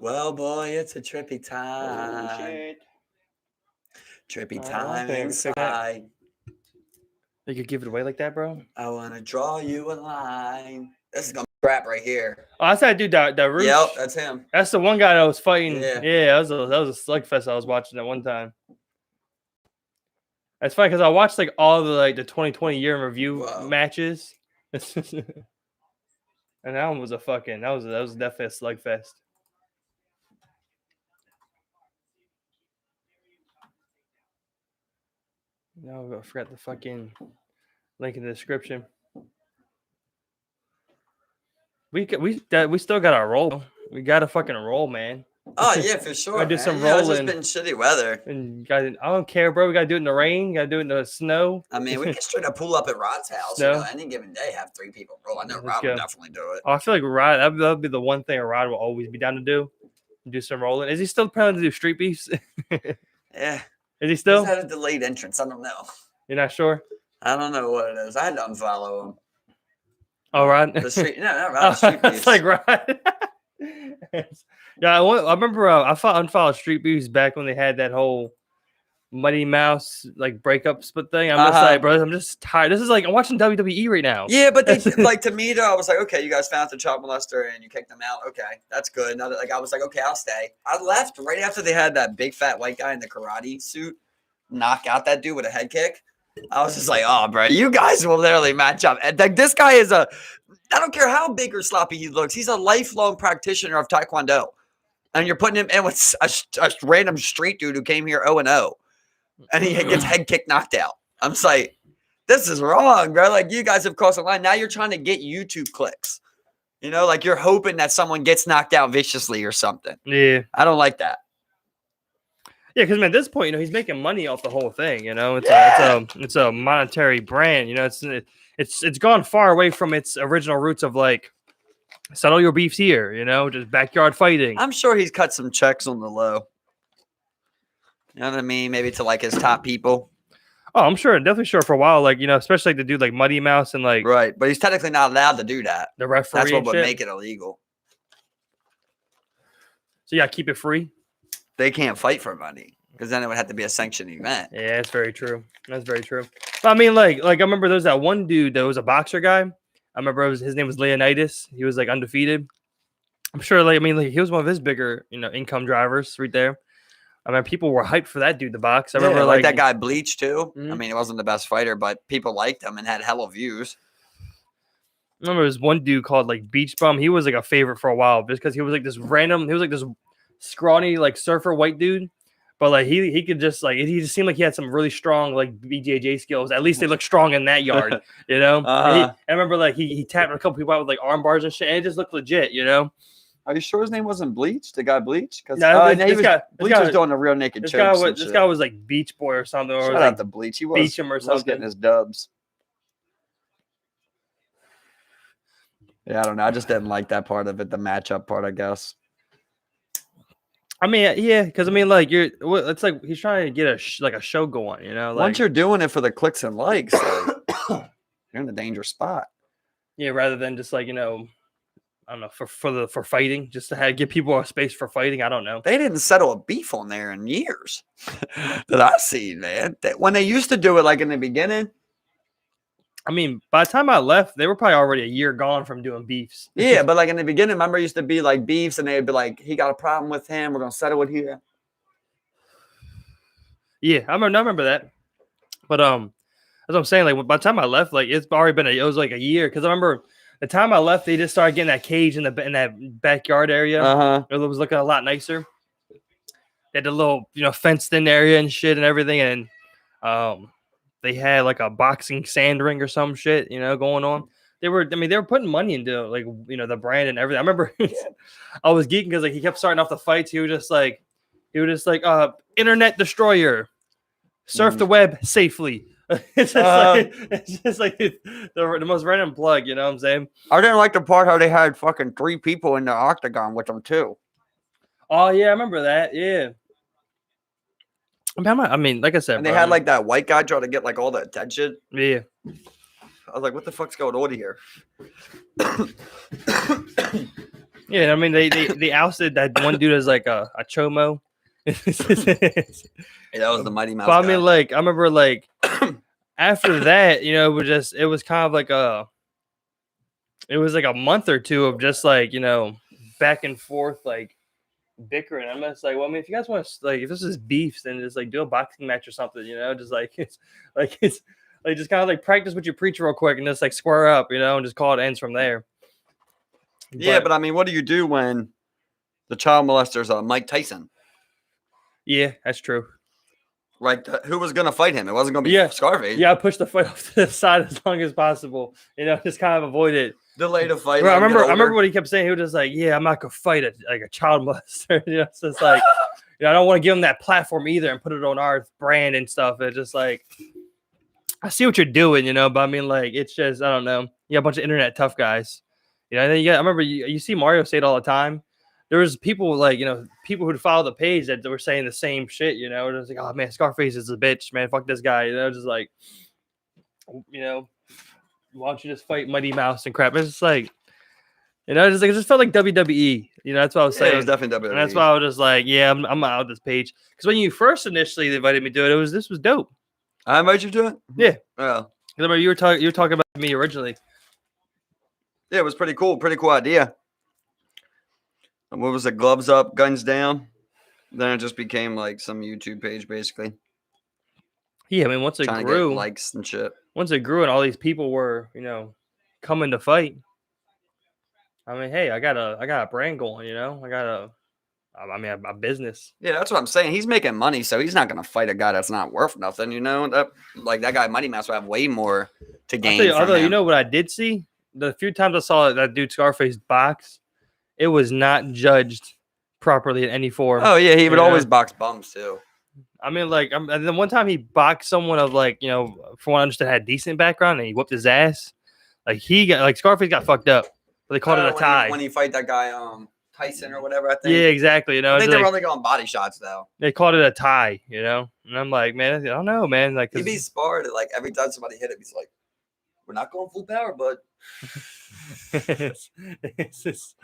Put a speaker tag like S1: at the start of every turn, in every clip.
S1: Well, boy, it's a trippy time.
S2: Oh, shit.
S1: Trippy
S2: I
S1: time
S2: think I can fix that.
S1: inside.
S2: You could give it away like that, bro?
S1: I want to draw you a line. This is going to be crap right here.
S2: Oh, that's that dude, that Roosh.
S1: Yep, that's him.
S2: That's the one guy that was fighting.
S1: Yeah.
S2: Yeah, that was a slugfest I was watching at one time. That's funny because I watched like all the 2020 year in review matches. And that one was that was definitely a slugfest. No, I forgot the fucking link in the description. We still got our roll. We got to fucking roll, man.
S1: Oh yeah, for sure.
S2: Gotta do some
S1: rolling.
S2: rolling.
S1: It's just been shitty weather.
S2: And I don't care, bro. We gotta do it in the rain. Gotta do it in the snow.
S1: I mean, we can straight up pull up at Rod's house. You know, any given day, have 3 people roll. I know Rod would definitely do it.
S2: Oh, I feel like Rod. That'd be the one thing Rod will always be down to do. Do some rolling. Is he still planning to do street beefs?
S1: Yeah.
S2: Is he still?
S1: He's had a delayed entrance. I don't know.
S2: You're not sure?
S1: I don't know what it is. I had to unfollow him.
S2: Oh, Rod.
S1: The street, no, not Rod. Street beefs.
S2: It's like Rod. Yeah, I remember I unfollowed Street Beefs back when they had that whole Mighty Mouse like breakup split thing. I'm just like, bro, I'm just tired. This is like I'm watching WWE right now.
S1: Yeah, but they like to me though. I was like, okay, you guys found the child molester and you kicked them out. Okay, that's good. Now that, like I was like, okay, I'll stay. I left right after they had that big fat white guy in the karate suit knock out that dude with a head kick. I was just like, oh, bro, you guys will literally match up. And like this guy is I don't care how big or sloppy he looks. He's a lifelong practitioner of Taekwondo. And you're putting him in with a random street dude who came here 0-0. And he gets head kick knocked out. I'm just like, this is wrong, bro. Like, you guys have crossed the line. Now you're trying to get YouTube clicks. You know, like you're hoping that someone gets knocked out viciously or something.
S2: Yeah.
S1: I don't like that.
S2: Yeah, because at this point, you know, he's making money off the whole thing. You know, it's a monetary brand. You know, it's gone far away from its original roots of like settle your beefs here. You know, just backyard fighting.
S1: I'm sure he's cut some checks on the low. You know what I mean? Maybe to like his top people.
S2: Oh, I'm sure, definitely sure for a while. Like, you know, especially like the dude like Muddy Mouse and like
S1: right, but he's technically not allowed to do that.
S2: The referee.
S1: That's what would make it illegal.
S2: So yeah, keep it free.
S1: They can't fight for money because then it would have to be a sanctioned event.
S2: Yeah, that's very true. That's very true. But I mean, like I remember there was that one dude that was a boxer guy. I remember his name was Leonidas. He was like undefeated. I'm sure, like he was one of his bigger, you know, income drivers right there. I mean, people were hyped for that dude to box. I remember
S1: like that guy Bleach too. I mean, he wasn't the best fighter, but people liked him and had hella views.
S2: I remember there was one dude called like Beach Bum. He was like a favorite for a while just because he was like this scrawny like surfer white dude. But like he could just like he just seemed like he had some really strong like BJJ skills. At least they looked strong in that yard, you know. I remember like he tapped a couple people out with like arm bars and shit, and it just looked legit, you know.
S1: Are you sure his name wasn't Bleach? The guy Bleach? Because
S2: Bleach
S1: was doing a real naked
S2: this
S1: choke.
S2: This guy was like Beach Boy or something. Or
S1: shout out to Bleach. He was
S2: Beach him or something.
S1: Was getting his dubs. Yeah, I don't know. I just didn't like that part of it, the matchup part, I guess.
S2: I mean, yeah, because I mean, like it's like he's trying to get a show going, you know. Like,
S1: once you're doing it for the clicks and likes, like, you're in a dangerous spot.
S2: Yeah, rather than just like, you know, I don't know, for fighting, just to give people a space for fighting. I don't know.
S1: They didn't settle a beef on there in years that I've seen, man. When they used to do it, like in the beginning.
S2: I mean, by the time I left, they were probably already a year gone from doing beefs.
S1: Yeah, but like in the beginning, remember, it used to be like beefs, and they'd be like, "He got a problem with him. We're gonna settle it here."
S2: Yeah, I remember that. But as I'm saying, like by the time I left, like it's already been it was like a year because I remember. The time I left, they just started getting that cage in that backyard area. It was looking a lot nicer. They had the little, you know, fenced in area and shit and everything, and they had like a boxing sand ring or some shit, you know, going on. They were putting money into like, you know, the brand and everything. I remember I was geeking because like he kept starting off the fights. He was just like, internet destroyer, surf the web safely. It's just like the most random plug, you know what I'm saying?
S1: I didn't like the part how they had fucking 3 people in the octagon with them too.
S2: Oh yeah, I remember that. Yeah. I mean, like I said,
S1: and they had like that white guy trying to get like all the attention.
S2: Yeah.
S1: I was like, what the fuck's going on here?
S2: Yeah, I mean they ousted that one dude as like a chomo.
S1: Yeah, that was the Mighty Mouse.
S2: But I mean, like I remember, like after that, you know, it was kind of like it was like a month or two of just like, you know, back and forth, like bickering. I'm just like, well, I mean, if you guys want to, like, if this is beefs, then just like do a boxing match or something, you know, just like it's like just kind of like practice what you preach real quick and just like square up, you know, and just call it ends from there.
S1: Yeah, but I mean, what do you do when the child molester's Mike Tyson?
S2: Yeah, that's true.
S1: Right, who was gonna fight him? It wasn't gonna be Scarface.
S2: Yeah, I pushed the fight off to the side as long as possible. You know, just kind of avoid it.
S1: Delay the fight.
S2: I remember what he kept saying. He was just like, "Yeah, I'm not gonna fight a child molester." You know, it's just like, you know, I don't want to give him that platform either and put it on our brand and stuff. It's just like, I see what you're doing, you know, but I mean, like, it's just, I don't know. You got a bunch of internet tough guys. You know, and then I remember you see Mario say it all the time. There was people like, you know, people who'd follow the page that were saying the same shit, you know. It was like, oh man, Scarface is a bitch, man. Fuck this guy. You know, just like, you know, why don't you just fight Mighty Mouse and crap? It's just like, you know, it just felt like WWE. You know, that's what I was saying.
S1: It was definitely WWE.
S2: And that's why I was just like, yeah, I'm out of this page. Because when you first initially invited me to it, this was dope.
S1: I invited you to it?
S2: Yeah.
S1: Oh.
S2: Remember you were talking about me originally.
S1: Yeah, it was pretty cool. Pretty cool idea. And what was it? Gloves up, guns down. Then it just became like some YouTube page, basically.
S2: Yeah, I mean, once it
S1: Trying
S2: grew,
S1: to get likes and shit.
S2: Once it grew, and all these people were, you know, coming to fight. I mean, hey, I got a brand going, you know. A business.
S1: Yeah, that's what I'm saying. He's making money, so he's not gonna fight a guy that's not worth nothing, you know. That guy Mighty Mouse will have way more to gain.
S2: Although you know what I did see, the few times I saw that dude Scarface box, it was not judged properly in any form.
S1: Oh yeah, he would always box bums too.
S2: I mean, like, and then one time he boxed someone of like, you know, from what I understood, had decent background, and he whooped his ass. Like Scarface got fucked up, but they called it a tie.
S1: When he fight that guy, Tyson or whatever, I think.
S2: Yeah, exactly. You know,
S1: I think they were only going body shots though.
S2: They called it a tie, you know, and I'm like, man, I don't know, man. Like,
S1: he'd be sparred. Like every time somebody hit him, he's like, "We're not going full power, bud."
S2: It's just,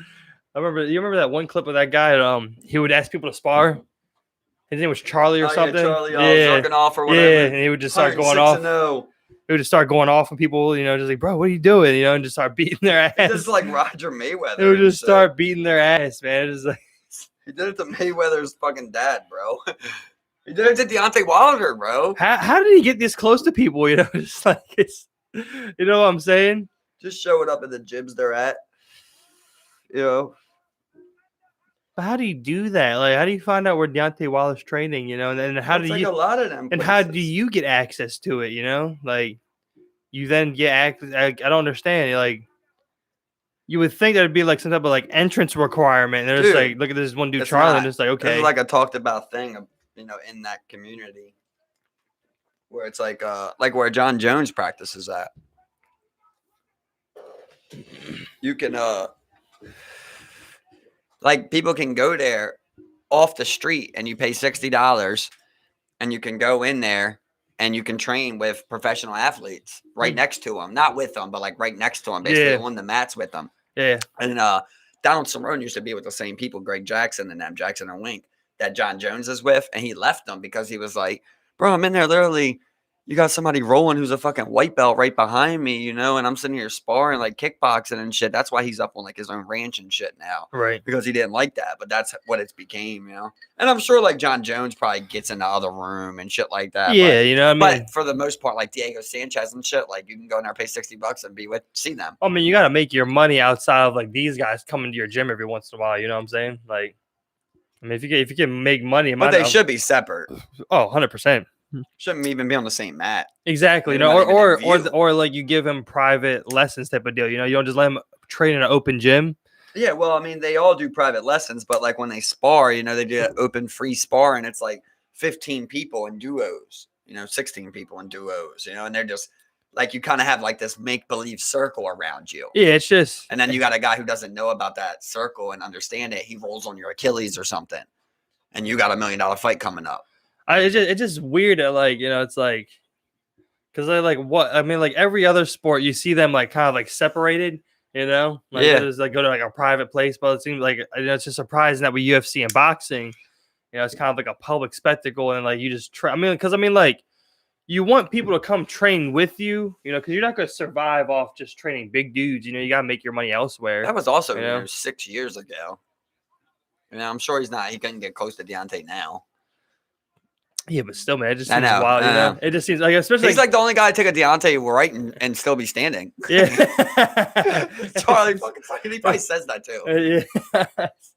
S2: you remember that one clip of that guy? He would ask people to spar. His name was Charlie or something.
S1: Yeah, Charlie, jerking off or whatever.
S2: Yeah, and he would just start going off. He would just start going off on people, you know, just like, bro, what are you doing? You know, and just start beating their ass.
S1: It's just like Roger Mayweather.
S2: He would just start beating their ass, man. It's like
S1: he did it to Mayweather's fucking dad, bro. He did it to Deontay Wilder, bro.
S2: How did he get this close to people? You know, just like you know what I'm saying?
S1: Just show it up at the gyms they're at. You know.
S2: But how do you do that? Like, how do you find out where Deontay Wilder's training? You know, and then how do you?
S1: A lot of them.
S2: And how do you get access to it? You know, like you then get access. I don't understand. Like, you would think there'd be like some type of like entrance requirement. And there's like, look at this one dude, Charlie, and it's like, okay,
S1: it's like a talked about thing, you know, in that community where it's like where John Jones practices at. You can like people can go there off the street and you pay $60 and you can go in there and you can train with professional athletes right next to them, not with them, but like right next to them, basically on the mats with them.
S2: Yeah.
S1: And Donald Cerrone used to be with the same people, Greg Jackson and them, Jackson and Wink, that John Jones is with. And he left them because he was like, bro, I'm in there literally. You got somebody rolling who's a fucking white belt right behind me, you know, and I'm sitting here sparring like kickboxing and shit. That's why he's up on like his own ranch and shit now.
S2: Right.
S1: Because he didn't like that, but that's what it's became, you know. And I'm sure like John Jones probably gets in the other room and shit like that.
S2: Yeah, you know what I mean?
S1: But for the most part, like Diego Sanchez and shit, like you can go in there, pay $60 and see them.
S2: I mean, you got to make your money outside of like these guys coming to your gym every once in a while. You know what I'm saying? Like, I mean, if you can make money,
S1: but they should be separate.
S2: Oh, 100%.
S1: Shouldn't even be on the same mat.
S2: Exactly. You know, or like you give him private lessons type of deal. You know, you don't just let him train in an open gym.
S1: Yeah, well, I mean, they all do private lessons, but like when they spar, you know, they do an open free spar and it's like 15 people in duos, you know, 16 people in duos, you know, and they're just like you kind of have like this make-believe circle around you.
S2: Yeah, it's just
S1: and then you got a guy who doesn't know about that circle and understand it. He rolls on your Achilles or something, and you got $1 million fight coming up.
S2: It's just weird that like, you know, it's like because I like what I mean, like every other sport you see them like kind of like separated, You know, like it's like go to like a private place, but it seems like it's just surprising that with UFC and boxing, it's kind of like a public spectacle, and like you just try. Because like you want people to come train with you, because you're not going to survive off just training big dudes. You got to make your money elsewhere.
S1: That was also 6 years ago. I'm sure he couldn't get close to Deontay now.
S2: Yeah, but still, man, it just seems wild. It just seems like, especially
S1: he's like the only guy to take a Deontay right and still be standing.
S2: Yeah,
S1: Charlie fucking funny. He probably says that too.
S2: Yeah, that's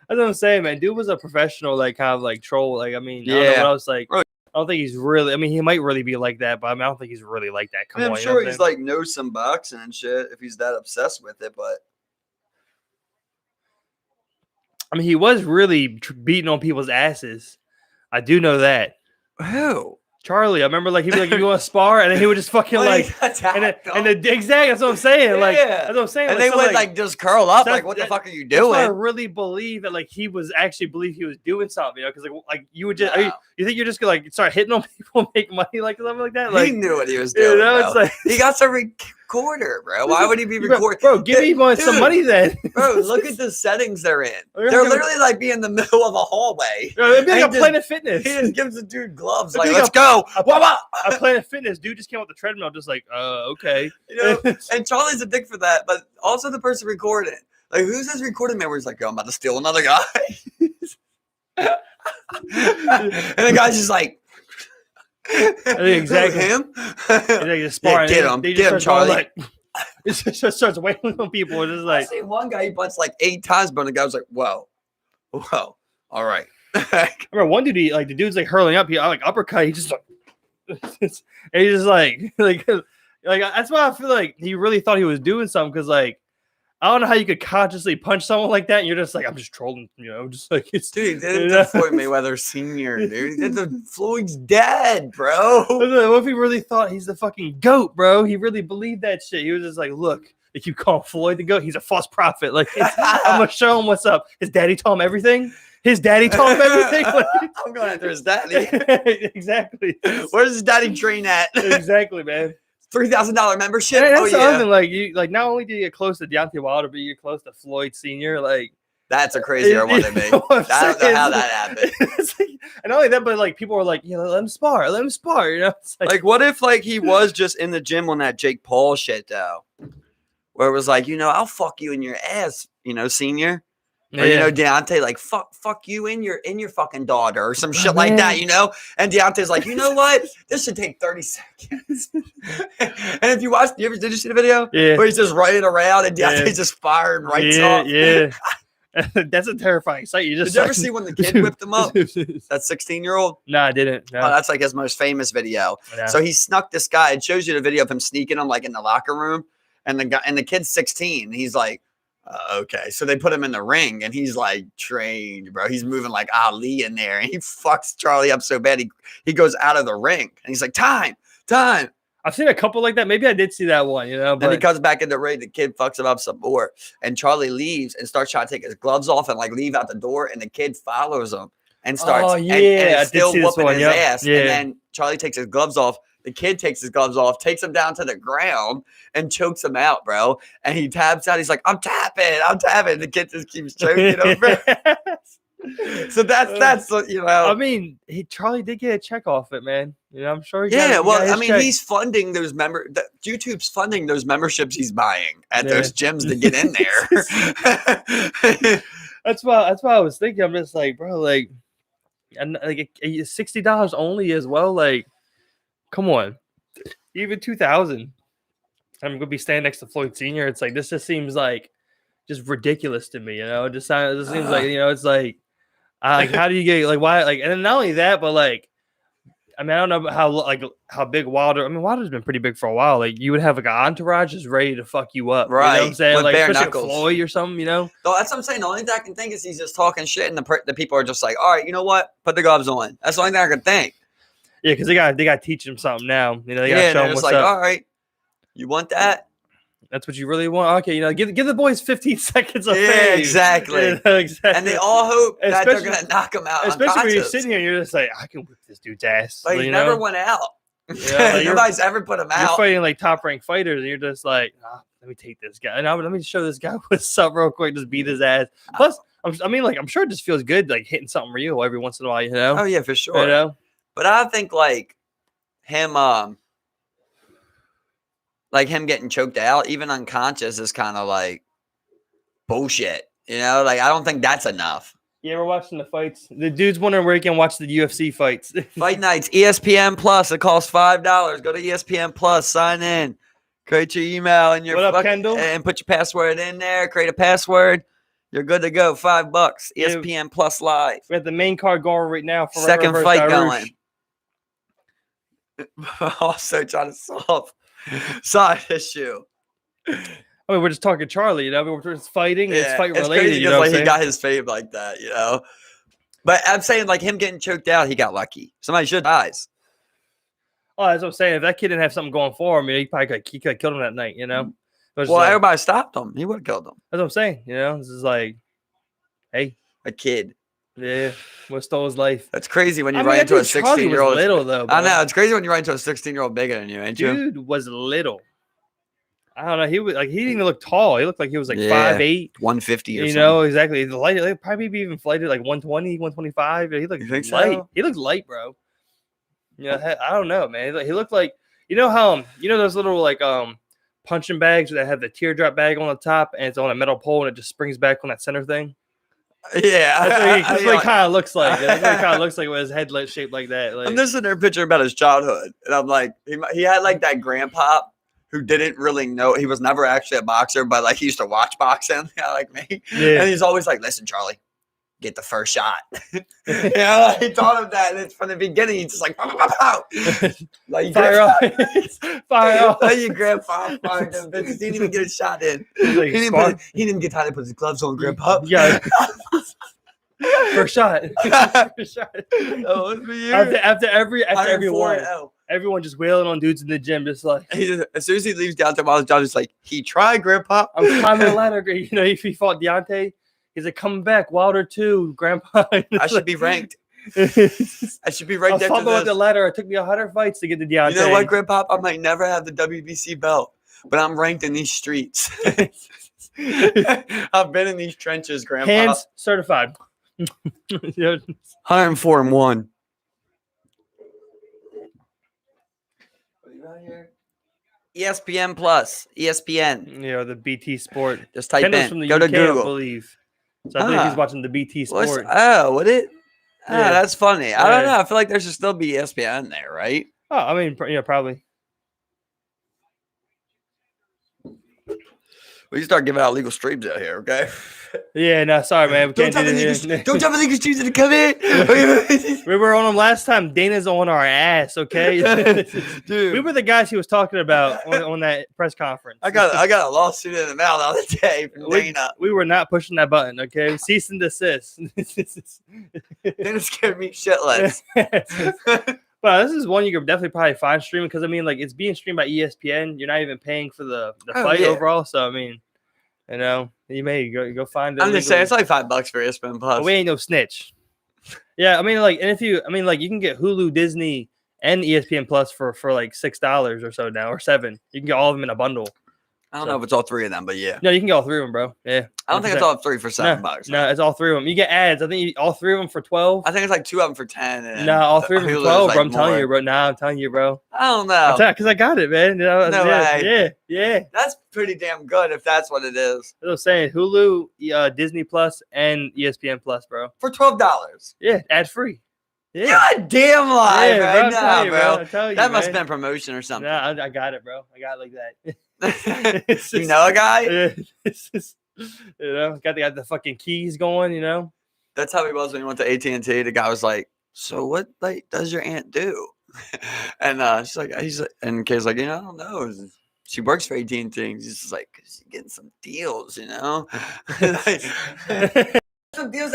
S2: what I'm saying, man. Dude was a professional, like kind of like troll. Like, I don't know what else. Like, I don't think he's really. He might really be like that, but I don't think he's really like that.
S1: I'm sure he's like knows some boxing and shit if he's that obsessed with it, but.
S2: He was really beating on people's asses. I do know that.
S1: Who?
S2: Charlie. I remember he'd be like, "You want to spar?" And then he would just fucking exactly. That's what I'm saying. Like, that's what I'm saying.
S1: And they would just curl up. Like, what the fuck are you doing?
S2: I really believe that he was actually he was doing something. Because like you would just you think you're just gonna start hitting on people and make money like something like that? Like,
S1: he knew what he was doing. It's like he got some recorder, bro. Why would he be recording?
S2: Bro, give me some money then.
S1: Bro, look at the settings they're in. They're literally like be in the middle of a hallway.
S2: It'd be like a Planet Fitness.
S1: He just gives the dude gloves. Like, let's go.
S2: A Planet Fitness dude just came off the treadmill, just like, okay.
S1: And Charlie's a dick for that, but also the person recording. Like, who's this recording man where he's like, yo, I'm about to steal another guy? And the guy's just like,
S2: exactly
S1: him.
S2: Get
S1: him, Charlie.
S2: It just starts wailing on people. It's just like,
S1: I see one guy he butts like 8 times, but the guy was like, whoa, all right.
S2: I remember one dude, the dude's like hurling up, he like uppercut, he just like, and he's just like that's why I feel like he really thought he was doing something, because like I don't know how you could consciously punch someone like that and you're just like, I'm just trolling, just like it's
S1: dude. They did the Floyd Mayweather Sr., dude. Floyd's dead, bro.
S2: What if he really thought he's the fucking GOAT, bro? He really believed that shit. He was just like, look, if you call Floyd the GOAT, he's a false prophet. Like, I'm gonna show him what's up. His daddy told him everything. His daddy told him everything.
S1: I'm going after his daddy.
S2: Exactly.
S1: Where's his daddy train at?
S2: Exactly, man.
S1: $3,000 membership.
S2: Hey, that's something. Like, you not only do you get close to Deontay Wilder, but you get close to Floyd Sr. Like,
S1: that's a crazier one to me. I don't know how that happened.
S2: And not only that, but like people were like, let him spar. It's
S1: like, what if he was just in the gym on that Jake Paul shit though, where it was like, I'll fuck you in your ass, Senior. Or, Deontay, like, fuck you in your fucking daughter or some shit like that, And Deontay's like, you know what? This should take 30 seconds. And if you watched, did you see the video?
S2: Yeah.
S1: Where he's just running around and Deontay's just firing rights off.
S2: Yeah. That's a terrifying sight.
S1: Did you ever see when the kid whipped him up? That 16-year-old?
S2: No, I didn't. No.
S1: Oh, that's like his most famous video. Yeah. So he snuck this guy. It shows you the video of him sneaking him like in the locker room. And the kid's 16. He's like, okay, so they put him in the ring, and he's like trained, bro. He's moving like Ali in there, and he fucks Charlie up so bad he goes out of the ring, and he's like, time.
S2: I've seen a couple like that. Maybe I did see that one, But
S1: then he comes back in the ring. The kid fucks him up some more, and Charlie leaves and starts trying to take his gloves off and like leave out the door, and the kid follows him and starts and still whooping his ass. Yeah. And then Charlie takes his gloves off. The kid takes his gloves off, takes him down to the ground, and chokes him out, bro. And he taps out. He's like, I'm tapping. The kid just keeps choking over. So that's
S2: Charlie did get a check off it, man. I'm sure.
S1: He's funding those YouTube's funding those memberships he's buying at those gyms to get in there.
S2: That's why I was thinking. I'm just like, bro, like, and like $60 only as well, like. Come on, even 2,000. I'm gonna be standing next to Floyd Sr. It's like this just seems like just ridiculous to me. It just seems like it's like how do you get like why like and then not only that, but like I don't know how big Wilder. Wilder's been pretty big for a while. Like you would have like an entourage just ready to fuck you up,
S1: right?
S2: You know what I'm saying?
S1: With
S2: like
S1: bare
S2: especially
S1: knuckles.
S2: Floyd or something,
S1: No, that's what I'm saying. The only thing I can think is he's just talking shit, and the people are just like, all right, you know what? Put the gloves on. That's the only thing I can think.
S2: Yeah, because they got to teach him something now. They got to show him what's
S1: like,
S2: up.
S1: All right, you want that?
S2: That's what you really want. Okay, give the boys 15 seconds of fame.
S1: Exactly.
S2: Exactly.
S1: And they all hope that they're gonna knock him out.
S2: Especially when you're sitting here, and you're just like, I can whip this dude's ass.
S1: Like he never went out. Nobody's ever put him out.
S2: You're fighting like top ranked fighters, and you're just like, let me take this guy. And let me show this guy what's up real quick. Just beat his ass. Plus, I'm sure it just feels good like hitting something real every once in a while, you know?
S1: Oh yeah, for sure.
S2: You know?
S1: But I think like him getting choked out, even unconscious, is kind of like bullshit. You know, like I don't think that's enough.
S2: Yeah, we're watching the fights. The dude's wondering where he can watch the UFC fights.
S1: Fight nights, ESPN Plus. It costs $5. Go to ESPN Plus, sign in, create your email and your
S2: What up, Kendall?
S1: and put your password in there. Create a password. You're good to go. $5. ESPN Plus Live.
S2: We have the main card going right now for
S1: second fight going. Also trying to solve side issue.
S2: I mean, we're just talking Charlie, you know. We're just fighting. Yeah, it's fight related.
S1: Crazy
S2: you know,
S1: like he got his fame like that, you know. But I'm saying, like him getting choked out, he got lucky. Somebody should dies.
S2: Oh, that's what I'm saying. If that kid didn't have something going for him, he probably could have killed him that night, you know.
S1: Well, everybody stopped him. He would have killed him.
S2: That's what I'm saying. You know, this is like, hey,
S1: a kid.
S2: Yeah, what stole his life?
S1: That's crazy when you run into a 16-year-old.
S2: Little though, bro.
S1: I know it's crazy when you run into a 16-year-old bigger than you, ain't you?
S2: Dude was little. I don't know. He was like he didn't even look tall. He looked like he was like 5'8",
S1: 150 or something.
S2: You know exactly. The light, probably even flighted like 120, 125. He looked light. So? He looked light, bro. Yeah, I don't know, man. He looked like how those little like punching bags that have the teardrop bag on the top and it's on a metal pole and it just springs back on that center thing.
S1: Yeah,
S2: that's what he kind of looks like. That's what he kind of looks like with his head shaped like that. Like,
S1: I'm just sitting there picturing about his childhood, and I'm like, he had like that grandpa who didn't really know. He was never actually a boxer, but like he used to watch boxing, like me. Yeah. And he's always like, "Listen, Charlie, get the first shot." Like, he taught him that, and it's from the beginning. He's just like, pow, pow, pow. Like
S2: fire off, fire off.
S1: Like your grandpa fired him, but he didn't even get a shot in. Like, he didn't get time to put his gloves on, grandpa.
S2: Yeah. First shot. First shot. After every one. Everyone just wailing on dudes in the gym, just like
S1: as soon as he leaves downtown, Miles John is like, he tried, grandpa.
S2: I'm climbing the ladder. You know, if he fought Deontay, he's like, coming back, Wilder 2, grandpa.
S1: I should be ranked. I should be right there.
S2: I was up the ladder. It took me 100 fights to get to Deontay.
S1: You know what, grandpa? I might never have the WBC belt, but I'm ranked in these streets. I've been in these trenches, grandpa.
S2: Hands certified.
S1: 104-1. ESPN Plus, ESPN.
S2: Yeah, the BT Sport.
S1: Just type
S2: Kendall's
S1: in.
S2: From the
S1: Go
S2: UK,
S1: to Google.
S2: I believe. So I believe he's watching the BT Sport.
S1: Would it? Yeah. That's funny. Yeah. I don't know. I feel like there should still be ESPN there, right?
S2: Oh, I mean, yeah, probably.
S1: We can start giving out legal streams out here, okay?
S2: Yeah, no, sorry, man. We can't do
S1: that. Don't tell me legal streams to come in.
S2: We were on them last time. Dana's on our ass, okay? Dude. We were the guys he was talking about on that press conference.
S1: I got a lawsuit in the mail the other day from Dana.
S2: We were not pushing that button, okay? Cease and desist.
S1: Dana scared me shitless.
S2: But this is one you could definitely probably find streaming because I mean, like it's being streamed by ESPN. You're not even paying for the fight overall. So I mean, you know, you may go find it.
S1: I'm just saying it's like $5 for ESPN Plus.
S2: But we ain't no snitch. Yeah, I mean, like, and you can get Hulu, Disney, and ESPN Plus for like $6 or so now, or $7. You can get all of them in a bundle.
S1: I don't know if it's all three of them, but yeah.
S2: No, you can get all three of them, bro. Yeah.
S1: I don't think it's all three for $7.
S2: No, it's all three of them. You get ads. I think all three of them for $12.
S1: I think it's like two of them for $10.
S2: No, all three of them for $12, bro. I'm telling you, bro. Nah, I'm telling you, bro.
S1: I don't know.
S2: Because I got it, man. You know,
S1: no way.
S2: Yeah.
S1: That's pretty damn good if that's what it is.
S2: That's what I'm saying. Hulu, Disney Plus, and ESPN Plus, bro.
S1: For $12.
S2: Yeah, ad free. Yeah.
S1: God damn lie,
S2: yeah,
S1: man.
S2: Bro.
S1: That must have been promotion or something.
S2: Nah, I got it, bro. I got it like that.
S1: You know a guy?
S2: Yeah, got the fucking keys going, you know?
S1: That's how he was when he went to AT&T. The guy was like, so what like does your aunt do? And and Kay's like, I don't know. She works for AT&T. He's just like, she's getting some deals, you know? Some deals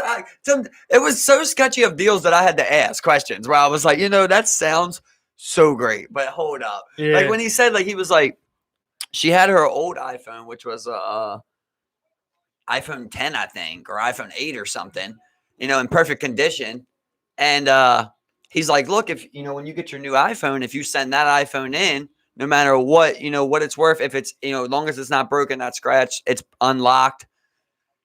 S1: it was so sketchy of deals that I had to ask questions where I was like, that sounds so great, but hold up. Yeah. Like when he said, like, he was like, she had her old iPhone, which was iPhone 10, I think, or iPhone 8 or something, in perfect condition. And he's like, look, if when you get your new iPhone, if you send that iPhone in, no matter what, what it's worth. If it's, as long as it's not broken, not scratched, it's unlocked.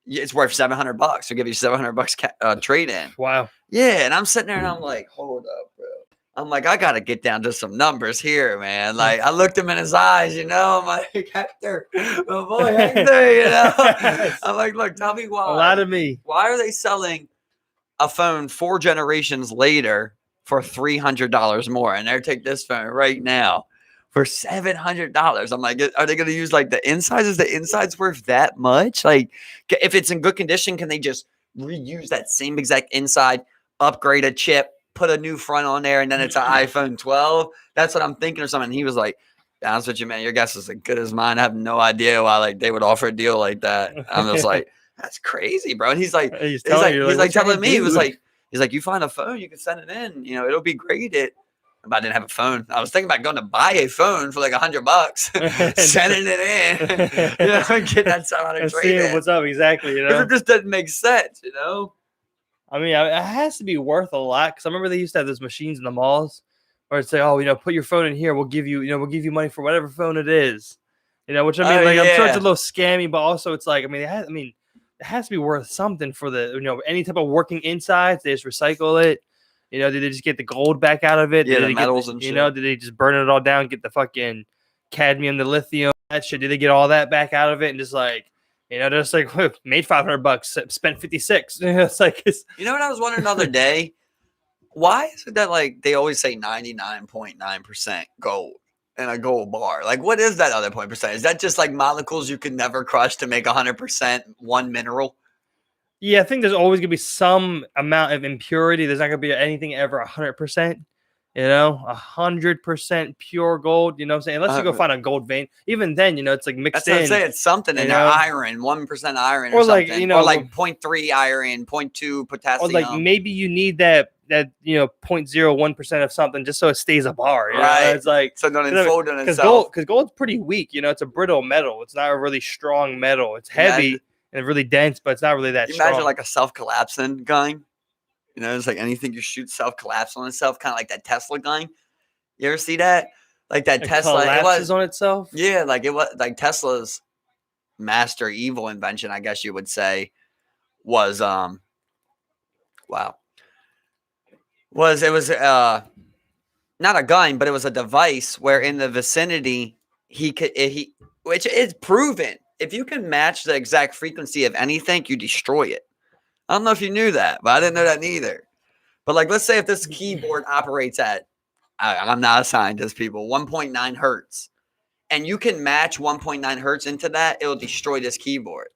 S1: It's worth $700. They'll give you $700 trade in.
S2: Wow.
S1: Yeah. And I'm sitting there and I'm like, hold up, bro. I'm like, I got to get down to some numbers here, man. Like, I looked him in his eyes, I'm like, Hector, my boy Hector, I'm like, look, tell me why.
S2: A lot of me.
S1: Why are they selling a phone 4 generations later for $300 more? And they're take this phone right now for $700. I'm like, are they going to use like the insides? Is the insides worth that much? Like, if it's in good condition, can they just reuse that same exact inside, upgrade a chip, put a new front on there, and then it's an iPhone 12? That's what I'm thinking or something. And he was like, be honest with you, man, your guess is as good as mine. I have no idea why they would offer a deal like that. I'm just like, that's crazy, bro. And he's like, telling me, he was like, you find a phone, you can send it in, it'll be graded. But I didn't have a phone. I was thinking about going to buy a phone for like $100, sending it in, get that $700 trade in.
S2: What's up exactly?
S1: It just doesn't make sense,
S2: I mean, it has to be worth a lot, because I remember they used to have those machines in the malls where it's like, oh, put your phone in here, we'll give you money for whatever phone it is, which I mean, I'm sure it's a little scammy, but also it's like, it has to be worth something for the, any type of working insides. They just recycle it. Did they just get the gold back out of it?
S1: Yeah,
S2: did
S1: the metals and shit.
S2: Did they just burn it all down, get the fucking cadmium, the lithium, that shit? Did they get all that back out of it and just like, just like, look, made $500, spent 56. It's like,
S1: what I was wondering the other day? Why is it that like they always say 99.9% gold in a gold bar? Like, what is that other 0.%? Is that just like molecules you can never crush to make 100% one mineral?
S2: Yeah, I think there's always gonna be some amount of impurity. There's not gonna be anything ever 100%. 100% pure gold. You know what I'm saying? Unless you go find a gold vein. Even then, it's like mixed in.
S1: That's what I'm saying. It's something in there. Iron, 1% iron,
S2: or
S1: something.
S2: Like,
S1: or like 0.3 iron, 0.2 potassium.
S2: Or like maybe you need that 0.01% of something just so it stays a bar.
S1: Right.
S2: It's like,
S1: so don't unfold on itself.
S2: Because gold's pretty weak. It's a brittle metal. It's not a really strong metal. It's heavy and really dense, but it's not really that strong.
S1: Imagine like a self-collapsing gun. It's like anything you shoot self-collapse on itself, kind of like that Tesla gun. You ever see that? Like that Tesla
S2: collapses on itself?
S1: Yeah, like it was like Tesla's master evil invention, I guess you would say, was it was not a gun, but it was a device where in the vicinity which is proven, if you can match the exact frequency of anything, you destroy it. I don't know if you knew that, but I didn't know that neither. But like, let's say if this keyboard operates at, I'm not a scientist, people, 1.9 hertz, and you can match 1.9 hertz into that, it'll destroy this keyboard.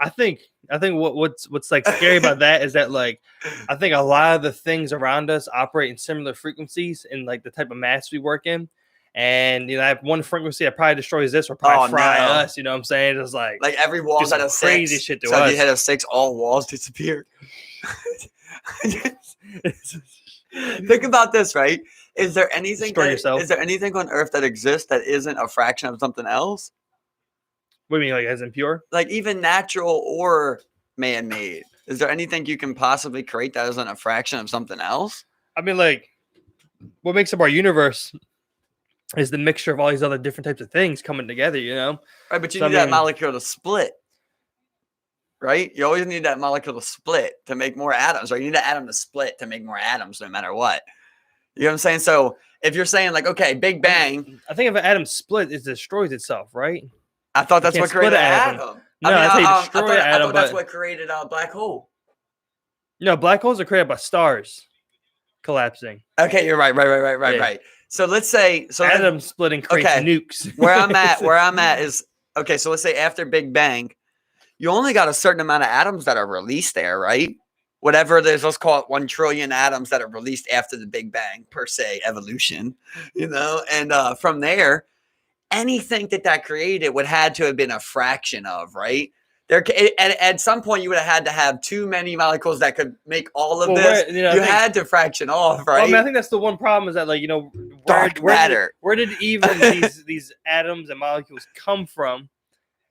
S2: I think what's like scary about that is that like, I think a lot of the things around us operate in similar frequencies in like the type of mass we work in. And I have one frequency that probably destroys this or probably fry us. You know what I'm saying? It's like
S1: every wall's at a 6.
S2: Crazy shit to us.
S1: So if you hit a 6, all walls disappear. Think about this, right? Is there anything on Earth that exists that isn't a fraction of something else?
S2: What do you mean, like as impure?
S1: Like even natural or man-made. Is there anything you can possibly create that isn't a fraction of something else?
S2: I mean, like, what makes up our universe is the mixture of all these other different types of things coming together,
S1: Right, but you need that molecule to split, right? You always need that molecule to split to make more atoms, right? You need that atom to split to make more atoms no matter what. You know what I'm saying? So if you're saying like, okay, Big Bang.
S2: I think if an atom split, it destroys itself, right?
S1: I thought that's what created an atom.
S2: No, I
S1: thought that's what created a black hole.
S2: No, black holes are created by stars collapsing.
S1: Okay, you're right. Right. So let's say
S2: atom splitting creates nukes.
S1: where I'm at is okay. So let's say after Big Bang, you only got a certain amount of atoms that are released there, right? Whatever it is, let's call it 1 trillion atoms that are released after the Big Bang, per se, evolution, and from there, anything that created would had to have been a fraction of, right? At some point, you would have had to have too many molecules that could make all of this. You had to fraction off, right?
S2: Well, I think that's the one problem is that, like,
S1: dark matter.
S2: Where did even these atoms and molecules come from?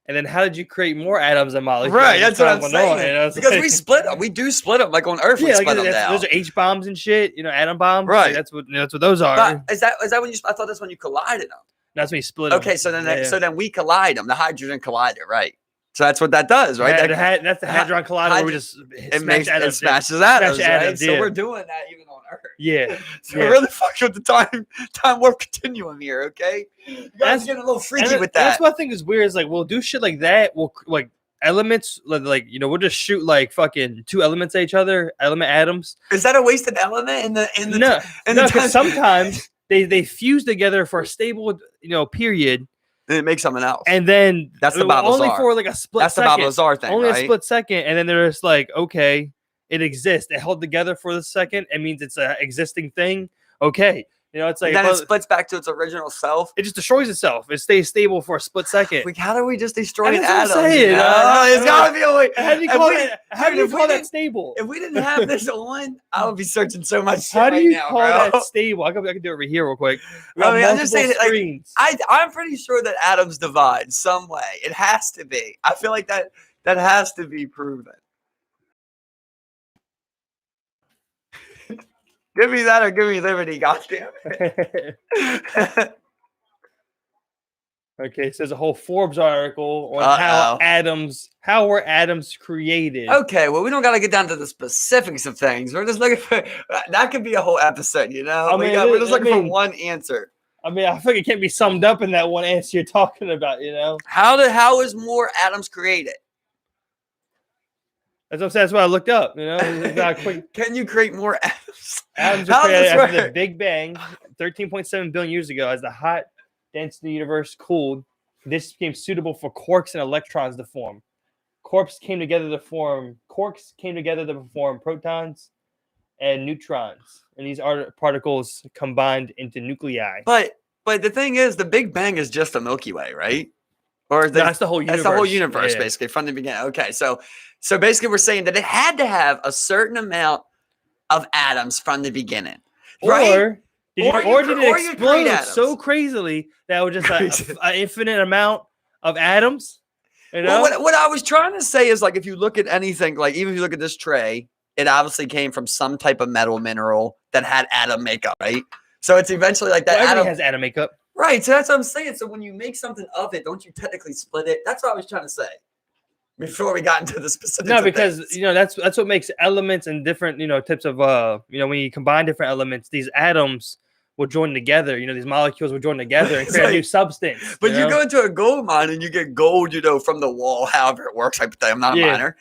S2: And then how did you create more atoms and molecules?
S1: Right, that's what I'm saying. Because we split them. We do split them. Like on Earth, we split them down.
S2: Those are H-bombs and shit, atom bombs.
S1: Right.
S2: Like that's what those are.
S1: But is that when I thought that's when you collided them.
S2: That's when you split them.
S1: Okay, so then we collide them, the hydrogen collider, right? So that's what that does, right?
S2: That's the hadron collider where we just
S1: it smashes atoms, right? So we're doing that even on Earth.
S2: Yeah.
S1: So we're really fucking with the time warp continuum here, okay? You guys getting a little freaky with that.
S2: That's what I think is weird. Is like we'll do shit like that. We'll like elements, like we'll just shoot like fucking 2 elements at each other, atoms.
S1: Is that a wasted element
S2: no? Because sometimes they fuse together for a stable period.
S1: And it makes something else.
S2: And then
S1: that's the Bob
S2: only
S1: Lazar.
S2: for like a split
S1: that's
S2: second.
S1: That's the Bob Lazar thing,
S2: only
S1: right?
S2: A split second. And then they're just like, okay, it exists. It held together for the second. It means it's an existing thing. Okay. It's like
S1: and then it splits back to its original self.
S2: It just destroys itself. It stays stable for a split second.
S1: Like, how do we just destroy an atom?
S2: It's
S1: gotta be a way.
S2: How do you call that stable?
S1: If we didn't have this on, I would be searching so much.
S2: How do you call that stable? I can do it over here real quick.
S1: I'm just saying, I'm pretty sure that atoms divide some way. It has to be. I feel like that has to be proven. Give me that or give me liberty, goddamn it.
S2: Okay, so there's a whole Forbes article on how were atoms created.
S1: Okay, well, we don't got to get down to the specifics of things. We're just looking for that could be a whole episode, we're just looking for one answer.
S2: I mean, I think it can't be summed up in that one answer you're talking about,
S1: How is more atoms created?
S2: That's what I looked up. It's not quick.
S1: Can you create more atoms?
S2: Atoms are created after the Big Bang, 13.7 billion years ago, as the hot, dense universe cooled. This became suitable for quarks and electrons to form. Quarks came together to form protons and neutrons, and these particles combined into nuclei.
S1: But the thing is, the Big Bang is just the Milky Way, right?
S2: That's the whole universe.
S1: That's the whole universe, basically, from the beginning. Okay, so basically we're saying that it had to have a certain amount of atoms from the beginning, right?
S2: Or did it explode so crazily that it was just an infinite amount of atoms?
S1: Well, what I was trying to say is, like, if you look at anything, like even if you look at this tray, it obviously came from some type of metal mineral that had atom makeup, right? So it's eventually like that.
S2: Everything has atom makeup.
S1: Right, so that's what I'm saying. So when you make something of it, don't you technically split it? That's what I was trying to say before we got into the specifics.
S2: No, because that's what makes elements and different types of when you combine different elements, these atoms will join together. These molecules will join together and create a new substance.
S1: But you go into a gold mine and you get gold, from the wall, however it works. I'm not a miner,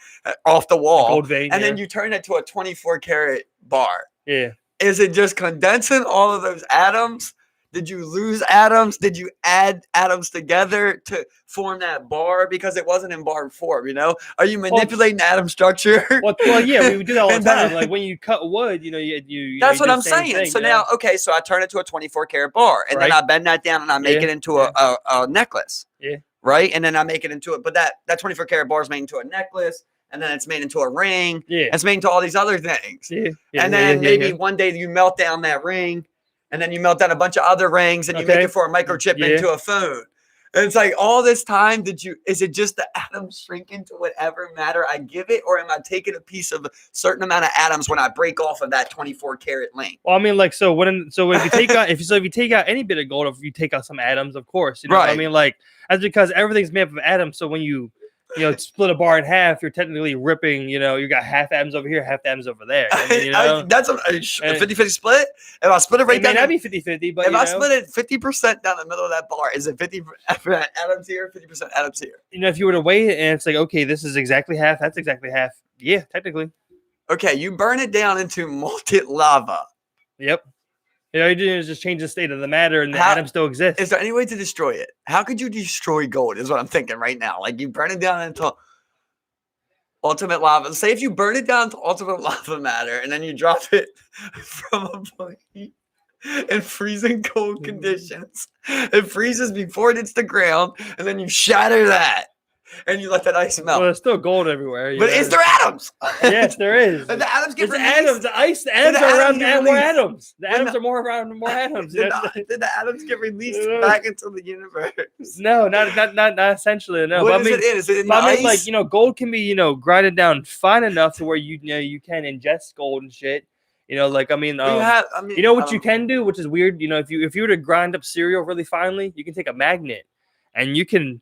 S1: off the wall,
S2: gold vein,
S1: and then you turn it to a 24 karat bar.
S2: Yeah,
S1: is it just condensing all of those atoms? Did you lose atoms? Did you add atoms together to form that bar? Because it wasn't in bar form, Are you manipulating atom structure?
S2: Well, yeah, we do that all the time. Like when you cut wood, you
S1: That's what I'm saying. So now, okay, so I turn it to a 24 karat bar, and then I bend that down and I make it into a necklace.
S2: Yeah.
S1: Right? And then I make it into it. But that 24 karat bar is made into a necklace. And then it's made into a ring. Yeah. It's made into all these other things.
S2: Yeah.
S1: And then maybe one day you melt down that ring. And then you melt down a bunch of other rings and you make it for a microchip into a phone. And it's like, all this time, is it just the atoms shrink into whatever matter I give it? Or am I taking a piece of a certain amount of atoms when I break off of that 24 karat link?
S2: Well, I mean, like, so if you take out, if you take out any bit of gold, if you take out some atoms, of course,
S1: right.
S2: I mean, like, that's because everything's made up of atoms. So when you split a bar in half, you're technically ripping, you got half atoms over here, half atoms over there.
S1: That's a 50-50 split. If I split it right down,
S2: it may not be 50-50, but
S1: if I split it 50% down the middle of that bar, is it 50% atoms here, 50% atoms here?
S2: If you were to weigh it and it's like, okay, this is exactly half, that's exactly half. Yeah, technically.
S1: Okay, you burn it down into molten lava.
S2: Yep. All you do is just change the state of the matter and the atoms still exist.
S1: Is there any way to destroy it? How could you destroy gold is what I'm thinking right now. Like, you burn it down into ultimate lava. Say if you burn it down to ultimate lava matter and then you drop it from a plate in freezing cold conditions. It freezes before it hits the ground and then you shatter that. And you let that ice melt.
S2: Well, there's still gold everywhere.
S1: But is there atoms?
S2: Yes, there is.
S1: And the atoms get released?
S2: Atoms. The atoms are around more atoms. The atoms are more around more atoms.
S1: Did the atoms get released back into the universe?
S2: No, not essentially. No.
S1: What is it in? Is it in the
S2: ice?
S1: I mean,
S2: like, gold can be, grinded down fine enough to where you can ingest gold and shit. You know, like I mean, you know what you can do, which is weird. You know, if you were to grind up cereal really finely, you can take a magnet and you can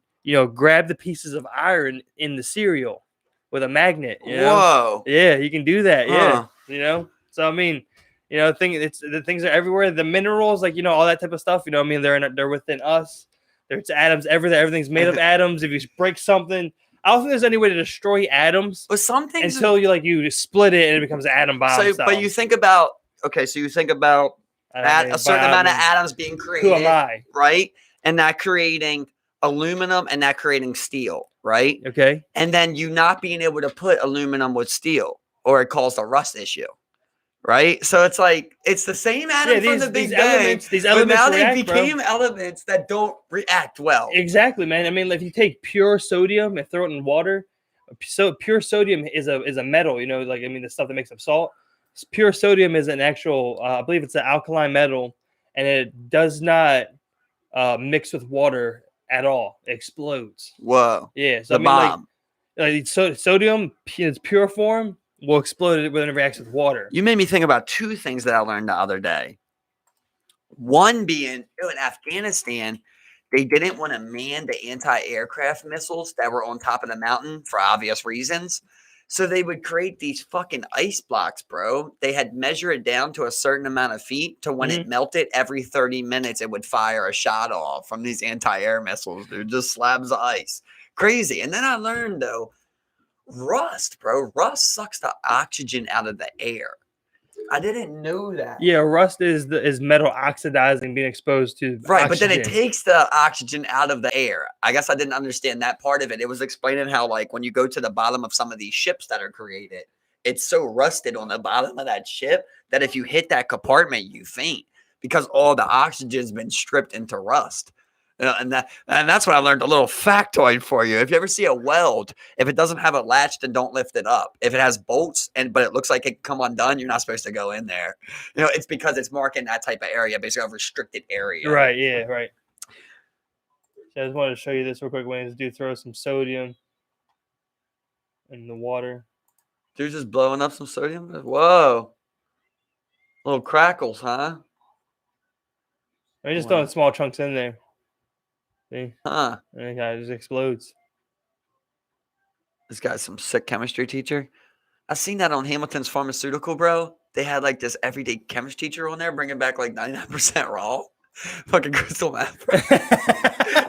S2: grab the pieces of iron in the cereal with a magnet. You know?
S1: Whoa.
S2: Yeah, you can do that.
S1: Huh.
S2: Yeah. So I mean, the things are everywhere. The minerals, like all that type of stuff. You know, I mean, they're within us. There's atoms. Everything's made of atoms. If you break something, I don't think there's any way to destroy atoms.
S1: But some things
S2: until you split it and it becomes atom bomb.
S1: So, but you think about a certain amount of atoms being created.
S2: Who am I?
S1: Right, and that creating aluminum and that creating steel. Right.
S2: Okay.
S1: And then you not being able to put aluminum with steel, or it caused a rust issue. Right, so it's like it's the same atom from the Big Bang. These elements, but now they became elements that don't react well.
S2: Exactly, man. I mean, if you take pure sodium and throw it in water, so pure sodium is a metal. You know, like I mean, the stuff that makes up salt. Pure sodium is an actual, I believe it's an alkaline metal, and it does not mix with water at all. It explodes.
S1: Whoa!
S2: Yeah, so bomb. Sodium in its pure form will explode when it reacts with water.
S1: You made me think about two things that I learned the other day. One being, in Afghanistan, they didn't want to man the anti-aircraft missiles that were on top of the mountain for obvious reasons. So they would create these fucking ice blocks, bro. They had measured it down to a certain amount of feet to when it melted, every 30 minutes, it would fire a shot off from these anti-air missiles, dude. Just slabs of ice. Crazy. And then I learned, though, rust, bro. Rust sucks the oxygen out of the air. I didn't know that.
S2: Yeah, rust is metal oxidizing, being exposed to
S1: right,
S2: oxygen.
S1: But then it takes the oxygen out of the air. I guess I didn't understand that part of it. It was explaining how, like, when you go to the bottom of some of these ships that are created, it's so rusted on the bottom of that ship that if you hit that compartment, you faint because all the oxygen's been stripped into rust. And that's what I learned. A little factoid for you. If you ever see a weld, if it doesn't have a latch, then don't lift it up. If it has bolts but it looks like it can come undone, you're not supposed to go in there. It's because it's marking that type of area, basically a restricted area.
S2: Right. Yeah. Right. So I just wanted to show you this real quick. When this dude throws some sodium in the water,
S1: dude's just blowing up some sodium. Whoa, little crackles, huh?
S2: I just throwing small chunks in there. See?
S1: Huh.
S2: And it just explodes.
S1: This guy's some sick chemistry teacher. I seen that on Hamilton's Pharmaceutical, bro. They had like this everyday chemistry teacher on there bringing back like 99% raw. Fucking crystal meth, bro.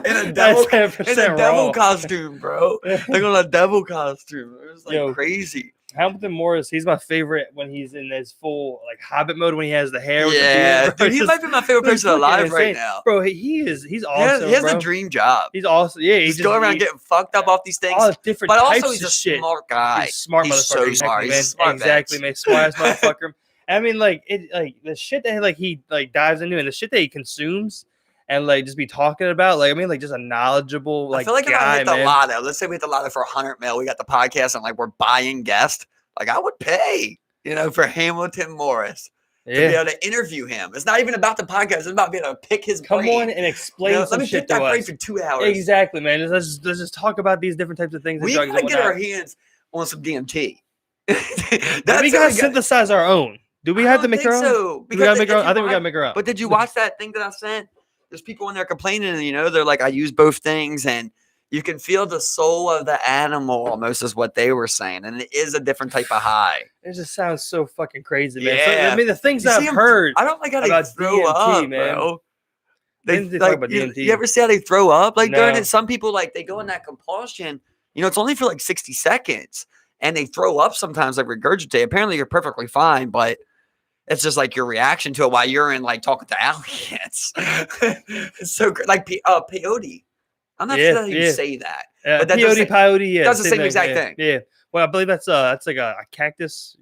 S1: in a devil costume, bro. Like on a devil costume. It was like crazy.
S2: Hamilton Morris, he's my favorite when he's in his full like Hobbit mode when he has the hair.
S1: Yeah, with the beard, dude, he might be my favorite person alive right now,
S2: bro. He's awesome.
S1: He has a dream job.
S2: He's awesome. Yeah,
S1: he's going around getting fucked up off these things.
S2: All different
S1: but
S2: types
S1: also he's a smart guy.
S2: He's smart
S1: he's
S2: motherfucker.
S1: So smart.
S2: Exactly,
S1: he's smart,
S2: exactly, man. Smart motherfucker. I mean, like the shit that he dives into and the shit that he consumes. And just be talking about just a knowledgeable
S1: I feel like
S2: guy,
S1: if I hit the lotto, let's say we hit the lotto for 100 mil, we got the podcast and we're buying guests. I would pay, for Hamilton Morris to be able to interview him. It's not even about the podcast; it's about being able to pick his brain.
S2: Come on and explain some
S1: let me
S2: shit
S1: pick that
S2: to
S1: brain
S2: us.
S1: for 2 hours.
S2: Exactly, man. Let's just talk about these different types of things.
S1: We gotta get our hands on some DMT.
S2: We gotta synthesize our own. Do we have to make our own?
S1: So,
S2: we gotta make our own. I think we gotta make our own.
S1: But did you watch that thing that I sent? There's people in there complaining, and they're like, I use both things, and you can feel the soul of the animal almost is what they were saying. And it is a different type of high.
S2: It just sounds so fucking crazy, man.
S1: Yeah.
S2: So, I mean, the things I've heard.
S1: I don't like how they throw up, man. Bro. You ever see how they throw up? During it, some people, they go in that compulsion. It's only for 60 seconds. And they throw up sometimes, regurgitate. Apparently, you're perfectly fine, but it's just your reaction to it while you're in talking to aliens. It's so great. Peyote. I'm not sure how you say that.
S2: But peyote, yeah.
S1: That's the same exact thing.
S2: Yeah. Well, I believe that's like a cactus,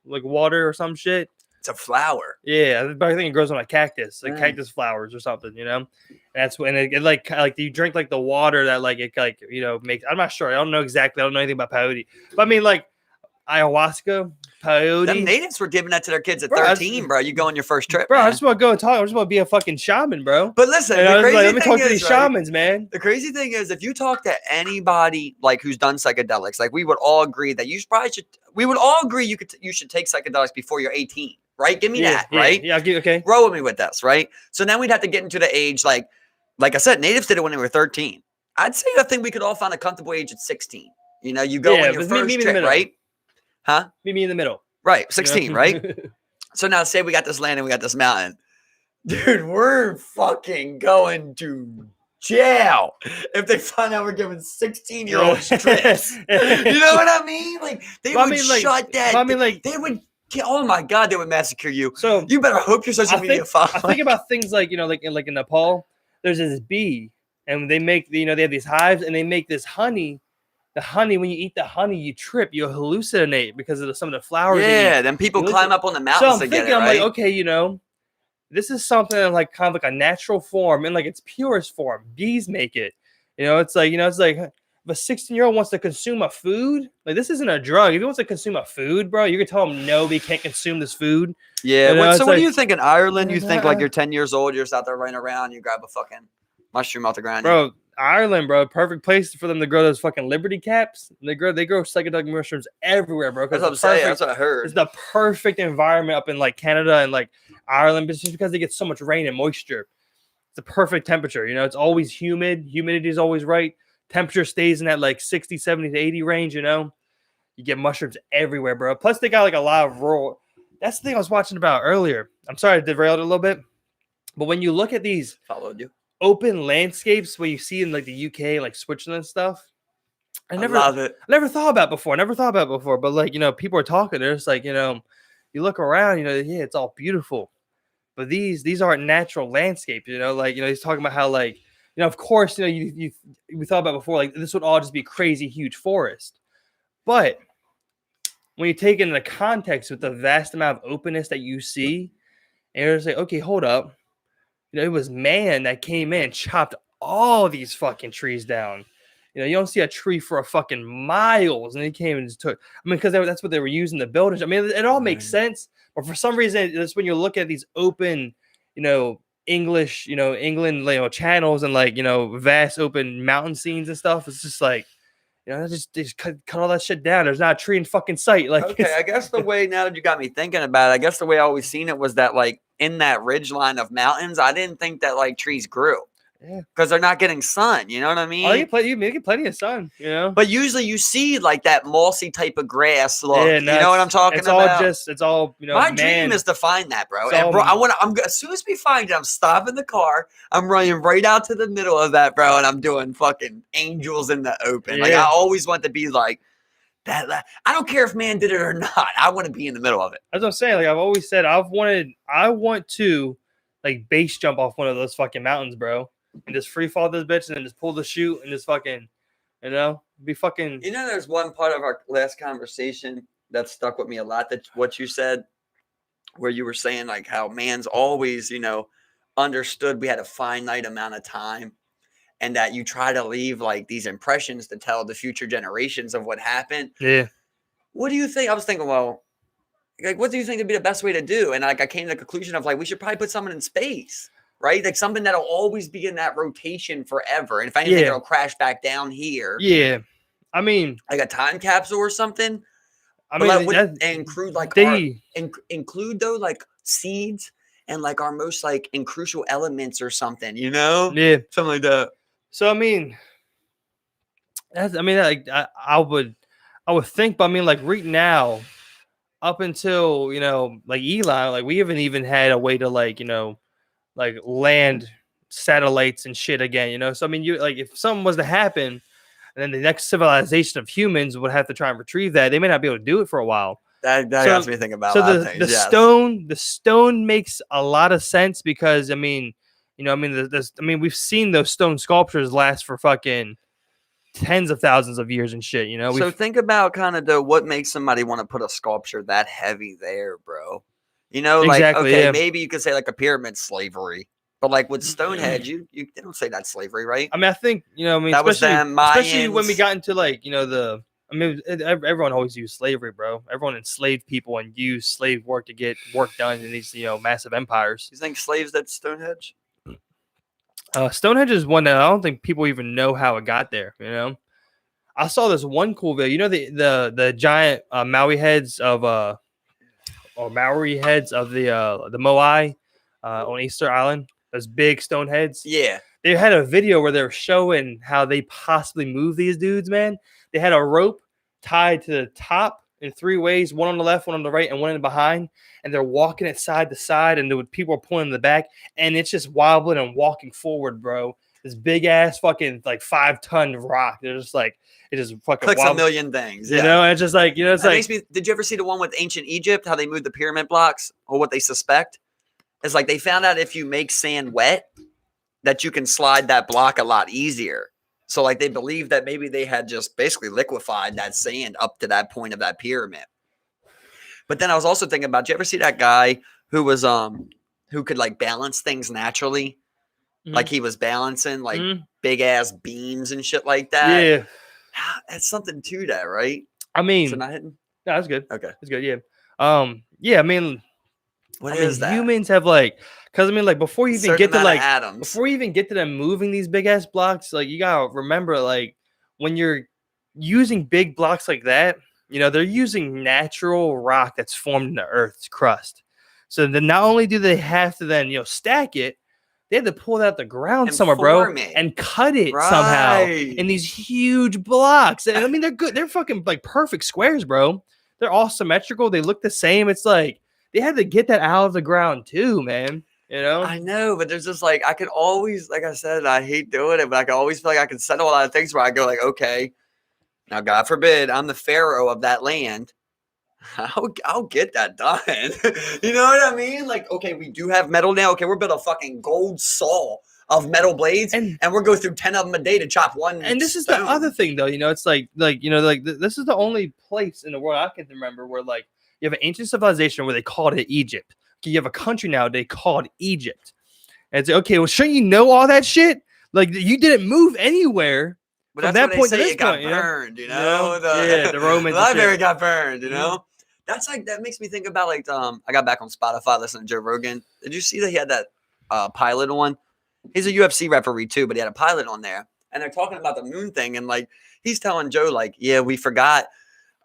S2: water or some shit.
S1: It's a flower.
S2: Yeah, but I think it grows on a cactus, cactus flowers or something, And that's when it you drink the water that it makes. I'm not sure. I don't know exactly. I don't know anything about peyote. But I mean ayahuasca, peyote.
S1: The natives were giving that to their kids at 13, bro. You go on your first trip,
S2: bro.
S1: Man.
S2: I just want to go and talk. I just want to be a fucking shaman, bro.
S1: But listen,
S2: let me talk to these shamans, man.
S1: The crazy thing is, if you talk to anybody who's done psychedelics, we would all agree that you probably should. We would all agree you should take psychedelics before you're 18. right? Give me that, right?
S2: Yeah, I'll give okay.
S1: Roll with me with this, right? So then we'd have to get into the age, like I said, natives did it when they were 13. I'd say I think we could all find a comfortable age at 16. You know, you go on your first trip, right? Huh?
S2: Meet me in the middle.
S1: Right, 16, right? So now say we got this land and we got this mountain. Dude, we're fucking going to jail if they find out we're giving 16-year-olds trips. You know what I mean? Like, they would shut that. I mean, like, they would, oh my God, they would massacre you.
S2: So
S1: you better hope your social media follows.
S2: I think about things like, you know, like in Nepal, there's this bee, and they make, you know, they have these hives, and they make this honey. The honey, when you eat the honey, you trip, you hallucinate because of some of the flowers.
S1: Yeah, then people climb up on the mountains.
S2: So I'm thinking, I'm like, okay, you know, this is something like kind of like a natural form, and like its purest form. Bees make it. You know, it's like if a 16-year-old wants to consume a food, like this isn't a drug. If he wants to consume a food, bro, you can tell him no, we can't consume this food.
S1: Yeah. You know, so what do you think in Ireland? You think like you're 10 years old, you're just out there running around, you grab a fucking mushroom off the ground,
S2: bro. Ireland, bro, perfect place for them to grow those fucking Liberty caps. They grow psychedelic mushrooms everywhere, bro.
S1: That's what I'm saying. That's what I heard.
S2: It's the perfect environment up in like Canada and like Ireland, but just because they get so much rain and moisture. It's the perfect temperature. You know, it's always humid. Humidity is always right. Temperature stays in that like 60, 70 to 80 range, you know. You get mushrooms everywhere, bro. Plus, they got like a lot of rural. That's the thing I was watching about earlier. I'm sorry I derailed it a little bit. But when you look at these open landscapes where you see in like the UK, like Switzerland and stuff, I never thought about it before. But like, you know, people are talking. They're just like, you know, you look around, you know, yeah, it's all beautiful. But these aren't natural landscapes, you know, like, you know, he's talking about how like, you know, of course, you know, we thought about before, like this would all just be crazy, huge forest. But when you take it into context with the vast amount of openness that you see, and you're just like, okay, hold up. You know, it was man that came in, chopped all these fucking trees down. You know, you don't see a tree for a fucking miles, and he came and just took. I mean, because that's what they were using to build. I mean, it all makes sense. But for some reason, it's when you look at these open, you know, English, you know, England, you know, channels and like, you know, vast open mountain scenes and stuff. It's just like, you know, they just cut all that shit down. There's not a tree in fucking sight. Like,
S1: okay, I guess the way now that you got me thinking about it, I guess the way I always seen it was that like in that ridge line of mountains, I didn't think that like trees grew. Yeah, because they're not getting sun. You know what I mean?
S2: Oh, you get plenty of sun. You know,
S1: but usually you see like that mossy type of grass look. Yeah, you know what I'm talking about?
S2: It's all you know.
S1: My dream is to find that, bro. And bro, I'm as soon as we find it, I'm stopping the car. I'm running right out to the middle of that, bro, and I'm doing fucking angels in the open. Yeah. Like I always want to be like that. I don't care if man did it or not. I want to be in the middle of it.
S2: As I'm saying, like I've always said, I want to like base jump off one of those fucking mountains, bro. And just free fall this bitch and then just pull the chute and just fucking, you know, be fucking.
S1: You know, there's one part of our last conversation that stuck with me a lot. That what you said, where you were saying like how man's always, you know, understood we had a finite amount of time, and that you try to leave like these impressions to tell the future generations of what happened.
S2: Yeah.
S1: What do you think? I was thinking, well, like, what do you think would be the best way to do? And like, I came to the conclusion of like, we should probably put someone in space. Right? Like something that'll always be in that rotation forever. And if anything, it'll crash back down here.
S2: Yeah. I mean,
S1: like a time capsule or something.
S2: I mean,
S1: and include like include though like seeds and like our most like crucial elements or something, you know?
S2: Yeah.
S1: Something like that.
S2: So, I mean, like I would think, but I mean, like right now, up until, you know, like Elon, like we haven't even had a way to like, you know, like land satellites and shit again, you know? So, I mean, you like if something was to happen and then the next civilization of humans would have to try and retrieve that, they may not be able to do it for a while.
S1: That got me thinking about
S2: the stone makes a lot of sense because, I mean, you know, I mean, we've seen those stone sculptures last for fucking tens of thousands of years and shit, you know?
S1: So think about kind of what makes somebody want to put a sculpture that heavy there, bro. You know, like, okay, maybe you could say like a pyramid slavery, but like with Stonehenge, they don't say that's slavery, right?
S2: I mean, I think, you know, I mean,
S1: that was them,
S2: especially when we got into like, you know, everyone always used slavery, bro. Everyone enslaved people and used slave work to get work done in these, you know, massive empires.
S1: You think slaves did Stonehenge?
S2: Stonehenge is one that I don't think people even know how it got there, you know? I saw this one cool video. You know, the giant Maui heads of or Maori heads of the Moai on Easter Island. Those big stone heads.
S1: Yeah.
S2: They had a video where they were showing how they possibly move these dudes, man. They had a rope tied to the top in 3 ways, one on the left, one on the right, and one in the behind. And they're walking it side to side, and people are pulling in the back, and it's just wobbling and walking forward, bro. This big ass fucking like 5-ton rock. They're just like, it just fucking
S1: clicks
S2: wobbles,
S1: a million things.
S2: you know. And it's just like, it's
S1: that
S2: like.
S1: Makes me, did you ever see the one with ancient Egypt? How they moved the pyramid blocks, or what they suspect? It's like they found out if you make sand wet, that you can slide that block a lot easier. So like they believe that maybe they had just basically liquefied that sand up to that point of that pyramid. But then I was also thinking about, did you ever see that guy who was who could like balance things naturally? Mm-hmm. Like he was balancing like big ass beams and shit like that.
S2: Yeah.
S1: That's something to that, right?
S2: I mean,
S1: so not hitting?
S2: No, that's good.
S1: Okay.
S2: That's good, yeah. Yeah, I mean,
S1: what is that?
S2: Humans have like, because I mean, like before you even get to like
S1: atoms.
S2: Before you even get to them moving these big ass blocks, like you gotta remember, like when you're using big blocks like that, you know, they're using natural rock that's formed in the Earth's crust. So then not only do they have to then, you know, stack it, they had to pull it out the ground somewhere, bro, and cut it somehow in these huge blocks. And I mean, they're good. They're fucking like perfect squares, bro. They're all symmetrical. They look the same. It's like they had to get that out of the ground too, man. You know?
S1: I know, but there's just like, I could always, like I said, I hate doing it, but I can always feel like I can settle a lot of things where I go like, okay, now God forbid I'm the pharaoh of that land. I'll get that done. You know what I mean? Like, okay, we do have metal now. Okay, we're building a fucking gold saw of metal blades, and we're going through 10 of them a day to chop one.
S2: And this is the other thing, though. You know, it's like you know, like this is the only place in the world I can remember where like you have an ancient civilization where they called it Egypt. Okay, you have a country now they called Egypt, and it's like, okay, well, shouldn't you know all that shit? Like you didn't move anywhere.
S1: But that's that point to this point, it got burned, you know?
S2: The Romans.
S1: The library got burned, you know? That's like, that makes me think about like, I got back on Spotify listening to Joe Rogan. Did you see that he had that pilot on? He's a UFC referee too, but he had a pilot on there. And they're talking about the moon thing. And like, he's telling Joe, like, yeah, we forgot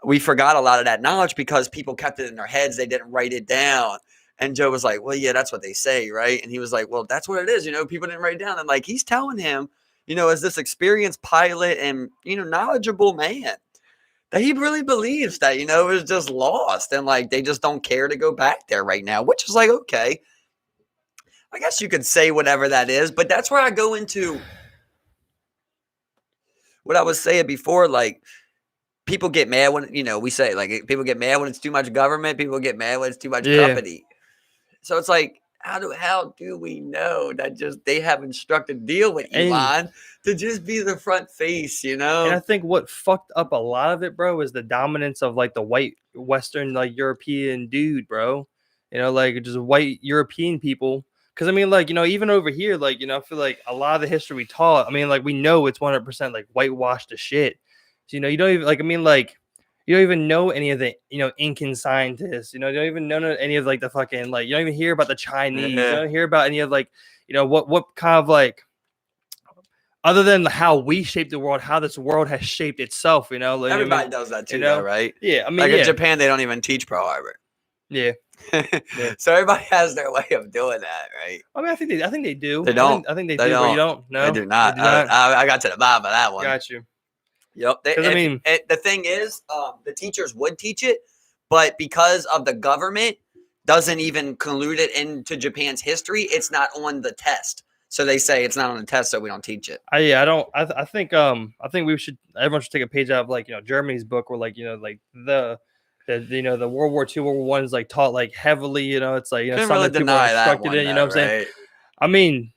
S1: a lot of that knowledge because people kept it in their heads. They didn't write it down. And Joe was like, well, yeah, that's what they say, right? And he was like, well, that's what it is. You know, people didn't write it down. And like, he's telling him, you know, as this experienced pilot and, you know, knowledgeable man, that he really believes that, you know, it was just lost. And like, they just don't care to go back there right now, which is like, okay, I guess you could say whatever that is. But that's where I go into what I was saying before. Like, people get mad when, you know, we say like people get mad when it's too much government. People get mad when it's too much company. So it's like, how do we know that just they haven't struck a deal with Elon to just be the front face, you know?
S2: And I think what fucked up a lot of it, bro, is the dominance of like the white Western, like European dude, bro. You know, like just white European people. Because I mean, like, you know, even over here, like, you know, I feel like a lot of the history we taught, I mean, like, we know it's 100% like whitewashed to shit. So, you know, you don't even like, I mean, like, you don't even know any of the, you know, Incan scientists. You know, you don't even know any of like the fucking like. You don't even hear about the Chinese. You don't hear about any of like, you know, what kind of like, other than how we shape the world, how this world has shaped itself. You know, like,
S1: everybody does that too,
S2: you know?
S1: though, right?
S2: Yeah, I mean,
S1: like in Japan, they don't even teach Pearl Harbor.
S2: Yeah.
S1: So everybody has their way of doing that, right?
S2: I mean, I think they do.
S1: They don't.
S2: I think they do. But you don't. No,
S1: they do not. I got to the bottom of that one.
S2: Got you.
S1: Yep. I mean, the thing is, the teachers would teach it, but because of the government doesn't even collude it into Japan's history, it's not on the test. So they say it's not on the test, so we don't teach it.
S2: I think everyone should take a page out of like, you know, Germany's book, where like, you know, like the you know, the World War II, World War One is like taught like heavily. You know, it's like, you know, something
S1: really
S2: people are instructed in. You know what I'm saying? I mean,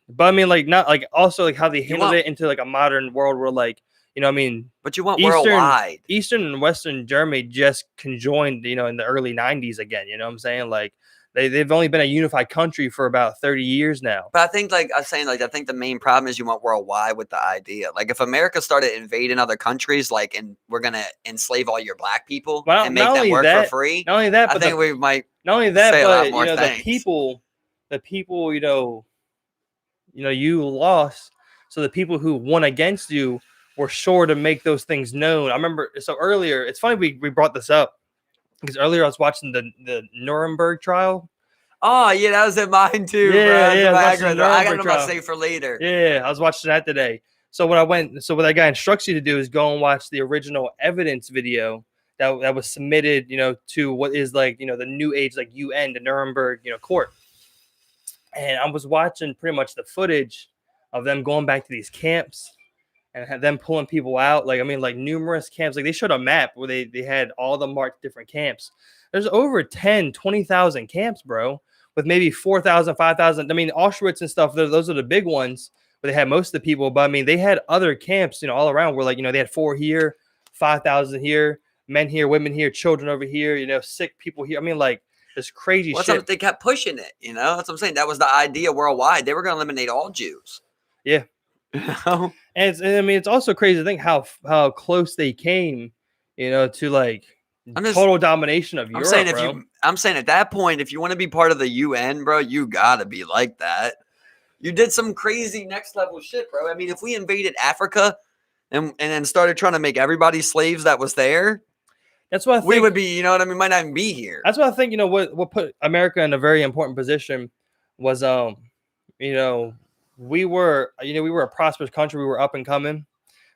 S2: like not like also like how they handled it into like a modern world where like, you know, I mean,
S1: but you want worldwide.
S2: Eastern and Western Germany just conjoined, you know, in the early 90s again. You know what I'm saying? Like they've only been a unified country for about 30 years now.
S1: But I think, like I was saying, like I think the main problem is you want worldwide with the idea. Like if America started invading other countries, like, and we're gonna enslave all your black people and make them work for free.
S2: Not only that, but
S1: I think we might.
S2: Not only that,
S1: say
S2: but
S1: a lot more
S2: you know,
S1: things.
S2: the people, you know, you lost. So the people who won against you were sure to make those things known. I remember, so earlier, it's funny we brought this up. because earlier I was watching the Nuremberg trial.
S1: Oh yeah, that was in mine too,
S2: Yeah,
S1: bro.
S2: yeah, I was watching the
S1: I got
S2: Nuremberg
S1: them about
S2: trial.
S1: to say for later.
S2: Yeah, I was watching that today. So what that guy instructs you to do is go and watch the original evidence video that was submitted, to what is like, the new age, like UN, the Nuremberg, court. And I was watching pretty much the footage of them going back to these camps and had them pulling people out. Like, I mean, like numerous camps. Like they showed a map where they had all the marked different camps. There's over 20,000 camps, bro, with maybe 4,000, 5,000. I mean, Auschwitz and stuff, those are the big ones where they had most of the people. But I mean, they had other camps, all around where like, they had 4 here, 5,000 here, men here, women here, children over here, sick people here. I mean, like, this crazy shit.
S1: They kept pushing it, That's what I'm saying. That was the idea worldwide. They were going to eliminate all Jews.
S2: Yeah. And it's also crazy to think how close they came, to like total domination of Europe.
S1: I'm saying at that point, if you want to be part of the UN, bro, you gotta be like that. You did some crazy next level shit, bro. I mean, if we invaded Africa and then started trying to make everybody slaves that was there,
S2: that's what I think.
S1: We would be, might not even be here.
S2: That's what I think, what put America in a very important position was, we were a prosperous country. We were up and coming.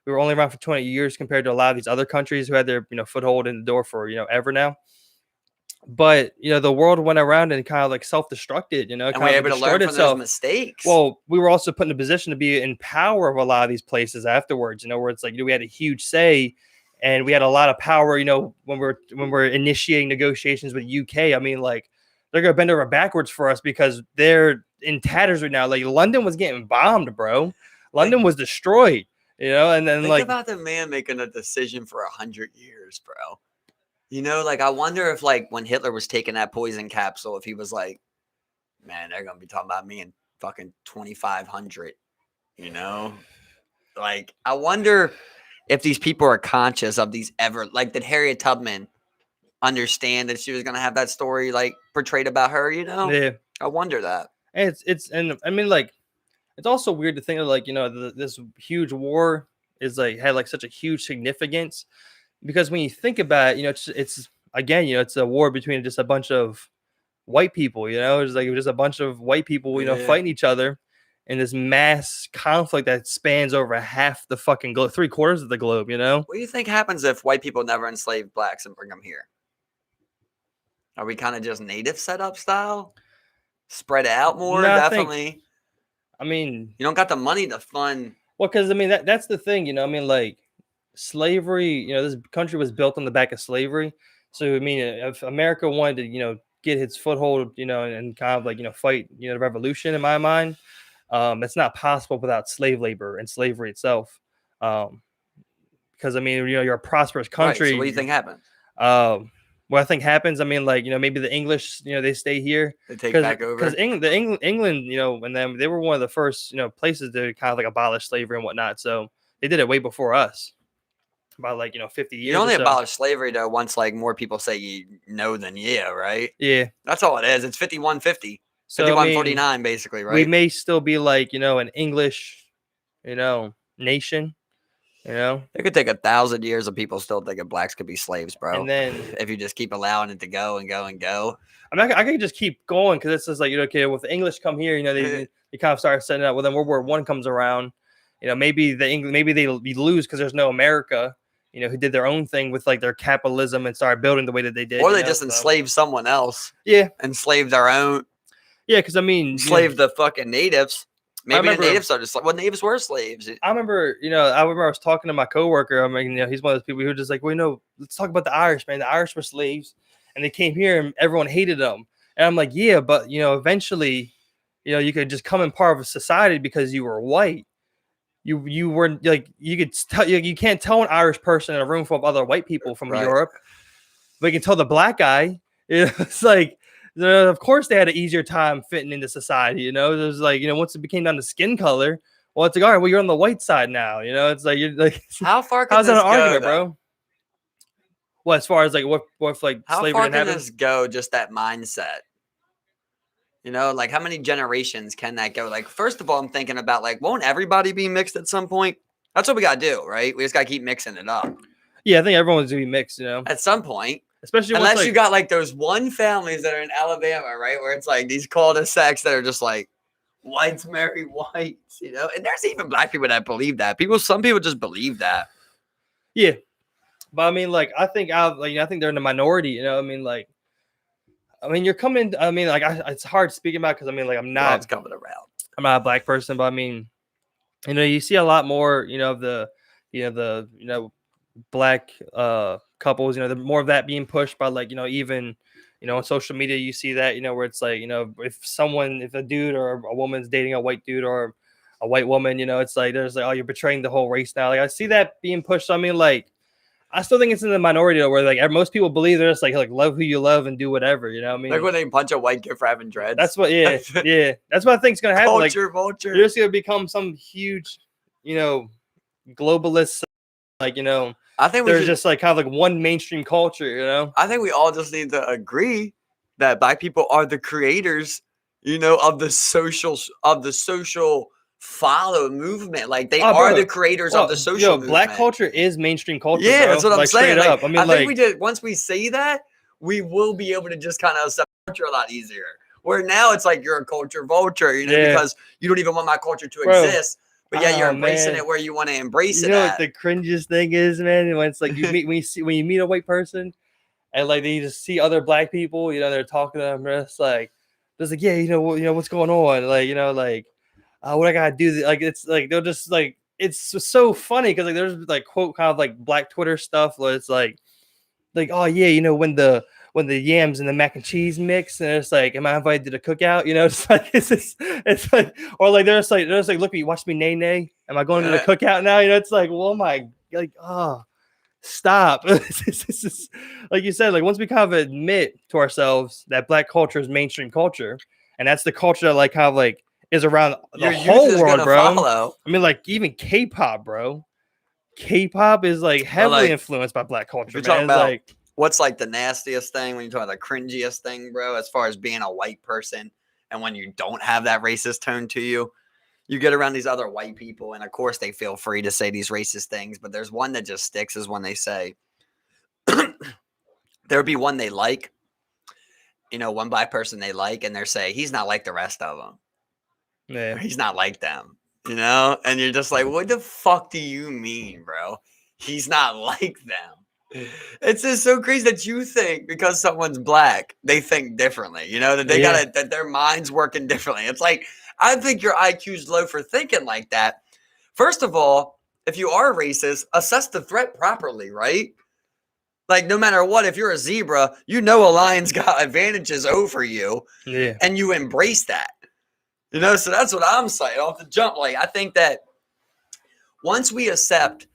S2: We were only around for 20 years compared to a lot of these other countries who had their, foothold in the door for, ever now. But, the world went around and kind of like self-destructed,
S1: and we were able to learn from those mistakes.
S2: Well, we were also put in a position to be in power of a lot of these places afterwards, where it's like, we had a huge say. And we had a lot of power, when we're initiating negotiations with UK. I mean, like, they're gonna bend over backwards for us because they're in tatters right now. Like, London was getting bombed, bro. London was destroyed, And then
S1: think about the man making a decision for 100 years, bro. Like, I wonder if like when Hitler was taking that poison capsule, if he was like, man, they're gonna be talking about me in fucking 2500. Like, I wonder if these people are conscious of these did Harriet Tubman understand that she was going to have that story like portrayed about her,
S2: Yeah.
S1: I wonder that.
S2: And and I mean, like, it's also weird to think of like, this huge war is like had like such a huge significance because when you think about it, it's again, it's a war between just a bunch of white people, it's like just a bunch of white people, fighting each other. In this mass conflict that spans over half the fucking globe, 3/4 of the globe,
S1: What do you think happens if white people never enslave blacks and bring them here? Are we kind of just native setup style? Spread it out more?
S2: No,
S1: Definitely.
S2: I mean,
S1: you don't got the money to fund.
S2: Well, because I mean, that's the thing, I mean, like slavery, this country was built on the back of slavery. So, I mean, if America wanted to, get its foothold, and kind of like, fight, the revolution in my mind. It's not possible without slave labor and slavery itself. Because I mean, you're a prosperous country.
S1: Right, so what do you think happens?
S2: What I think happens, I mean, like, maybe the English, they stay here.
S1: They take back over.
S2: Because England, and then they were one of the first, places to kind of like abolish slavery and whatnot. So they did it way before us. About like 50 years.
S1: You only abolish slavery though once like more people say than right?
S2: Yeah.
S1: That's all it is. It's 51-50. So 51-49 basically, right?
S2: We may still be like, an English, nation, It
S1: could take 1,000 years of people still thinking blacks could be slaves, bro.
S2: And then
S1: if you just keep allowing it to go and go and go.
S2: I mean, I could just keep going because it's just like, okay, well, if the English come here, they kind of start setting up. Well, then World War I comes around, maybe they lose because there's no America, who did their own thing with like their capitalism and started building the way that they did.
S1: Or they just enslaved someone else.
S2: Yeah.
S1: Enslaved their own.
S2: Yeah, because I mean,
S1: enslaved the fucking natives. Maybe the natives are just like, well, natives were slaves.
S2: I remember I was talking to my coworker. I mean, he's one of those people who are just like, well, let's talk about the Irish, man. The Irish were slaves and they came here and everyone hated them. And I'm like, yeah, but eventually, you could just come in part of a society because you were white. You weren't like, you could tell you can't tell an Irish person in a room full of other white people from Europe, but you can tell the black guy. It's like, of course they had an easier time fitting into society. There's like, once it became down to skin color, well, it's like, all right, well, you're on the white side now. It's like, you're like,
S1: how far can
S2: how's
S1: this
S2: that an
S1: go,
S2: argument,
S1: though?
S2: bro? Well, as far as like what like
S1: how
S2: slavery
S1: far
S2: didn't
S1: can
S2: happen?
S1: This go? Just that mindset. Like how many generations can that go? Like, first of all, I'm thinking about like, won't everybody be mixed at some point? That's what we gotta do, right? We just gotta keep mixing it up.
S2: Yeah, I think everyone's gonna be mixed,
S1: at some point.
S2: Especially
S1: unless
S2: once,
S1: you got like those one families that are in Alabama, right, where it's like these cul-de-sacs that are just like whites marry whites, you know. And there's even black people that believe that. Some people just believe that.
S2: Yeah, but I mean, like, I think I think they're in the minority. You know, I mean, you're coming. I mean, like, it's hard speaking about because I mean, like, I'm not
S1: coming around.
S2: I'm not a black person, but I mean, you know, you see a lot more, you know, of black couples, you know, the more of that being pushed by, like, you know, even, you know, on social media, you see that, you know, where it's like, you know, if a dude or a woman's dating a white dude or a white woman, you know, it's like there's like, oh, you're betraying the whole race now. Like, I see that being pushed. I mean, like, I still think it's in the minority though, where like most people believe they're just like love who you love and do whatever, you know what I mean?
S1: Like when they punch a white kid for having dreads.
S2: That's what, yeah. That's what I think is gonna happen.
S1: Culture, vulture.
S2: You're just gonna become some huge, you know, globalist, like, you know,
S1: I think
S2: there's just like kind of like one mainstream culture, you know.
S1: I think we all just need to agree that black people are the creators, you know, of the social follow movement. Like they are the creators of the social movement.
S2: Black culture is mainstream culture.
S1: Yeah,
S2: bro.
S1: that's what I'm saying.
S2: Straight up. I mean,
S1: I think we did. Once we say that, we will be able to just kind of accept culture a lot easier. Where now it's like you're a culture vulture, you know, because you don't even want my culture to exist. But yeah, you're embracing it where you want to embrace it.
S2: You know what the cringiest thing is, man? When it's like when you meet a white person and like they just see other black people, you know, they're talking to them, just like yeah, you know what's going on, like, you know, like what I gotta do, like it's like they'll just like it's so funny because like there's like quote kind of like black Twitter stuff where it's like oh yeah, you know, when the yams and the mac and cheese mix, and it's like, am I invited to the cookout? You know, it's like it's like, or like they're just like look, you watch me nay. Am I going to the cookout now? You know, it's like, well, stop. This is, like you said, like once we kind of admit to ourselves that black culture is mainstream culture, and that's the culture that like kind of like is around the whole world, bro.
S1: Follow.
S2: I mean, like even K-pop, bro. K-pop is like heavily influenced by black culture.
S1: You're talking about like what's like the nastiest thing when you talk about the cringiest thing, bro, as far as being a white person and when you don't have that racist tone to you. You get around these other white people, and of course they feel free to say these racist things, but there's one that just sticks is when they say there'll be one they like, you know, one black person they like, and they're saying he's not like the rest of them. Yeah, he's not like them. You know, and you're just like, what the fuck do you mean, bro? He's not like them. It's just so crazy that you think because someone's black, they think differently. You know, that they that their mind's working differently. It's like, I think your IQ's low for thinking like that. First of all, if you are racist, assess the threat properly, right? Like, no matter what, if you're a zebra, you know a lion's got advantages over you, and you embrace that. You know, so that's what I'm saying off the jump. Like, I think that once we accept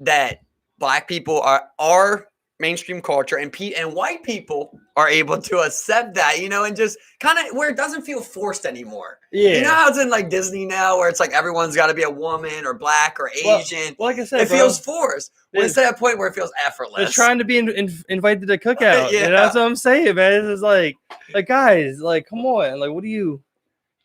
S1: that black people are mainstream culture and white people are able to accept that, you know, and just kind of where it doesn't feel forced anymore. Yeah. You know how it's in like Disney now where it's like everyone's got to be a woman or black or Asian.
S2: Well, like I said,
S1: it feels forced. Well, it's at a point where it feels effortless.
S2: They're trying to be invited to the cookout. You know, that's what I'm saying, man. It's just like guys, like, come on. Like, what do you...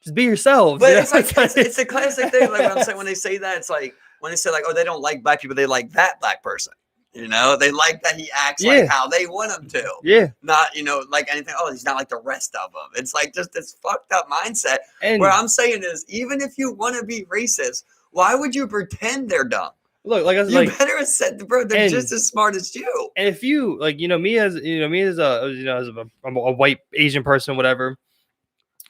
S2: Just be yourselves.
S1: But it's like it's a classic thing. Like when I'm saying, when they say that, it's like when they say like, oh, they don't like black people, they like that black person. You know, they like that he acts like how they want him to. Yeah. Not, you know, like anything. Oh, he's not like the rest of them. It's like just this fucked up mindset. And where I'm saying is, even if you want to be racist, why would you pretend they're dumb?
S2: Look, like I was
S1: you better have said, bro, they're just as smart as you.
S2: And if you like, me as a white Asian person, whatever.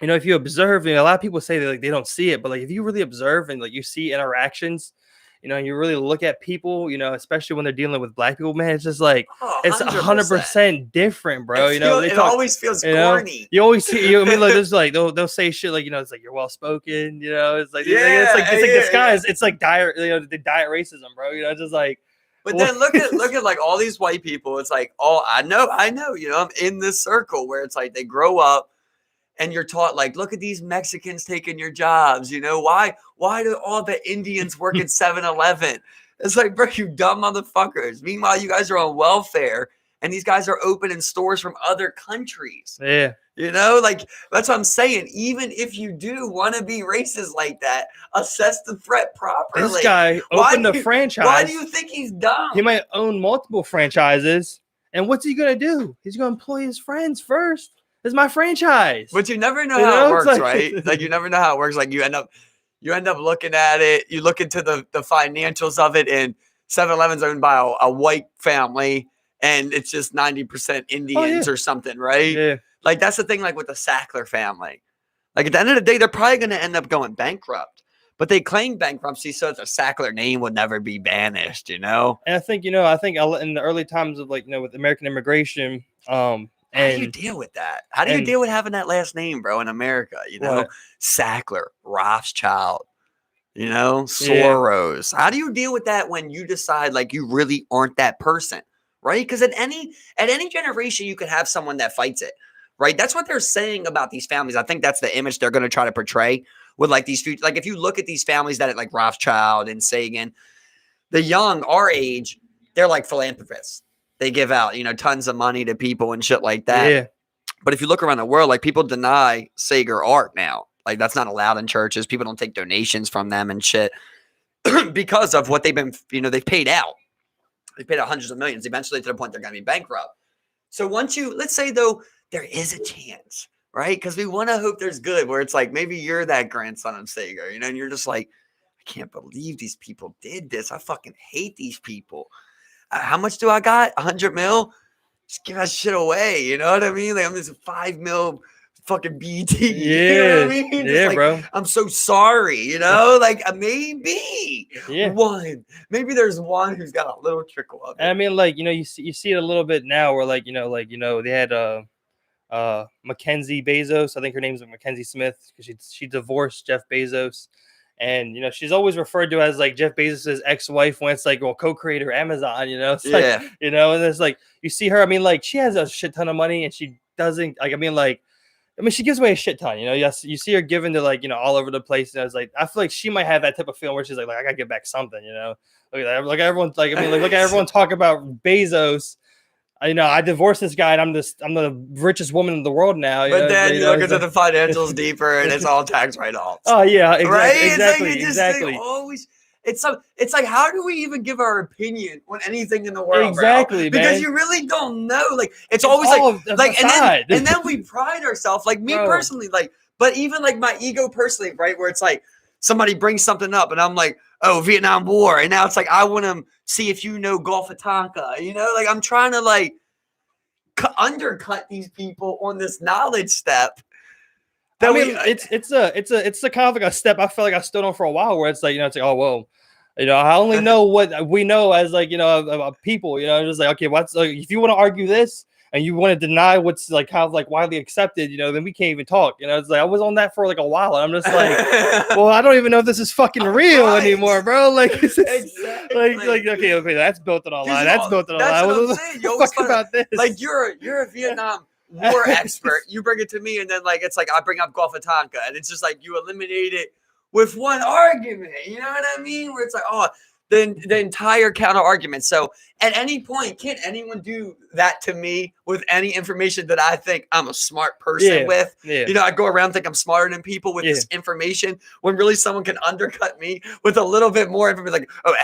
S2: You know, if you observe, you know, a lot of people say that like they don't see it, but like if you really observe and like you see interactions, you know, and you really look at people, you know, especially when they're dealing with black people, man, it's just like it's 100% different, bro. You know,
S1: it always feels corny.
S2: You always see, I mean, like there's like they'll say shit like, you know, it's like you're well spoken, you know, it's like it's disguised, it's like diet, you know, the diet racism, bro. You know, it's just like.
S1: But then look at like all these white people. It's like, oh, I know, you know, I'm in this circle where it's like they grow up. And you're taught like, look at these Mexicans taking your jobs. You know, why do all the Indians work at 7-Eleven? It's like, bro, you dumb motherfuckers. Meanwhile, you guys are on welfare and these guys are opening stores from other countries. Yeah. You know, like that's what I'm saying. Even if you do want to be racist like that, assess the threat properly.
S2: This guy opened a franchise.
S1: Why do you think he's dumb?
S2: He might own multiple franchises. And what's he gonna do? He's gonna employ his friends first. It's my franchise.
S1: But you never know how it works, right? Like you never know how it works. Like you end up looking at it. You look into the financials of it, and 7-Eleven's owned by a white family, and it's just 90% Indians or something, right?
S2: Yeah.
S1: Like that's the thing. Like with the Sackler family, like at the end of the day, they're probably going to end up going bankrupt. But they claim bankruptcy so that the Sackler name would never be banished, you know?
S2: And I think in the early times of like, with American immigration,
S1: how do you deal with that? How do you deal with having that last name, bro, in America? You know, Sackler, Rothschild, Soros. Yeah. How do you deal with that when you decide like you really aren't that person, right? Because at any generation, you could have someone that fights it, right? That's what they're saying about these families. I think that's the image they're going to try to portray with like these future. Like if you look at these families that like Rothschild and Sagan, the young, our age, they're like philanthropists. They give out, tons of money to people and shit like that. Yeah. But if you look around the world, like people deny Sager art now. Like that's not allowed in churches. People don't take donations from them and shit because of what they've been, they've paid out. They've paid out hundreds of millions. Eventually to the point they're going to be bankrupt. So let's say though, there is a chance, right? Because we want to hope there's good where it's like, maybe you're that grandson of Sager, and you're just like, I can't believe these people did this. I fucking hate these people. How much do I got? 100 mil? Just give that shit away. You know what I mean? Like I'm just 5 mil fucking BT.
S2: Yeah.
S1: You know what I mean?
S2: Yeah, like, bro.
S1: I'm so sorry. Like maybe one. Maybe there's one who's got a little trickle of it.
S2: And I mean, like, you see it a little bit now where like, they had Mackenzie Bezos. I think her name's Mackenzie Smith because she divorced Jeff Bezos. And, she's always referred to as like Jeff Bezos' ex-wife when it's like, well, co-creator Amazon, it's like, and it's like, you see her, I mean, like she has a shit ton of money and she doesn't she gives away a shit ton, yes, you see her giving to like, all over the place. And I was like, I feel like she might have that type of feeling where she's like, I gotta give back something, look at that. Like everyone, like, I mean, like, look at everyone talk about Bezos. I divorced this guy and I'm the richest woman in the world now.
S1: But then you look into the financials deeper and it's all tax write-offs.
S2: Oh yeah, exactly,
S1: right?
S2: Exactly.
S1: It's like how do we even give our opinion on anything in the world?
S2: Exactly,
S1: bro? Because you really don't know. Like it's always like and then we pride ourselves. Like me personally, like but even like my ego personally, right? Where it's like somebody brings something up and I'm like, oh, Vietnam War. And now it's like, I want to see if you know Gulf of Tonka, like I'm trying to like undercut these people on this knowledge step.
S2: It's a kind of like a step I feel like I stood on for a while where it's like, it's like, oh, whoa, I only know what we know as like, about people, just like, okay, what's like, if you want to argue this, and you want to deny what's like kind of like widely accepted, then we can't even talk. It's like I was on that for like a while. And I'm just like, well, I don't even know if this is fucking real anymore, bro. Like, exactly. like okay, that's built on a lie. That's built on a lie.
S1: That's what I'm saying. You always
S2: fuck about this.
S1: Like you're a Vietnam War expert. You bring it to me, and then like it's like I bring up Gulf of Tonka, and it's just like you eliminate it with one argument. You know what I mean? Where it's like, oh. The entire counter argument. So at any point, can anyone do that to me with any information that I think I'm a smart person with? Yeah. I go around think I'm smarter than people with this information when really someone can undercut me with a little bit more information. Like, oh,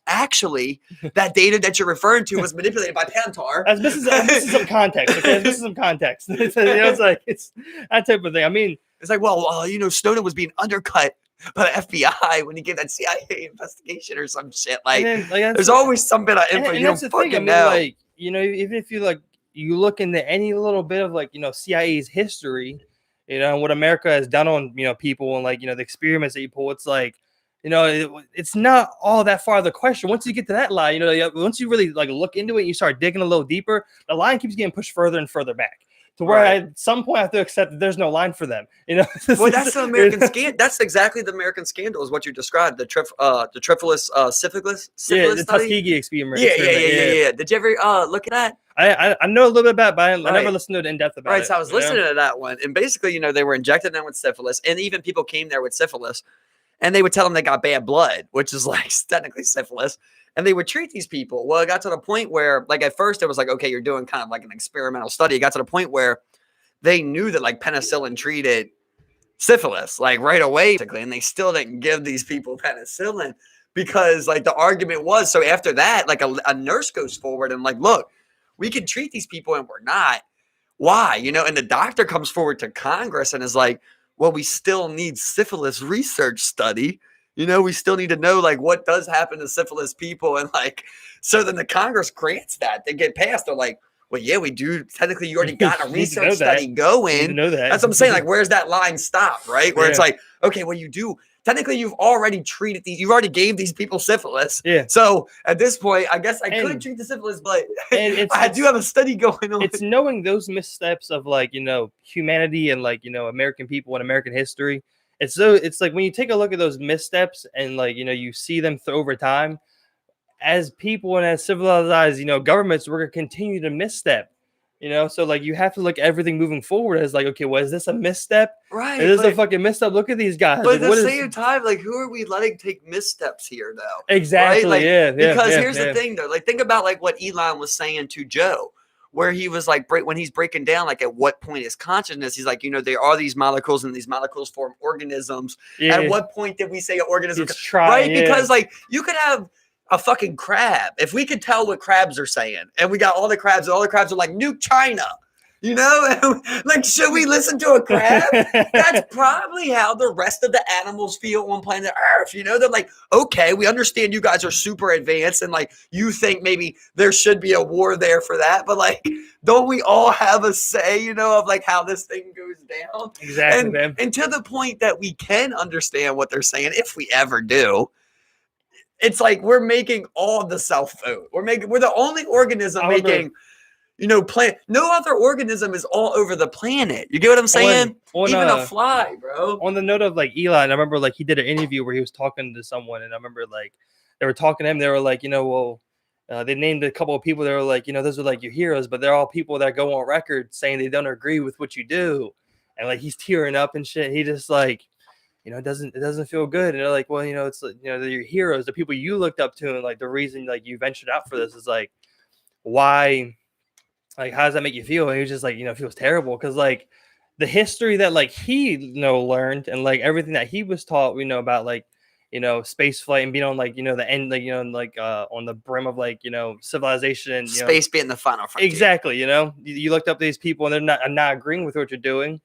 S1: actually, that data that you're referring to was manipulated by Pantar.
S2: This is some context. Okay, this is some context. It's like it's that type of thing. I mean,
S1: it's like, well, Snowden was being undercut by the FBI when he gave that CIA investigation or some shit. Like, there's always some bit of info you don't fucking know.
S2: Like, even if you like, you look into any little bit of like, CIA's history, and what America has done on, people and like, the experiments that you pull, it's like, it's not all that far of the question. Once you get to that line, once you really like look into it, you start digging a little deeper, the line keeps getting pushed further and further back. To where at some point I have to accept that there's no line for them.
S1: Well, that's the American scandal. That's exactly the American scandal is what you described. The Tripolis syphilis
S2: the Tuskegee experiment.
S1: Yeah. Did you ever look at that?
S2: I know a little bit about it, but I never listened to it in depth about it.
S1: Right, so I was listening to that one. And basically, they were injecting them with syphilis. And even people came there with syphilis. And they would tell them they got bad blood, which is like technically syphilis. And they would treat these people. Well, it got to the point where, like, at first it was like, okay, you're doing kind of like an experimental study. It got to the point where they knew that like penicillin treated syphilis like right away, and they still didn't give these people penicillin because like the argument was, so after that, like a nurse goes forward and like, look, we can treat these people and we're not. Why? You know, and the doctor comes forward to Congress and is like, well, we still need syphilis research study. You know, we still need to know like what does happen to syphilis people. And like, so then the Congress grants that. They get passed. They're like, well, yeah, we do. Technically, you already got a research study going.
S2: You need to know that.
S1: That's what I'm saying. Like, where's that line stop, right? Where it's
S2: Yeah.
S1: like, okay, well, you do. Technically, you've already treated these. You've already gave these people syphilis.
S2: Yeah.
S1: So at this point, I guess I could treat the syphilis, but I do have a study going on.
S2: It's knowing those missteps of like, you know, humanity and like, you know, American people and American history. It's like when you take a look at those missteps and like, you know, you see them over time as people and as civilized, you know, governments, we're going to continue to misstep. You know, so like you have to look at everything moving forward as like, okay, well, is this a misstep?
S1: Right.
S2: Is this a fucking misstep? Look at these guys.
S1: But
S2: like,
S1: at the same time, like, who are we letting take missteps here, though?
S2: Exactly.
S1: Right? Like,
S2: yeah.
S1: Because here's the thing, though. Like, think about like what Elon was saying to Joe, where he was like, when he's breaking down, like, at what point is consciousness? He's like, you know, there are these molecules, and these molecules form organisms.
S2: Yeah.
S1: At what point did we say an organism?
S2: Right?
S1: Because like you could have a fucking crab. If we could tell what crabs are saying, and we got all the crabs, and all the crabs are like nuke China. You know, like, should we listen to a crab? That's probably how the rest of the animals feel on planet Earth. You know, they're like, okay, we understand you guys are super advanced and like you think maybe there should be a war there for that. But like, don't we all have a say, you know, of like how this thing goes down?
S2: Exactly.
S1: And to the point that we can understand what they're saying, if we ever do. It's like we're making all the self-food. We're the only organism making. You know, no other organism is all over the planet. You get what I'm saying? Even a fly, bro.
S2: On the note of like Elon, I remember like he did an interview where he was talking to someone, and I remember like they were talking to him. They were like, you know, well, they named a couple of people. They were like, you know, those are like your heroes, but they're all people that go on record saying they don't agree with what you do, and like he's tearing up and shit. He just like, you know, it doesn't feel good. And they're like, well, you know, it's like, you know, they're your heroes, the people you looked up to, and like the reason like you ventured out for this is like, why? Like, how does that make you feel? And he was just like, you know, it feels terrible because like the history that like he, you know, learned and like everything that he was taught, you know, about like, you know, space flight and being on like, you know, the end, like, you know, like on the brim of like, you know, civilization and
S1: space being the final frontier.
S2: Exactly. You know, you looked up these people and they're not agreeing with what you're doing.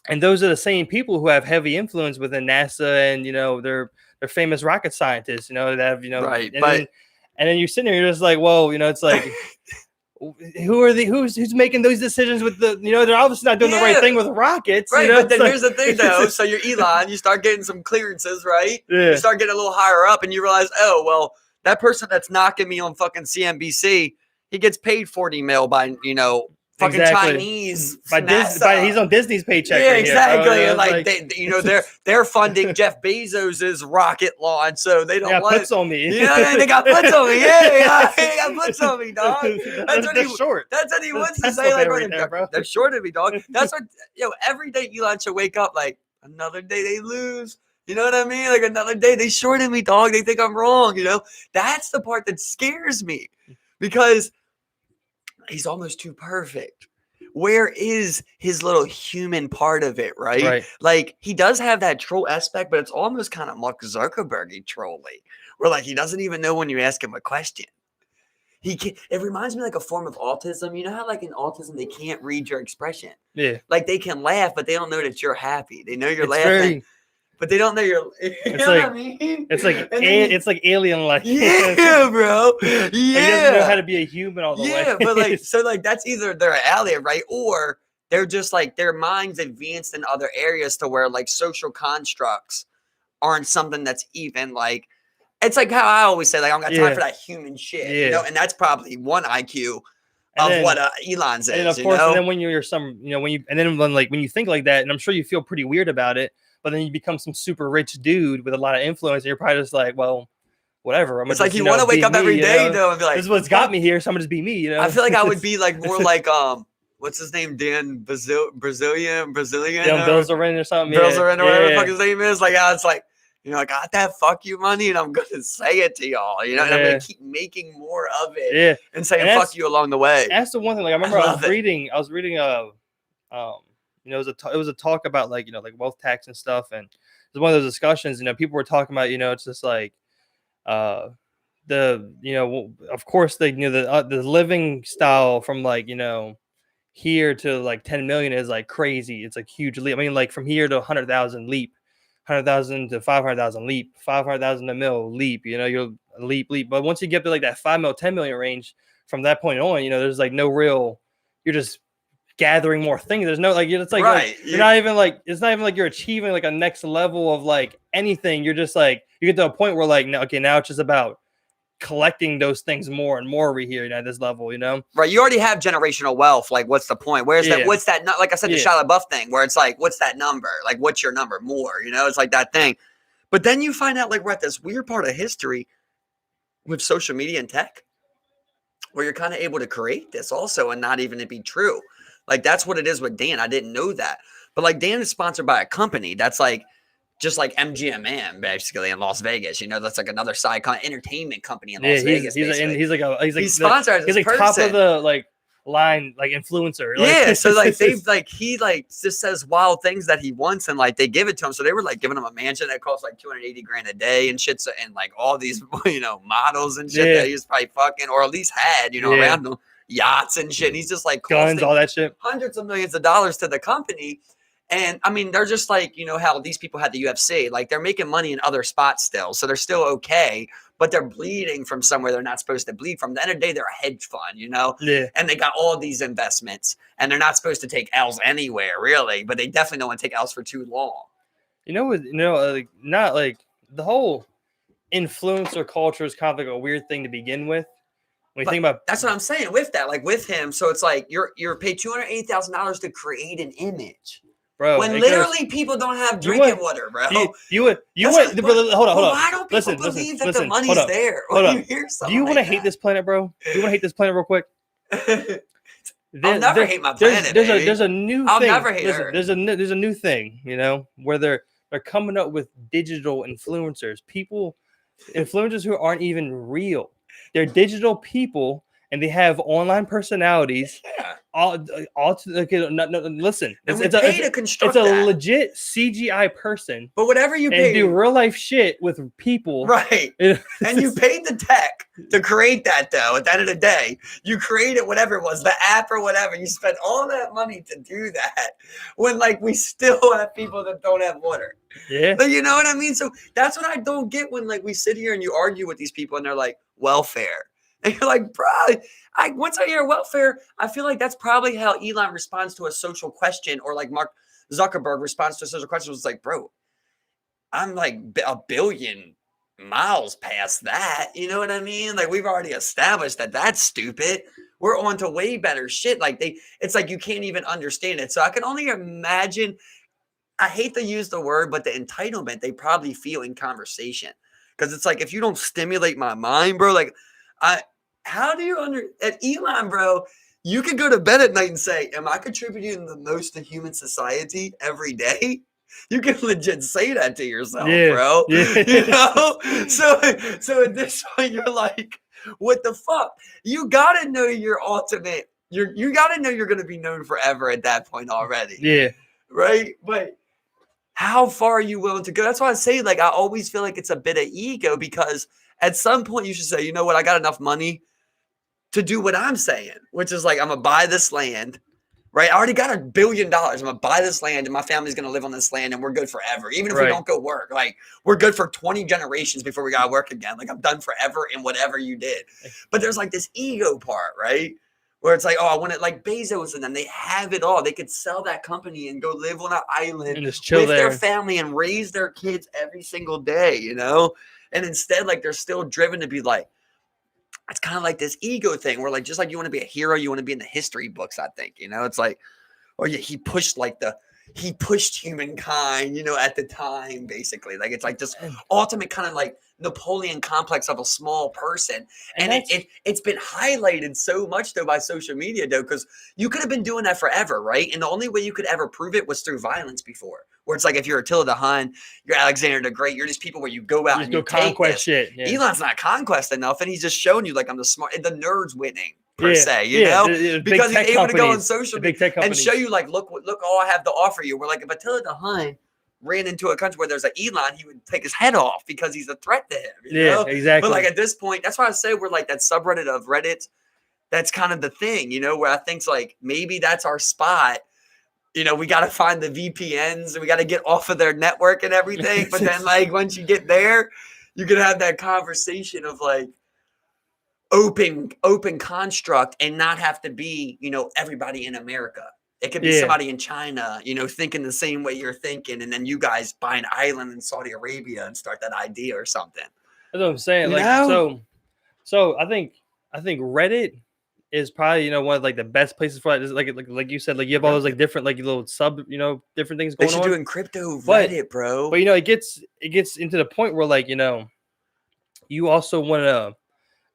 S2: And those are the same people who have heavy influence within NASA and, you know, they're famous rocket scientists, you know, that have, you know,
S1: right.
S2: And then you're sitting here, you're just like, whoa, you know, it's like, who's making those decisions with the, you know, they're obviously not doing the right thing with rockets.
S1: Right.
S2: You know?
S1: But then here's the thing though. So you're Elon, you start getting some clearances, right?
S2: Yeah.
S1: You start getting a little higher up and you realize, oh, well, that person that's knocking me on fucking CNBC, he gets paid 40 mil by, you know, fucking Chinese.
S2: He's on Disney's paycheck.
S1: Yeah,
S2: right
S1: exactly.
S2: Here,
S1: and like they, you know, they're funding Jeff Bezos's rocket launch, so they don't want
S2: puts on me.
S1: Yeah, they got puts on me. Yeah, they got puts on me, dog. That's what he wants to say. Like, they're short of me, dog. That's what every day Elon should wake up like another day they lose. You know what I mean? Like another day they shorted me, dog. They think I'm wrong. You know, that's the part that scares me because he's almost too perfect. Where is his little human part of it, right? Like he does have that troll aspect, but it's almost kind of Mark Zuckerberg-y trolly, where like he doesn't even know when you ask him a question. It reminds me like a form of autism. You know how like in autism they can't read your expression.
S2: Yeah.
S1: Like they can laugh, but they don't know that you're happy. They know you're laughing. But they don't know you're.
S2: It's like, what I mean? It's like alien like.
S1: Yeah, bro. Yeah.
S2: He doesn't know how to be a human all the way.
S1: Yeah, but like, so like that's either they're an alien, right, or they're just like their minds advanced in other areas to where like social constructs aren't something that's even like. It's like how I always say, like I don't got time for that human shit, you know, and that's probably one IQ of what Elon's is.
S2: And of course, and then when you're some, you know, when you think like that, and I'm sure you feel pretty weird about it. But then you become some super rich dude with a lot of influence, and you're probably just like, well, whatever.
S1: It's like you want to wake up every day though and be like,
S2: this is what's got me here, so I'm gonna just be me, you know.
S1: I feel like I would be like more like what's his name? Dan Brazilian.
S2: Yeah, Bilzerian or something.
S1: Bilzerian or whatever the fuck his name is. Like it's like, you know, I got that fuck you money and I'm gonna say it to y'all, you know, and I'm gonna keep making more of it and saying fuck you along the way.
S2: That's the one thing. Like I remember I was reading you know, it was a talk about like, you know, like wealth tax and stuff. And it was one of those discussions, you know, people were talking about, you know, it's just like, of course, the the living style from like here to like 10 million is like crazy. It's like huge leap. I mean, like from here to 100,000 leap, 100,000 to 500,000 leap, 500,000 to mil leap. You'll leap. But once you get to like that 5 mil, 10 million range, from that point on, there's like no real. You're just gathering more things. There's no like it's like,
S1: right.
S2: You're not even like it's not even like you're achieving like a next level of like anything. You're just like you get to a point where like now it's just about collecting those things more and more over here at this level,
S1: Right. You already have generational wealth. Like, what's the point? Where's that? What's that? Like I said, the Shia LaBeouf thing, where it's like, what's that number? Like, what's your number? More. It's like that thing. But then you find out, like, we're at this weird part of history with social media and tech, where you're kind of able to create this also and not even to be true. Like, that's what it is with Dan. I didn't know that. But like, Dan is sponsored by a company that's like, just like MGMM, basically in Las Vegas. That's like another side entertainment company in Las Vegas.
S2: He's
S1: sponsored.
S2: He's like top of the like line, like influencer.
S1: Yeah, so like they've like he like just says wild things that he wants, and like they give it to him. So they were like giving him a mansion that costs like $280,000 a day and shit. So, and like all these models and shit that he was probably fucking, or at least had around him, yachts and shit. And he's just like
S2: guns, all that shit,
S1: hundreds of millions of dollars to the company. And I mean, they're just like, how these people had the UFC, like they're making money in other spots still. So they're still okay, but they're bleeding from somewhere they're not supposed to bleed from. At the end of the day, they're a hedge fund,
S2: Yeah.
S1: And they got all these investments and they're not supposed to take L's anywhere really, but they definitely don't want to take L's for too long.
S2: Not like the whole influencer culture is kind of like a weird thing to begin with. When you think about
S1: that's what I'm saying with that, like with him. So it's like you're paid $280,000 to create an image.
S2: Bro,
S1: when literally people don't have drinking water, bro.
S2: Hold on.
S1: Why don't people believe that the money's there?
S2: Do you want to hate this planet, bro? Do you want to hate this planet real quick?
S1: I'll never hate my planet.
S2: There's a new thing.
S1: I'll never hate her.
S2: There's a new thing, where they're coming up with digital influencers, influencers who aren't even real. They're digital people, and they have online personalities.
S1: Yeah.
S2: Listen.
S1: It's
S2: a legit CGI person.
S1: But whatever you pay,
S2: and do real life shit with people,
S1: right? And you paid the tech to create that, though. At the end of the day, you created whatever it was, the app or whatever. You spent all that money to do that. When like we still have people that don't have water.
S2: Yeah.
S1: But you know what I mean? So that's what I don't get when like we sit here and you argue with these people and they're like welfare. And you're like, bro, once I hear welfare, I feel like that's probably how Elon responds to a social question, or like Mark Zuckerberg responds to a social question. It's like, bro, I'm like a billion miles past that. You know what I mean? Like we've already established that that's stupid. We're on to way better shit. Like it's like you can't even understand it. So I can only imagine. I hate to use the word, but the entitlement they probably feel in conversation, because it's like if you don't stimulate my mind, bro, like. How do you at Elon, bro? You could go to bed at night and say, "Am I contributing the most to human society every day?" You can legit say that to yourself, bro.
S2: Yeah.
S1: So at this point, you're like, "What the fuck?" You gotta know your ultimate. You gotta know you're gonna be known forever at that point already.
S2: Yeah.
S1: Right, but. How far are you willing to go? That's why I say, like, I always feel like it's a bit of ego, because at some point you should say, you know what? I got enough money to do what I'm saying, which is like, I'm going to buy this land, right? I already got $1 billion. I'm going to buy this land and my family's going to live on this land and we're good forever. Even if we don't go work, like we're good for 20 generations before we got to work again. Like I'm done forever in whatever you did. But there's like this ego part, right? Where it's like, oh, I want it like Bezos and them. They have it all. They could sell that company and go live on an island
S2: and just chill
S1: with
S2: there.
S1: Their family and raise their kids every single day, And instead, like, they're still driven to be like, it's kind of like this ego thing where, like, just like you want to be a hero, you want to be in the history books, I think, It's like, or he pushed humankind, at the time, basically. Like, it's like this ultimate kind of like Napoleon complex of a small person. And it's been highlighted so much, though, by social media, though, because you could have been doing that forever, right? And the only way you could ever prove it was through violence before. Where it's like, if you're Attila the Hun, you're Alexander the Great, you're just people where you go out and you
S2: conquest shit. Yeah.
S1: Elon's not conquest enough, and he's just showing you, like, I'm the smart, the nerd's winning. Per se, because he's able to go on social media and show you, like, look all I have to offer you. We're like, if Attila the Hun ran into a country where there's an Elon, he would take his head off because he's a threat to him. You know?
S2: Exactly.
S1: But like at this point, that's why I say we're like that subreddit of Reddit. That's kind of the thing, you know, where I think like maybe that's our spot. You know, we got to find the VPNs and we got to get off of their network and everything. But then like once you get there, you can have that conversation of like open construct and not have to be, you know, everybody in America. It could be somebody in China, you know, thinking the same way you're thinking. And then you guys buy an island in Saudi Arabia and start that idea or something.
S2: That's what I'm saying.
S1: You
S2: like,
S1: know?
S2: so I think Reddit is probably, you know, one of like the best places for it. Like you said, like you have all those like different like little sub, you know, different things going on.
S1: They should do in crypto Reddit, bro.
S2: But you know, it gets into the point where like, you know, you also want to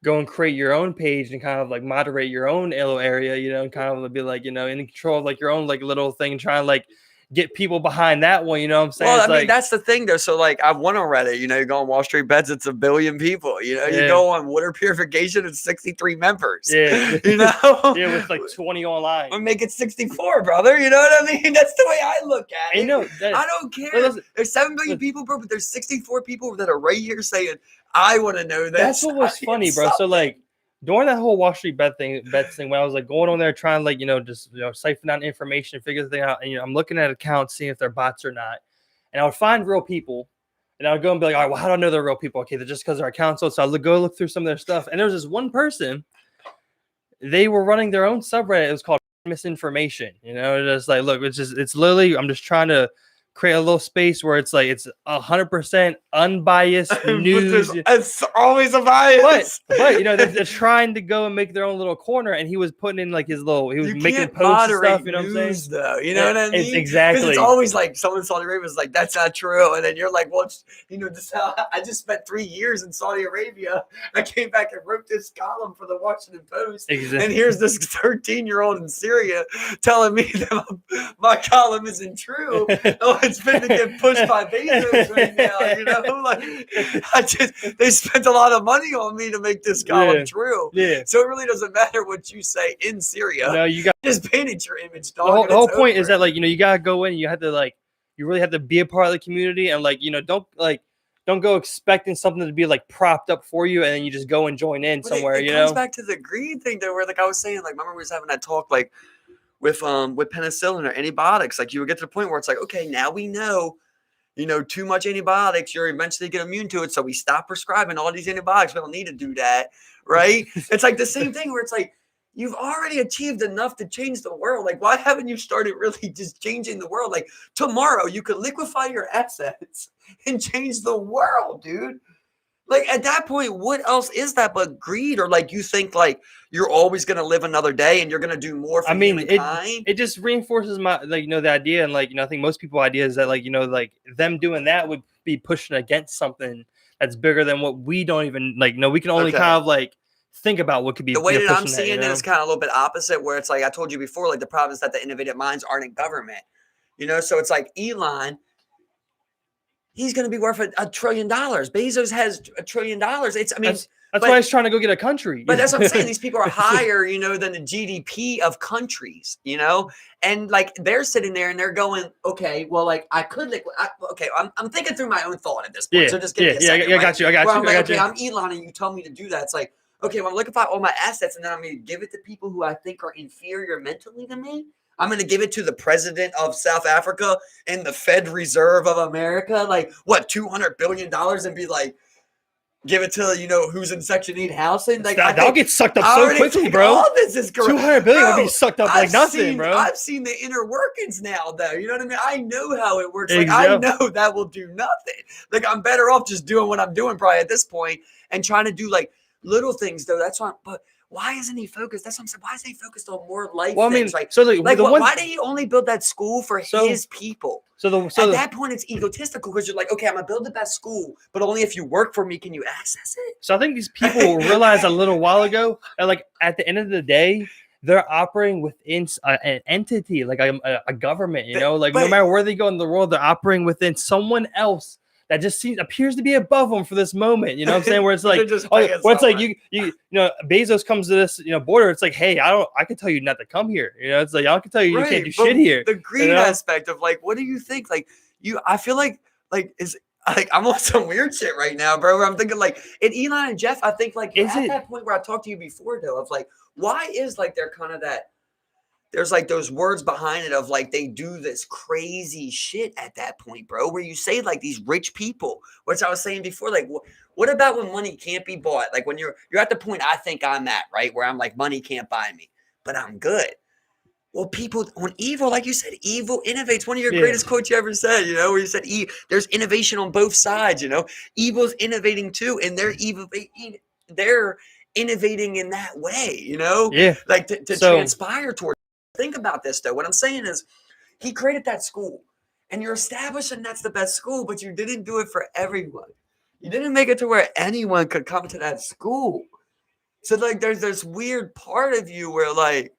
S2: go and create your own page and kind of like moderate your own little area, you know, and kind of be like, you know, in control of like your own like little thing, and try and like get people behind that one, you know what I'm saying?
S1: Well,
S2: I mean,
S1: that's the thing though. So like I've won on Reddit, you know, you go on Wall Street Bets, it's 1 billion people, you know, you go on water purification, it's 63 members.
S2: Yeah.
S1: You know?
S2: Yeah, with like 20 online.
S1: We'll make it 64, brother. You know what I mean? That's the way I look at it.
S2: I know.
S1: I don't care. There's 7 billion people, bro, but there's 64 people that are right here saying, I want to know this.
S2: That's what was funny, bro. So like during that whole Wall Street bets thing, when I was like going on there trying like, you know, just, you know, siphon out information, figure the thing out, and you know, I'm looking at accounts, seeing if they're bots or not, and I would find real people, and I would go and be like, all right, well, how do I know they're real people? Okay, they're just because they're accounts. So I would go look through some of their stuff, and there was this one person, they were running their own subreddit. It was called Misinformation. You know, just like, look, it's literally, I'm just trying to create a little space where it's like it's 100% unbiased news.
S1: It's always a bias.
S2: But you know, they're trying to go and make their own little corner, and he was putting in like his little, he was making posts and stuff. You know what I'm saying?
S1: Though, you know what I mean?
S2: Exactly.
S1: It's always like someone in Saudi Arabia was like, "That's not true," and then you're like, "Well, you know, just how I just spent 3 years in Saudi Arabia. I came back and wrote this column for the Washington Post, and here's this 13-year-old in Syria telling me that my column isn't true." Oh, it's been to get pushed by Bezos right now, you know? Like, they spent a lot of money on me to make this column true.
S2: Yeah.
S1: So it really doesn't matter what you say in Syria.
S2: No, you got
S1: just painted your image, dog.
S2: The whole point is that, like, you know, you gotta go in, you have to like, you really have to be a part of the community, and like, you know, don't go expecting something to be like propped up for you, and then you just go and join in somewhere. It comes
S1: back to the greed thing though, where like I was saying, like, remember we was having that talk like with penicillin or antibiotics, like you would get to the point where it's like, okay, now we know, you know, too much antibiotics, you're eventually get immune to it. So we stop prescribing all these antibiotics. We don't need to do that. Right. It's like the same thing where it's like, you've already achieved enough to change the world. Like, why haven't you started really just changing the world? Like tomorrow you could liquefy your assets and change the world, dude. Like at that point, what else is that but greed? Or like you think like you're always gonna live another day and you're gonna do more for humankind?
S2: It just reinforces my, like, you know, the idea, and like, you know, I think most people idea is that, like, you know, like them doing that would be pushing against something that's bigger than what we don't even like. No, we can only kind of like think about what could be.
S1: The way that I'm seeing it is kind of a little bit opposite, where it's like I told you before, like the problem is that the innovative minds aren't in government, you know. So it's like Elon. He's going to be worth $1 trillion. Bezos has $1 trillion. It's, I mean,
S2: that's why he's trying to go get a country.
S1: But that's what I'm saying. These people are higher, you know, than the GDP of countries, you know, and like they're sitting there and they're going, okay, well, like I could, I'm thinking through my own thought at this point. So just give me a second.
S2: I got you.
S1: I'm like, okay, I'm Elon, and you tell me to do that. It's like, okay, well, I'm looking for all my assets, and then I'm going to give it to people who I think are inferior mentally to me. I'm going to give it to the president of South Africa and the Fed Reserve of America. Like, what, $200 billion, and be like, give it to, you know, who's in Section 8 housing? Like,
S2: that'll get sucked up so quickly, bro.
S1: All this is correct.
S2: $200 billion will be sucked up like nothing, bro.
S1: I've seen the inner workings now, though. You know what I mean? I know how it works. Like, I know that will do nothing. Like, I'm better off just doing what I'm doing probably at this point and trying to do, like, little things, though. That's why, but why isn't he focused? That's what I'm saying. Why isn't he focused on more life things? Like, why did he only build that school for his people? At that point, it's egotistical because you're like, okay, I'm going to build the best school, but only if you work for me can you access it.
S2: So I think these people realized a little while ago that, like, at the end of the day, they're operating within an entity, like a government, you know? Like, no matter where they go in the world, they're operating within someone else that just appears to be above them for this moment. You know what I'm saying? Where it's like, where it's like you know, Bezos comes to this, you know, border. It's like, hey, I can tell you not to come here. You know, it's like I can tell you you can't do shit here.
S1: The greed aspect of like, what do you think? Like, I feel like is like I'm on some weird shit right now, bro. Where I'm thinking like in Elon and Jeff, I think like that point where I talked to you before though of like why is like they're kind of that. There's like those words behind it of like they do this crazy shit at that point, bro, where you say like these rich people, which I was saying before, like what about when money can't be bought? Like when you're at the point I think I'm at, right, where I'm like money can't buy me, but I'm good. Well, people on evil, like you said, evil innovates. One of your greatest quotes you ever said, you know, where you said there's innovation on both sides, you know, evil's innovating too, and they're innovating in that way, you know, like to transpire towards. Think about this, though. What I'm saying is he created that school, and you're establishing that's the best school, but you didn't do it for everyone. You didn't make it to where anyone could come to that school. So, like, there's this weird part of you where, like,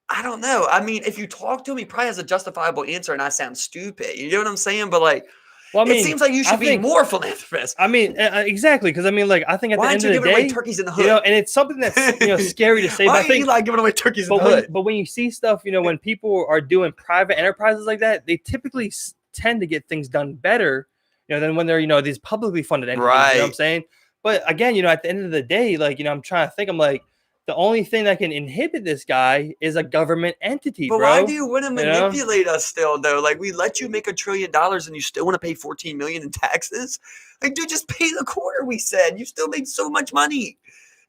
S1: I don't know. I mean, if you talk to him, he probably has a justifiable answer, and I sound stupid. You know what I'm saying? But, like, well, I mean, it seems like you should be more philanthropist.
S2: I mean, exactly, because I mean, like, I think at the end of the day,
S1: away turkeys in the hood?
S2: You know, and it's something that's scary to say.
S1: Why
S2: but I think
S1: Eli giving away turkeys in the hood?
S2: But when you see stuff, when people are doing private enterprises like that, they typically tend to get things done better, than when they're these publicly funded entities.
S1: Right.
S2: You know what I'm saying? But again, at the end of the day, like I'm trying to think, I'm like, the only thing that can inhibit this guy is a government entity,
S1: but
S2: bro.
S1: Why do you want to manipulate us still, though? Like, we let you make $1 trillion and you still want to pay $14 million in taxes? Like, dude, just pay the quarter, we said. You still make so much money.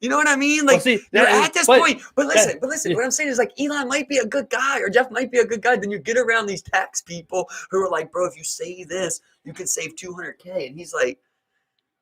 S1: You know what I mean? Like, you're at this point. But listen, what I'm saying is, like, Elon might be a good guy or Jeff might be a good guy. Then you get around these tax people who are like, bro, if you say this, you can save $200K. And he's like,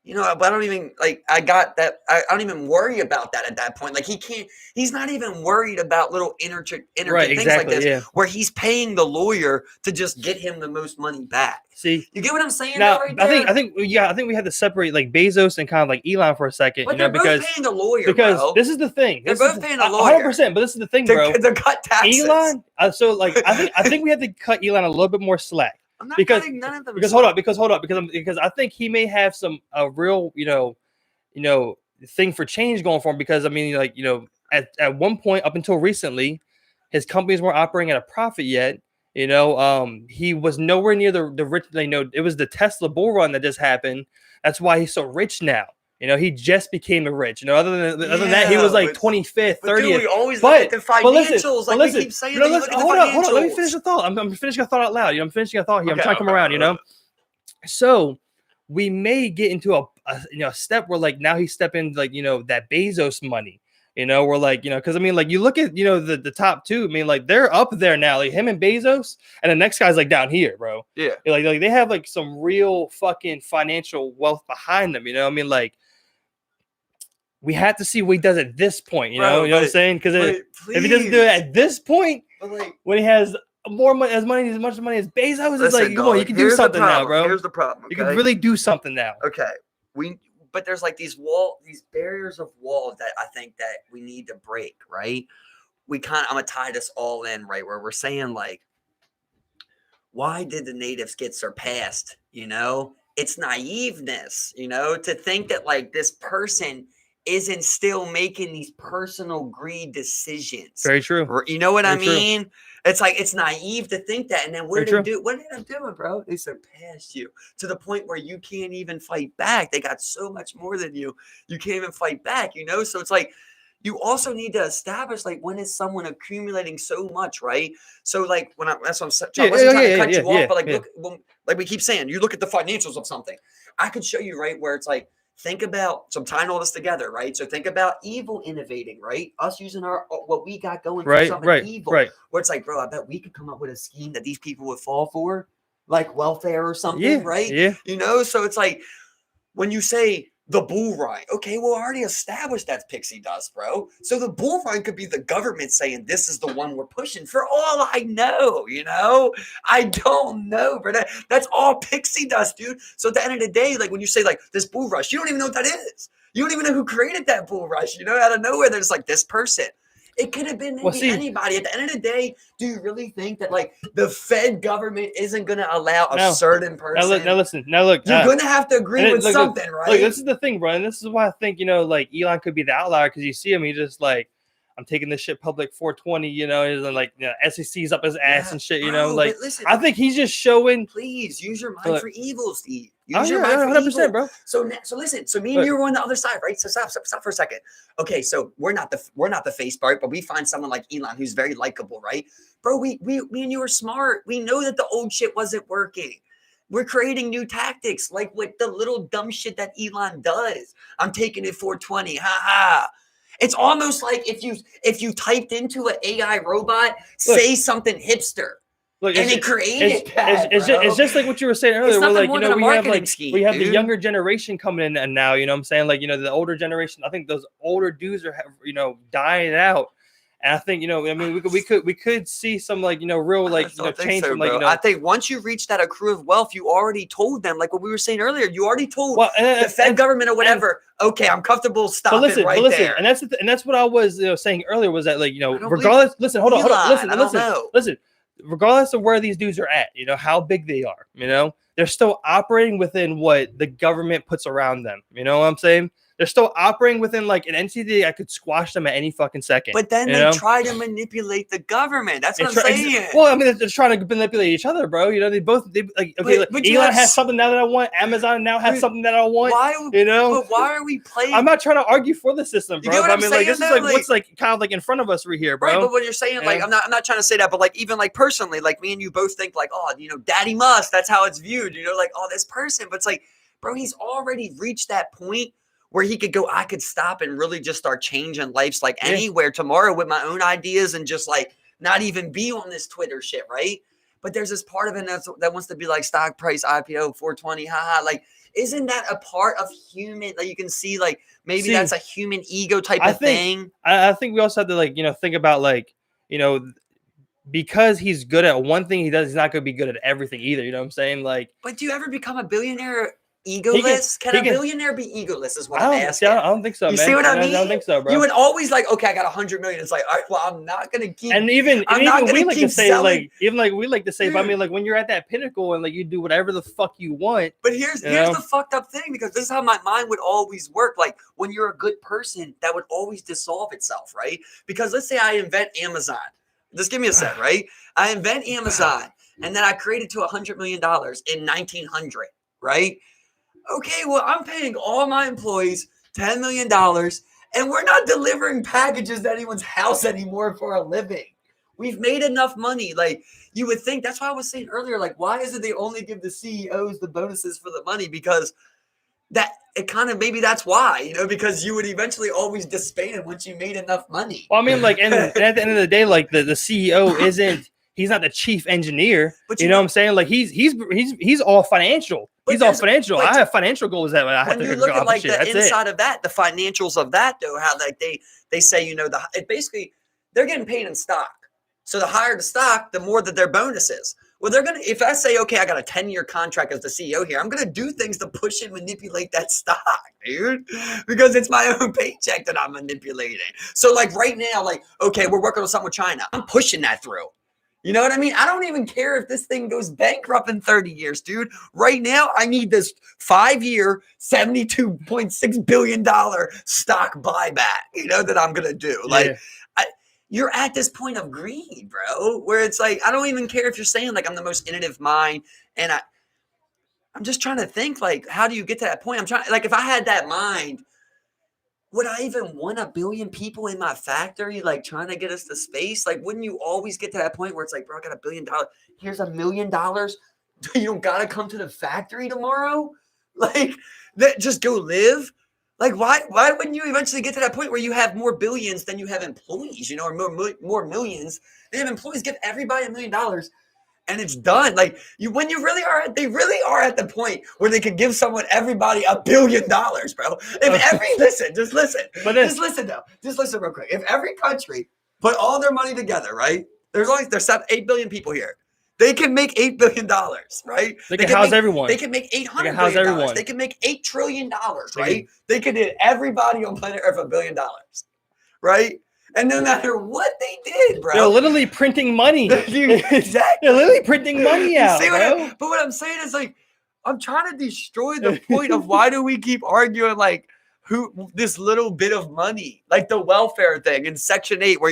S1: but I don't even I got that. I don't even worry about that at that point. Like he's not even worried about little intricate things like this where he's paying the lawyer to just get him the most money back.
S2: See,
S1: you get what I'm saying?
S2: Now,
S1: right there?
S2: I think we have to separate like Bezos and kind of like Elon for a second,
S1: but they're both paying the lawyer, bro.
S2: This is the thing.
S1: They're both paying the lawyer,
S2: 100%. But this is the thing, bro.
S1: To cut taxes.
S2: Elon. So like, I think we have to cut Elon a little bit more slack.
S1: I'm not cutting none of them.
S2: Because hold up, because I think he may have some real thing for change going for him. Because I mean, like at one point up until recently, his companies weren't operating at a profit yet. He was nowhere near the rich. It was the Tesla bull run that just happened. That's why he's so rich now. He just became rich. Other than that, he was like 25th, 30th.
S1: Dude, we always look at the financials. We keep saying
S2: hold on. Let me finish the thought. I'm finishing a thought out loud. I'm finishing a thought here. I'm trying to come around. So we may get into a step where like now he's stepping like that Bezos money. We're like because I mean like you look at the top two. I mean like they're up there now. Like him and Bezos, and the next guy's like down here, bro.
S1: Yeah.
S2: Like they have like some real fucking financial wealth behind them. I mean like. We have to see what he does at this point, you know what I'm saying? Because if he doesn't do it at this point, when he has as much money as Bezos, it's like, come on, you can do something now, bro.
S1: Here's the problem. Okay?
S2: You can really do something now.
S1: Okay, but there's like these barriers of walls that I think that we need to break, right? I'm gonna tie this all in, right? Where we're saying like, why did the natives get surpassed? It's naiveness, to think that like this person isn't still making these personal greed decisions.
S2: Very true.
S1: You know what I mean? True. It's like it's naive to think that. And then what did they do? What did they do, bro? They surpassed you to the point where you can't even fight back. They got so much more than you. You can't even fight back, So it's like you also need to establish like when is someone accumulating so much, right? So like that's what I'm trying to cut you off, but like look, like we keep saying, you look at the financials of something. I could show you right where it's like. Think about, so I'm tying all this together, right? So think about evil innovating, right? Us using what we got going for something evil. Right. Where it's like, bro, I bet we could come up with a scheme that these people would fall for, like welfare or something, right?
S2: Yeah.
S1: So it's like, when you say the bull run, okay, well, already established that's pixie dust, bro. So the bull run could be the government saying this is the one we're pushing for all I know, I don't know, bro. That's all pixie dust, dude. So at the end of the day, like when you say like this bull rush, you don't even know what that is. You don't even know who created that bull rush, out of nowhere. There's like this person. It could have been anybody. At the end of the day, do you really think that like the Fed government isn't going to allow a certain person?
S2: Now listen. You're
S1: going to have to agree with something, right?
S2: Look, this is the thing, bro. And this is why I think like Elon could be the outlier because you see him, he's just like, I'm taking this shit public 420, you know, and like SEC's up his ass and shit, you
S1: bro,
S2: know. Like,
S1: listen,
S2: I think he's just showing.
S1: Please use your mind for evil, Steve. Use
S2: Oh,
S1: your
S2: yeah,
S1: mind for
S2: 100%,
S1: evil,
S2: bro.
S1: So listen. So me and you are on the other side, right? So stop for a second. Okay, so we're not the face part, but we find someone like Elon who's very likable, right? Bro, we and you are smart. We know that the old shit wasn't working. We're creating new tactics, like with the little dumb shit that Elon does. I'm taking it 420. Ha ha. It's almost like if you typed into an AI robot, say something hipster.
S2: Look,
S1: and it created that,
S2: it's just like what you were saying earlier. We're like,
S1: we have scheme,
S2: we have the younger generation coming in, and now, you know what I'm saying? Like, you know, the older generation, I think those older dudes are, you know, dying out. And I think, you know, I mean, we could see some, like, you know, real, like, you know, change from, like, you know.
S1: I think once you reach that accrue of wealth, you already told them, like what we were saying earlier, you already told the Fed government or whatever, okay, I'm comfortable, stop it right there.
S2: And that's what I was, you know, saying earlier, was that, like, you know, regardless, listen, hold on, listen. Regardless of where these dudes are at, you know, how big they are, you know, they're still operating within what the government puts around them. You know what I'm saying? They're still operating within like an entity that could squash them at any fucking second.
S1: But then they try to manipulate the government. That's what I'm saying.
S2: Well, I mean, they're trying to manipulate each other, bro. You know, they like, okay, but Elon has something now that I want. Amazon now has something that I want. Why? You know?
S1: But why are we playing?
S2: I'm not trying to argue for the system, bro. I mean, like, this is like what's like kind of like in front of us right here, bro.
S1: Right, but what you're saying, like, I'm not trying to say that, but like even like personally, like me and you both think like, oh, you know, Daddy must. That's how it's viewed. You know, like, oh, this person. But it's like, bro, he's already reached that point where he could go, I could stop and really just start changing lives like anywhere tomorrow with my own ideas and just like not even be on this Twitter shit, right? But there's this part of it that wants to be like stock price, IPO, 420, haha. Like, isn't that a part of human? Like, you can see, like, maybe that's a human ego type of thing.
S2: I think we also have to, like, you know, think about, like, you know, because he's good at one thing, he's not going to be good at everything either. You know what I'm saying? Like,
S1: but do you ever become a billionaire egoless? Can a billionaire be egoless is what I'm asking.
S2: I don't think so,
S1: You see what I mean?
S2: I don't think so, bro.
S1: You would always like, okay, I got 100 million. It's like, all right, well, I'm not going to keep.
S2: And even we like to say, like, but I mean, like, when you're at that pinnacle and like you do whatever the fuck you want.
S1: But here's the fucked up thing, because this is how my mind would always work. Like, when you're a good person, that would always dissolve itself, right? Because let's say I invent Amazon. Just give me a sec, right? I invent Amazon, and then I create it to $100 million in 1900, right? Okay, well, I'm paying all my employees $10 million, and we're not delivering packages to anyone's house anymore for a living. We've made enough money. Like, you would think, that's why I was saying earlier, like, why is it they only give the CEOs the bonuses for the money? Because that it kind of, maybe that's why, you know, because you would eventually always disband once you made enough money.
S2: Well, I mean, like, and at the end of the day, like, the CEO isn't, he's not the chief engineer. But you know what I'm saying? Like, he's all financial. He's all financial. I have financial goals that I have to
S1: look at like the inside of that, the financials of that, though, how like they say, you know, it basically they're getting paid in stock. So the higher the stock, the more that their bonuses. Well, they're gonna, if I say, okay, I got a 10-year contract as the CEO here, I'm gonna do things to push and manipulate that stock, dude, because it's my own paycheck that I'm manipulating. So like right now, like, okay, we're working on something with China. I'm pushing that through. You know what I mean? I don't even care if this thing goes bankrupt in 30 years, dude. Right now, I need this 5-year, $72.6 billion stock buyback, you know, that I'm going to do. Like, you're at this point of greed, bro, where it's like, I don't even care if you're saying, like, I'm the most innovative mind. And I'm just trying to think, like, how do you get to that point? I'm trying, like, if I had that mind, would I even want 1 billion people in my factory, like, trying to get us to space? Like, wouldn't you always get to that point where it's like, bro, I got $1 billion. Here's $1 million. You don't got to come to the factory tomorrow? Like, just go live? Like, why wouldn't you eventually get to that point where you have more billions than you have employees, you know, or more millions? They have employees, give everybody $1 million. And it's done. Like, they really are at the point where they could give everybody $1 billion, bro. Just listen real quick. If every country put all their money together, right? There's 8 billion people here. They can make $8 billion, right?
S2: They can house everyone.
S1: They can make $800 billion. They can make $8 trillion, right? They can hit everybody on planet Earth $1 billion, right? And no matter what they did, bro.
S2: They're literally printing money.
S1: Exactly.
S2: They're literally printing money out,
S1: but what I'm saying is, like, I'm trying to destroy the point of why do we keep arguing, like, this little bit of money, like the welfare thing in Section 8, where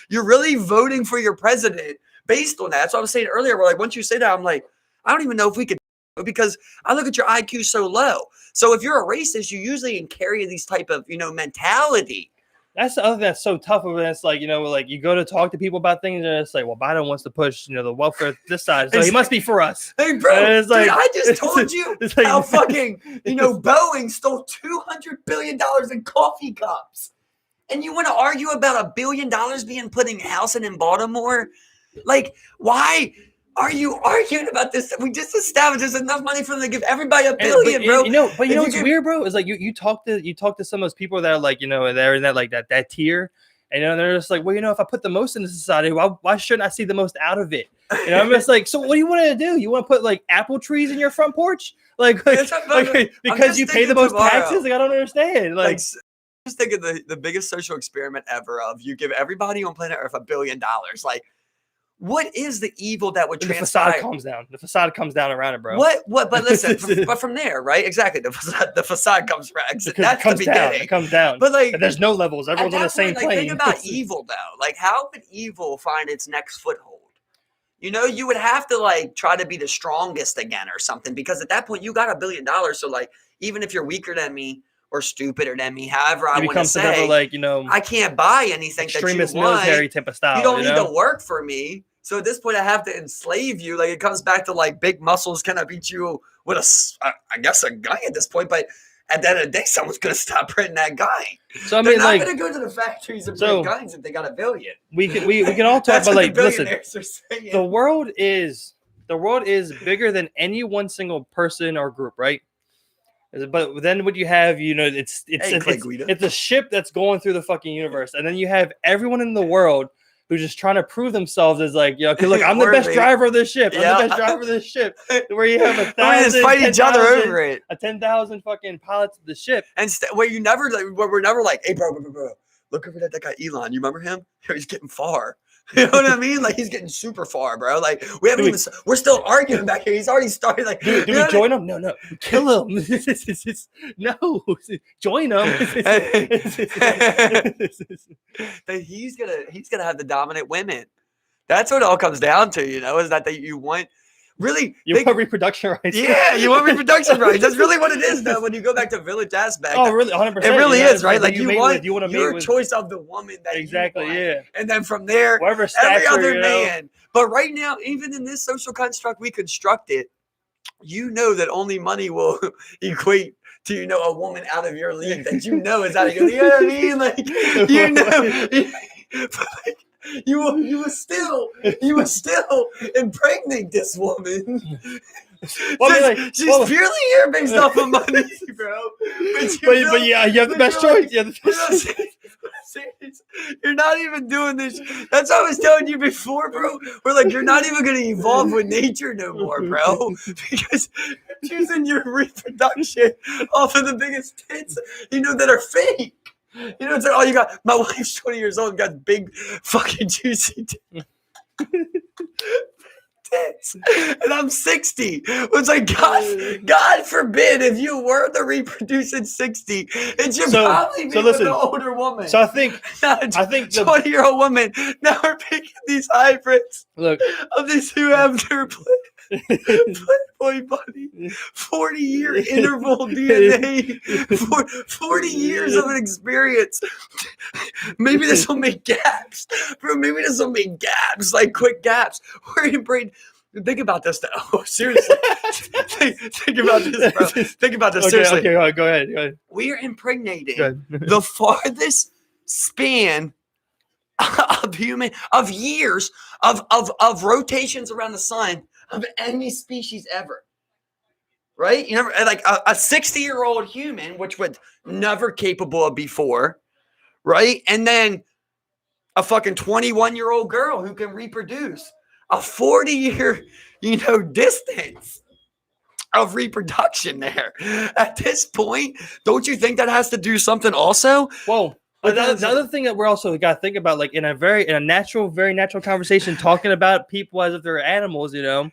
S1: you're really voting for your president based on that. That's what I was saying earlier. Where like once you say that, I'm like, I don't even know if we could, because I look at your IQ so low. So if you're a racist, you usually carry these type of mentality.
S2: That's the other thing that's so tough of it. It's like, like you go to talk to people about things and it's like, well, Biden wants to push, the welfare this side. So he must be for us.
S1: Hey, bro, it's like, dude, I just told you like, how fucking, Boeing stole $200 billion in coffee cups. And you want to argue about $1 billion being put in house and in Baltimore? Like, why are you arguing about this? We just established there's enough money for them to give everybody $1 billion, bro.
S2: But what's weird, bro, is like you talk to some of those people that are like, they're in that like that tier, and they're just like, well, if I put the most into society, why shouldn't I see the most out of it? I'm just like, so what do you want to do? You want to put like apple trees in your front porch, because you pay the most taxes? Like, I don't understand. Like
S1: just think of the biggest social experiment ever of you give everybody on planet Earth $1 billion, like. What is the evil that would transpire?
S2: The facade comes down around it, bro.
S1: What? But listen, but from there, right? Exactly. The facade comes around. That's the beginning.
S2: It comes down.
S1: But like,
S2: and there's no levels. Everyone's on the same plane.
S1: Think about evil, though. Like, how would evil find its next foothold? You would have to like try to be the strongest again or something, because at that point you got $1 billion. So like, even if you're weaker than me or stupider than me, however I want to say,
S2: like,
S1: I can't buy anything that you want.
S2: Military type of style.
S1: You don't need to work for me. So at this point, I have to enslave you. Like, it comes back to like big muscles cannot beat you with I guess a gun at this point. But at the end of the day, someone's gonna stop printing that guy. So they're not gonna go to the factories and print guns if they got $1 billion.
S2: We can all talk about like, listen. The world is bigger than any one single person or group, right? But then what you have, it's a ship that's going through the fucking universe, and then you have everyone in the world who's just trying to prove themselves as like, okay, look, I'm the best driver of this ship. I'm the best driver of this ship. Where you have 1,000,
S1: fight each other over it.
S2: 10,000 fucking pilots of the ship,
S1: and where we're never like, hey, bro, look over that guy Elon. You remember him? He's getting far. You know what I mean? Like, he's getting super far, bro. Like, we're still arguing back here. He's already started. Like,
S2: do we join him? No, kill him. No, join him.
S1: He's gonna have the dominant women. That's what it all comes down to, is that you want. Really,
S2: you want reproduction rights?
S1: Yeah, you want reproduction rights. That's really what it is, though. When you go back to village aspect,
S2: oh, really, 100%.
S1: It really is, right? Like,
S2: you
S1: want
S2: your
S1: choice of the woman that
S2: exactly,
S1: you want. And then from there, every other man. But right now, even in this social construct we constructed, that only money will equate to a woman out of your league that is out of your league. You know what I mean? Like, you will still impregnate this woman. Well, she's purely here based off of money, bro.
S2: But yeah, you have the best choice.
S1: You're not even doing this. That's what I was telling you before, bro. We're like, you're not even going to evolve with nature no more, bro. Because you're choosing your reproduction off of the biggest tits, that are fake. It's like, oh, you got, my wife's 20 years old and got big fucking juicy tits. And I'm 60. It's like, God forbid if you were to reproduce at 60, it should probably be with an older woman.
S2: So I think
S1: 20-year-old woman. Now we're picking these hybrids.
S2: Look,
S1: of these who have their Playboy buddy, 40-year interval DNA, 40 years of an experience. Maybe this will make gaps, bro. Maybe this will make gaps, like quick gaps. We're in brain. Think about this, though. Oh, seriously. think about this, bro. Think about this, seriously.
S2: Okay, go ahead.
S1: We are impregnating the farthest span of years of rotations around the sun of any species ever, right? Like a 60-year-old human, which was never capable of before, right? And then a fucking 21-year-old girl who can reproduce. A 40-year, distance of reproduction there. At this point, don't you think that has to do something also?
S2: Whoa. But the other thing that we're also got to think about, like in a very natural conversation, talking about people as if they're animals, the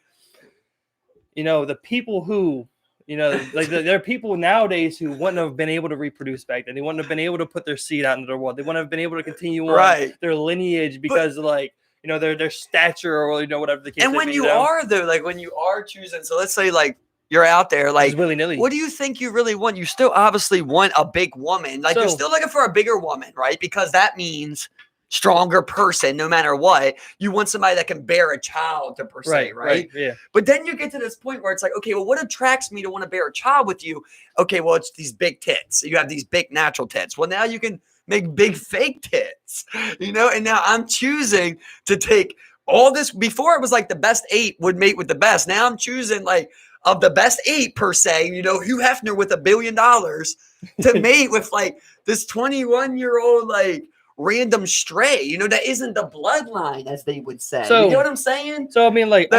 S2: people who You know, like there are people nowadays who wouldn't have been able to reproduce back then. They wouldn't have been able to put their seed out into the world. They wouldn't have been able to continue on their lineage because like, you know, their stature or, you know, whatever the case.
S1: And when you are though, like when you are choosing, so let's say like you're out there, like
S2: willy-nilly.
S1: What do you think you really want? You still obviously want a big woman. Like you're still looking for a bigger woman, right? Because that means stronger person, no matter what. You want somebody that can bear a child per se, right?
S2: Yeah.
S1: But then you get to this point where it's like, okay, well, what attracts me to want to bear a child with you? Okay, well, it's these big tits. You have these big natural tits. Well, now you can make big fake tits, you know? And now I'm choosing to take all this. Before it was like the best 8 would mate with the best. Now I'm choosing like of the best 8 per se, you know, Hugh Hefner with $1 billion to mate with like this 21-year-old, like, random stray, you know, that isn't the bloodline, as they would say.
S2: So,
S1: you know what I'm saying?
S2: So I mean, like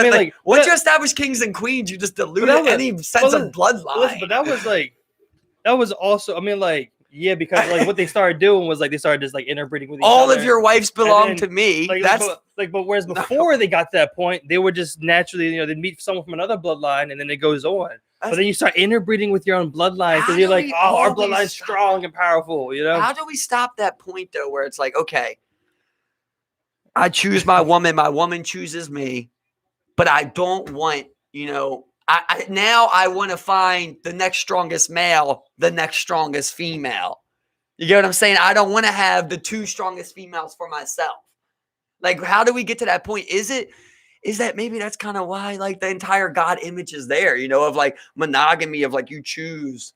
S1: once you establish kings and queens, you just dilute any sense of bloodline.
S2: But that was also, I mean, like, yeah, because like what they started doing was like they started just like interbreeding with each
S1: all
S2: other.
S1: of your wives belong to me.
S2: Like,
S1: that's
S2: but whereas before they got to that point, they would just naturally, you know, they'd meet someone from another bloodline and then it goes on. But then you start interbreeding with your own bloodline because you're like, oh, our bloodline's strong and powerful, you know?
S1: How do we stop that point, though, where it's like, okay, I choose my woman chooses me, but I don't want, you know, now I want to find the next strongest male, the next strongest female. You get what I'm saying? I don't want to have the 2 strongest females for myself. Like, how do we get to that point? Is that maybe that's kind of why like the entire God image is there, you know, of like monogamy, of like you choose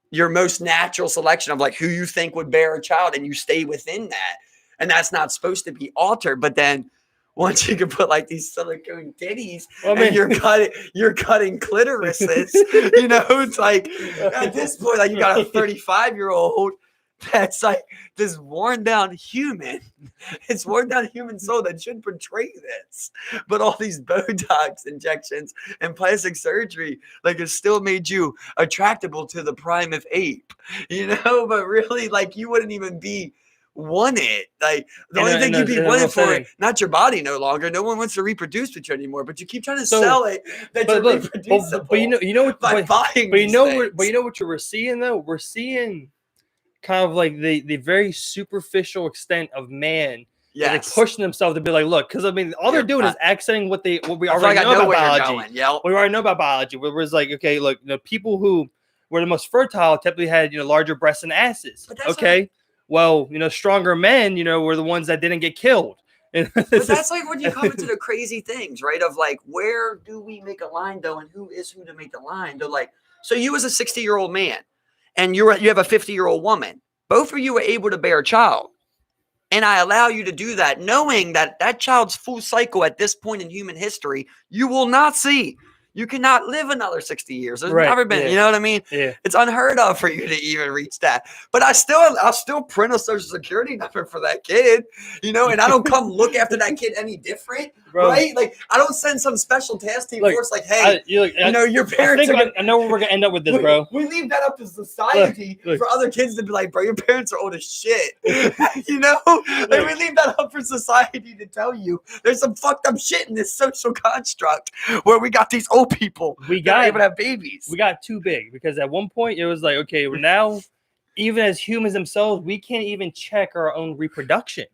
S1: your most natural selection of like who you think would bear a child and you stay within that. And that's not supposed to be altered. But then once you can put like these silicone titties and you're cutting clitorises, you know, it's like at this point, like you got a 35-year-old that's like this worn down human. It's worn down human soul that should portray this. But all these Botox injections and plastic surgery, like it still made you attractable to the prime of ape, you know, but really like you wouldn't even be wanted. Like the only thing you'd be wanted for, not your body no longer. No one wants to reproduce with you anymore, but you keep trying to sell it that you're reproducible.
S2: But you know what,
S1: by buying
S2: but you know what we're seeing though? We're seeing kind of like the very superficial extent of man, like pushing themselves to be like, look, because I mean, all they're doing is accenting what we already know about biology. What we already know about biology. Where it's like, okay, look, you know, people who were the most fertile typically had, you know, larger breasts and asses. Okay, well, you know, stronger men, you know, were the ones that didn't get killed.
S1: But that's like when you come into the crazy things, right? Of like, where do we make a line though, and who is who to make the line? They're like, so you as a 60-year-old man. And you have a 50-year-old woman. Both of you were able to bear a child. And I allow you to do that, knowing that that child's full cycle at this point in human history, you will not see. You cannot live another 60 years. There's never been, you know what I mean?
S2: Yeah.
S1: It's unheard of for you to even reach that. But I'll still print a social security number for that kid, you know, and I don't come look after that kid any different, right? Like I don't send some special task team force like, hey, you know, your parents
S2: I know where we're going to end up with this, bro.
S1: We leave that up to society for other kids to be like, bro, your parents are old as shit. You know? Like we leave that up for society to tell you there's some fucked up shit in this social construct where we got these old people that are able to have babies.
S2: We got too big because at one point it was like, okay, now even as humans themselves, we can't even check our own reproduction.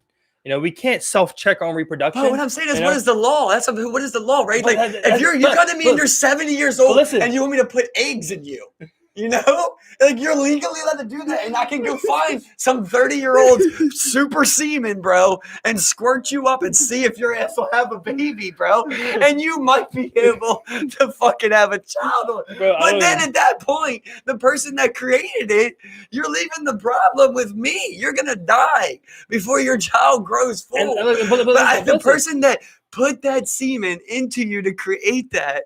S2: You know, we can't self-check our own reproduction.
S1: Oh, what I'm saying is, what is the law? What is the law, right? Like, if you're coming to me and you're 70 years old and you want me to put eggs in you, you know, like you're legally allowed to do that, and I can go find some 30-year-old super semen, bro, and squirt you up and see if your ass will have a baby, bro, and you might be able to fucking have a child. But then at that point, the person that created it, you're leaving the problem with me. You're gonna die before your child grows full. But the person that put that semen into you to create that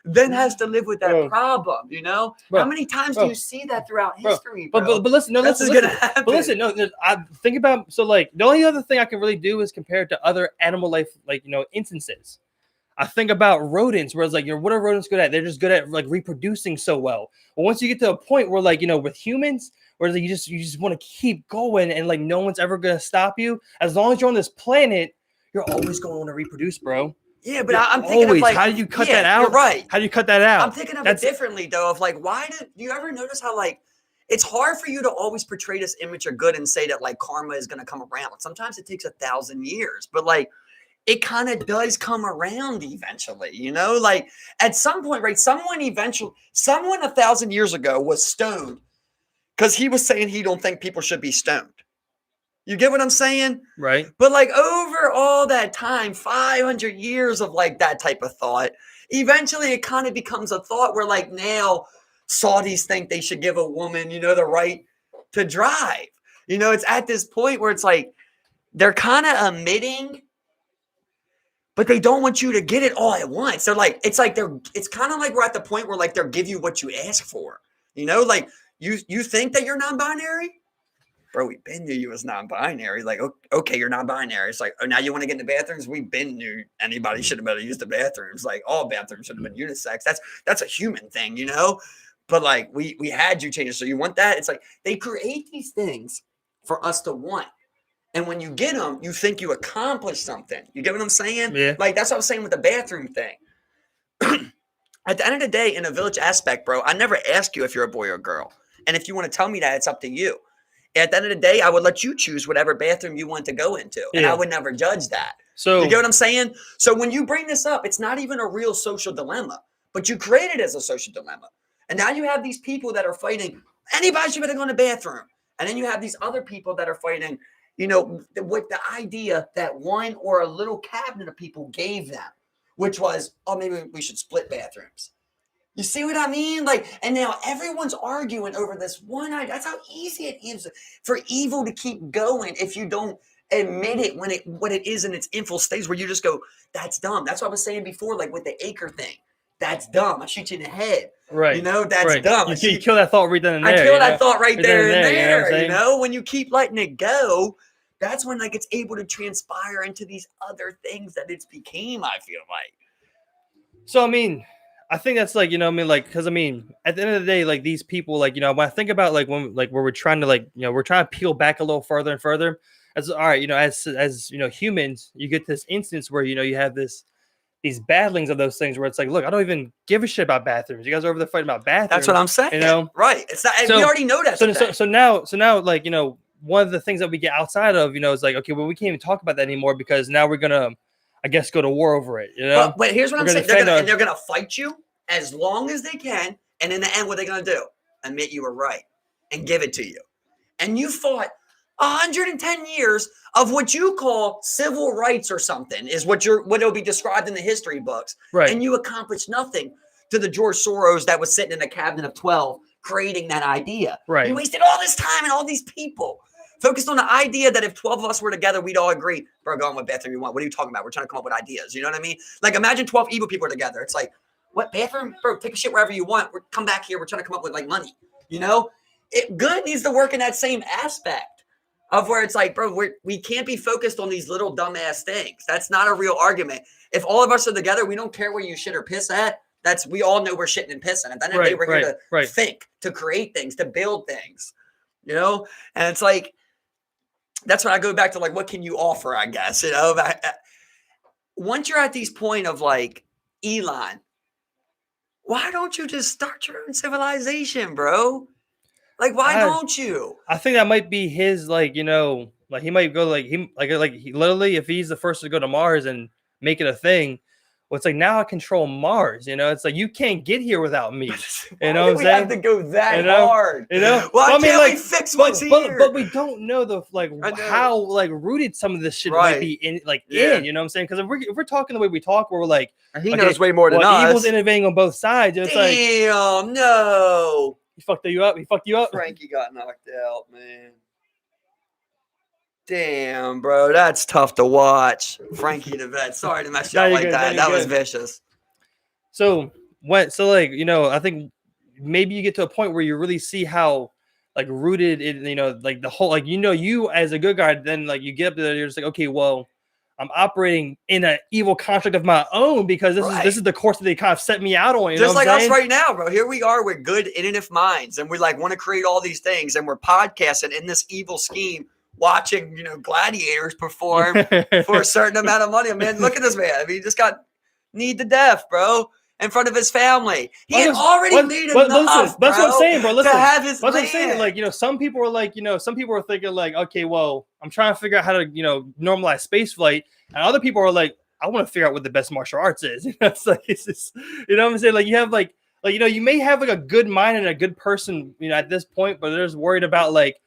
S1: then has to live with that problem, you know? How many times do you see that throughout history, bro?
S2: But listen,
S1: gonna happen.
S2: But listen, I think about, so like the only other thing I can really do is compare it to other animal life, like, you know, instances. I think about rodents, where it's like, you know, what are rodents good at? They're just good at like reproducing so well. But once you get to a point where, like, you know, with humans, where like you just want to keep going and like no one's ever gonna stop you. As long as you're on this planet, you're always going to want to reproduce, bro.
S1: Yeah, but I'm thinking of like,
S2: how do you cut that out?
S1: You're right.
S2: How do you cut that out?
S1: I'm thinking of it differently though. Of like, why do you ever notice how like it's hard for you to always portray this image of good and say that like karma is going to come around. Sometimes it takes 1,000 years, but like it kind of does come around eventually. You know, like at some point, right? Someone 1,000 years ago was stoned because he was saying he don't think people should be stoned. You get what I'm saying?
S2: Right.
S1: But like over all that time, 500 years of like that type of thought, eventually it kind of becomes a thought where like now Saudis think they should give a woman, you know, the right to drive. You know, it's at this point where it's like they're kind of admitting, but they don't want you to get it all at once. They're like, it's kind of like we're at the point where like they'll give you what you ask for. You know, like you think that you're non-binary? Bro, we been knew you was non-binary. Like, okay, you're non-binary. It's like, oh, now you want to get in the bathrooms? We been knew anybody should have been able to use the bathrooms. Like, all bathrooms should have been unisex. That's a human thing, you know? But like, we had you change it. So you want that? It's like they create these things for us to want. And when you get them, you think you accomplished something. You get what I'm saying?
S2: Yeah.
S1: Like, that's what I was saying with the bathroom thing. At the end of the day, in a village aspect, bro, I never ask you if you're a boy or a girl. And if you want to tell me that, it's up to you. At the end of the day, I would let you choose whatever bathroom you want to go into. And I would never judge that. So you get what I'm saying? So when you bring this up, it's not even a real social dilemma, but you create it as a social dilemma. And now you have these people that are fighting, anybody should better go in the bathroom. And then you have these other people that are fighting, you know, with the idea that one or a little cabinet of people gave them, which was, oh, maybe we should split bathrooms. You see what I mean? Like, and now everyone's arguing over this one idea. That's how easy it is for evil to keep going if you don't admit it what it is in its infant stage, where you just go, that's dumb. That's what I was saying before, like with the acre thing. That's dumb. I shoot you in the head.
S2: Right.
S1: You know, that's dumb.
S2: You kill that thought right then and there.
S1: I kill that thought right there and there.
S2: You know,
S1: you know, when you keep letting it go, that's when like it's able to transpire into these other things that it's became, I feel like.
S2: So, I mean, I think that's like, you know, I mean, like, because I mean, at the end of the day, like these people, like, you know, when I think about like when, like, where we're trying to, like, you know, we're trying to peel back a little further and further. As all right, you know, as you know, humans, you get this instance where, you know, you have these battlings of those things where it's like, look, I don't even give a shit about bathrooms. You guys are over there fighting about bathrooms.
S1: That's what I'm saying.
S2: You know,
S1: right? It's not. And we already know that.
S2: So now, like, you know, one of the things that we get outside of, you know, is like, okay, well, we can't even talk about that anymore because now we're gonna, I guess, go to war over it. You know.
S1: But here's what I'm saying: they're gonna fight you as long as they can, and in the end, what are they gonna do? Admit you were right and give it to you. And you fought 110 years of what you call civil rights or something is what it'll be described in the history books.
S2: Right.
S1: And you accomplished nothing to the George Soros that was sitting in a cabinet of 12 creating that idea.
S2: Right.
S1: You wasted all this time and all these people focused on the idea that if 12 of us were together, we'd all agree, bro, go on what bathroom you want. What are you talking about? We're trying to come up with ideas. You know what I mean? Like imagine 12 evil people are together. It's like, what bathroom? Bro, take a shit wherever you want. Come back here. We're trying to come up with like money. You know? Good needs to work in that same aspect. Of where it's like, bro, we can't be focused on these little dumbass things. That's not a real argument. If all of us are together, we don't care where you shit or piss at. We all know we're shitting and pissing. At the end of the day, we're here to think, to create things, to build things, you know? And it's like, that's when I go back to like, what can you offer, I guess, you know? Once you're at these point of like, Elon, why don't you just start your own civilization, bro? Like, why don't you?
S2: I think that might be his, like, you know, like he might go like he literally, if he's the first to go to Mars and make it a thing, well, it's like now I control Mars. You know, it's like you can't get here without me. You know what I'm saying? We
S1: have to go that hard.
S2: You know,
S1: why can't we fix what's here?
S2: But we don't know how like rooted some of this shit might be in. You know what I'm saying? Because if we're talking the way we talk, where we're like,
S1: he knows way more than us.
S2: Evil's innovating on both sides. It's
S1: damn, no.
S2: He fucked you up.
S1: Frankie got knocked out, man. Damn, bro, that's tough to watch. Frankie the vet. Sorry to mess you up like that. That was vicious.
S2: So like, you know, I think maybe you get to a point where you really see how like rooted in, you know, like the whole, like, you know, you as a good guy, then like you get up there, you're just like, okay, well, I'm operating in an evil construct of my own because this is the course that they kind of set me out on. You
S1: just
S2: know
S1: like us right now, bro. Here we are with good innovative minds, and we like want to create all these things, and we're podcasting in this evil scheme, watching, you know, gladiators perform for a certain amount of money. Man, look at this man. I mean, he just got kneed to death, bro, in front of his family. He had already made
S2: enough,
S1: listen,
S2: that's what I'm saying, bro. Listen,
S1: to have his
S2: that's
S1: land.
S2: what I'm saying. Like, some people are like, some people are thinking like, okay, well, I'm trying to figure out how to, normalize space flight, and other people are like, I want to figure out what the best martial arts is. It's like, it's just, what I'm saying? Like, you have like, you may have like a good mind and a good person, at this point, but they're just worried about like,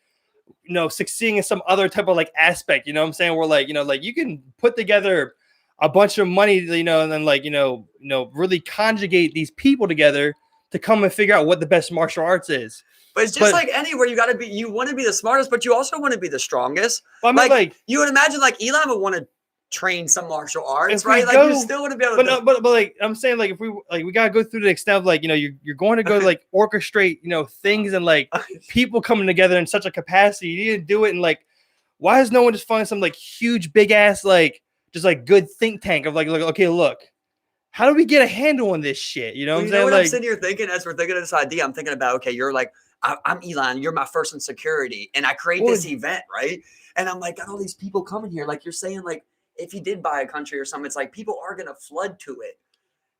S2: succeeding in some other type of like aspect. You know what I'm saying? Where like, like you can put together a bunch of money, and then like, really conjugate these people together to come and figure out what the best martial arts is.
S1: But it's just like anywhere, you want to be the smartest, but you also want to be the strongest.
S2: Well, I mean, like
S1: you would imagine like Elon would want to train some martial arts, right? Like you still want to be able to.
S2: But like I'm saying, like if we gotta go through the extent of like, you're going to go like orchestrate, things and like people coming together in such a capacity. You need to do it, and like, why is no one just finding some like huge big ass like just like good think tank of like okay, look, how do we get a handle on this shit? You know what I'm saying?
S1: What
S2: like,
S1: I'm sitting here thinking as we're thinking of this idea, I'm thinking about, okay, you're like, I'm Elon, you're my first in security, and I create this event, right? And I'm like, got all these people coming here, like you're saying, like if he did buy a country or something, it's like people are gonna flood to it.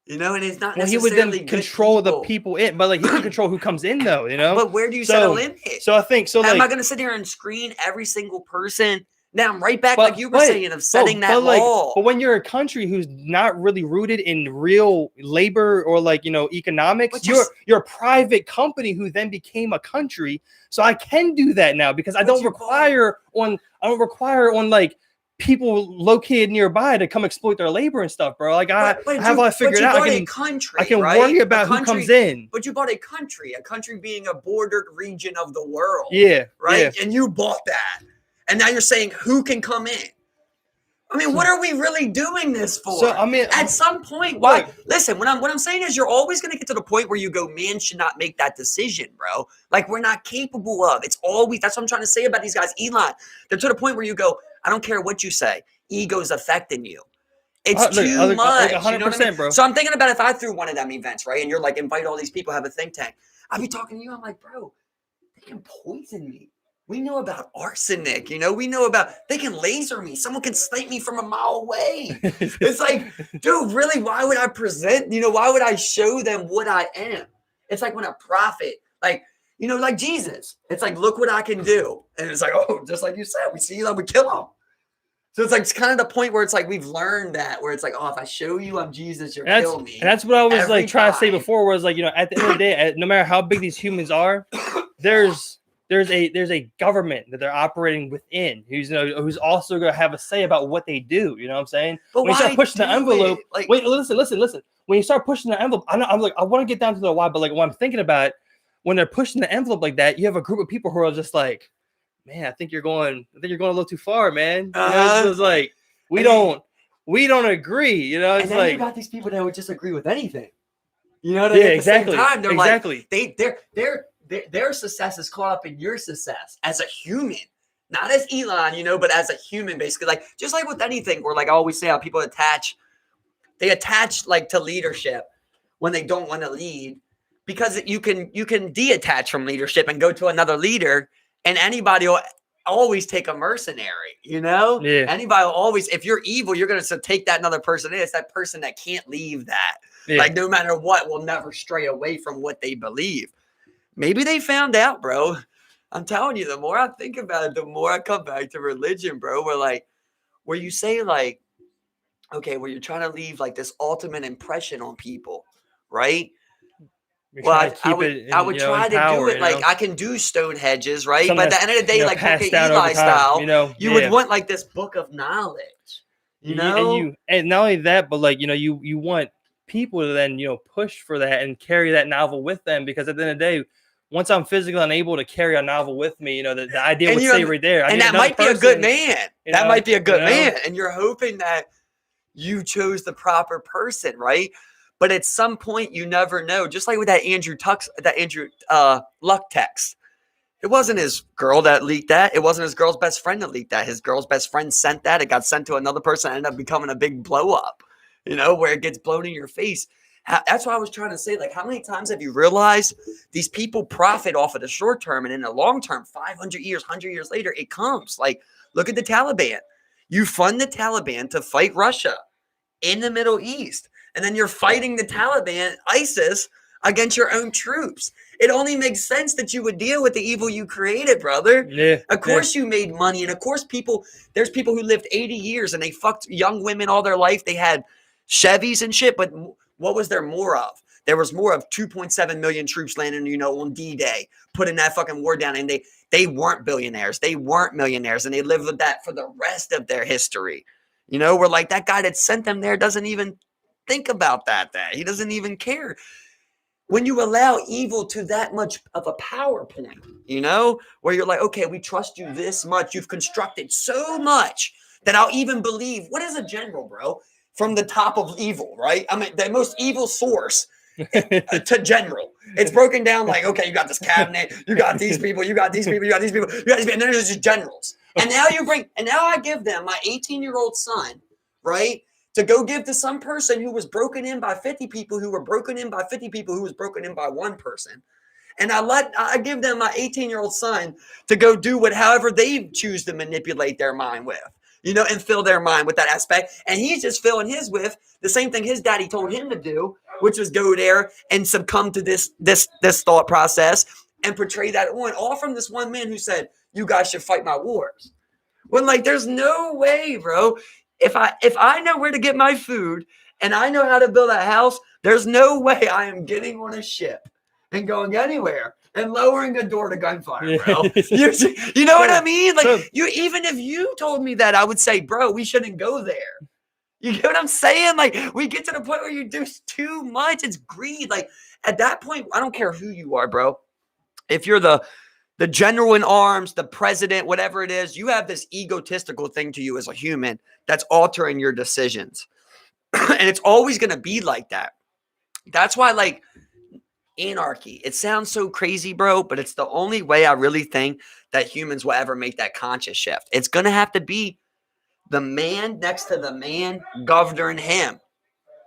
S1: And it's not necessarily
S2: he would then control the people in, but like he can control who comes in though,
S1: But where do you set a limit?
S2: So I think so.
S1: Am
S2: like,
S1: I gonna sit here and screen every single person? Now I'm right back, like you were saying, of setting that law.
S2: But when you're a country who's not really rooted in real labor or like economics, you're a private company who then became a country. So I can do that now because I don't require on like people located nearby to come exploit their labor and stuff, bro. Like I have all figured out. I can worry about who comes in.
S1: But you bought a country being a bordered region of the world.
S2: Yeah.
S1: Right.
S2: Yeah.
S1: And you bought that. And now you're saying who can come in? I mean, what are we really doing this for?
S2: So I mean,
S1: at some point, why? Listen, what I'm saying is, you're always going to get to the point where you go, man should not make that decision, bro. Like we're not capable of. It's always that's what I'm trying to say about these guys, Elon. They're to the point where you go, I don't care what you say, ego's affecting you. It's too much.
S2: 100%,
S1: you know what I mean?
S2: bro.
S1: So I'm thinking about if I threw one of them events, right, and you're like, invite all these people, have a think tank. I'd be talking to you. I'm like, bro, they can poison me. We know about arsenic, we know about, they can laser me. Someone can snipe me from a mile away. It's like, dude, really, why would I present, why would I show them what I am? It's like when a prophet, like, like Jesus, it's like, look what I can do. And it's like, oh, just like you said, we see them, we kill them. So it's like, it's kind of the point where it's like, we've learned that, where it's like, oh, if I show you I'm Jesus, you'll kill me.
S2: And that's what I was like trying to say before, was like, at the end of the day, no matter how big these humans are, there's a government that they're operating within who's also going to have a say about what they do. You know what I'm saying?
S1: But
S2: when you start pushing the envelope, wait, listen. When you start pushing the envelope, I'm like, I want to get down to the why, but like when I'm thinking about it, when they're pushing the envelope like that, you have a group of people who are just like, man, I think you're going a little too far, man. It's like we don't agree. It's
S1: and then
S2: like
S1: you got these people that would just agree with anything. You know what I mean?
S2: Exactly.
S1: At the same time, they're
S2: exactly.
S1: Their success is caught up in your success as a human, not as Elon, but as a human, basically. Like, just like with anything, where like I always say how people attach like to leadership when they don't want to lead, because you can detach from leadership and go to another leader, and anybody will always take a mercenary,
S2: Yeah.
S1: Anybody will always, if you're evil, you're going to take that another person in. It's that person that can't leave that.
S2: Yeah.
S1: Like, no matter what, will never stray away from what they believe. Maybe they found out, bro. I'm telling you, the more I think about it, the more I come back to religion, bro. Where you say like, okay, where you're trying to leave like this ultimate impression on people, right? Well, I would try to do it. Like I can do stone hedges, right? But at the end of the day, like look at Eli style, you would want like this book of knowledge,
S2: and not only that, but like you want people to then push for that and carry that novel with them, because at the end of the day, once I'm physically unable to carry a novel with me, the idea would stay right there.
S1: And that might be a good man. That might be a good man. And you're hoping that you chose the proper person, right? But at some point, you never know. Just like with that Andrew Luck text. It wasn't his girl that leaked that. It wasn't his girl's best friend that leaked that. His girl's best friend sent that. It got sent to another person. It ended up becoming a big blow up, where it gets blown in your face. That's what I was trying to say. Like, how many times have you realized these people profit off of the short term, and in the long term, 500 years, 100 years later, it comes. Like, look at the Taliban. You fund the Taliban to fight Russia in the Middle East. and then you're fighting the Taliban, ISIS, against your own troops. It only makes sense that you would deal with the evil you created, brother.
S2: Yeah.
S1: Of course you made money, and of course there's people who lived 80 years and they fucked young women all their life. They had Chevys and shit, but what was there more of? There was more of 2.7 million troops landing, on D-Day, putting that fucking war down, and they weren't billionaires. They weren't millionaires, and they lived with that for the rest of their history. We're like, that guy that sent them there doesn't even think about that. He doesn't even care. When you allow evil to that much of a power point, where you're like, okay, we trust you this much. You've constructed so much that I'll even believe. What is a general, bro? From the top of evil, right? I mean, the most evil source to general. It's broken down like, okay, you got this cabinet, you got these people, you got these people, you got these people, you got these people, and then there's just generals. And now I give them my 18-year-old son, right? To go give to some person who was broken in by 50 people, who were broken in by 50 people, who was broken in by one person. And I give them my 18-year-old son to go do however they choose to manipulate their mind with, and fill their mind with that aspect. And he's just filling his with the same thing his daddy told him to do, which was go there and succumb to this thought process and portray that on, all from this one man who said, you guys should fight my wars. When there's no way, bro. If I know where to get my food and I know how to build a house, there's no way I am getting on a ship and going anywhere and lowering the door to gunfire, bro. You know what I mean? Even if you told me that, I would say, bro, we shouldn't go there. You get what I'm saying? We get to the point where you do too much. It's greed. At that point, I don't care who you are, bro. If you're the general in arms, the president, whatever it is, you have this egotistical thing to you as a human that's altering your decisions. And it's always going to be like that. That's why, anarchy, it sounds so crazy, bro, but it's the only way I really think that humans will ever make that conscious shift. It's going to have to be the man next to the man governing him,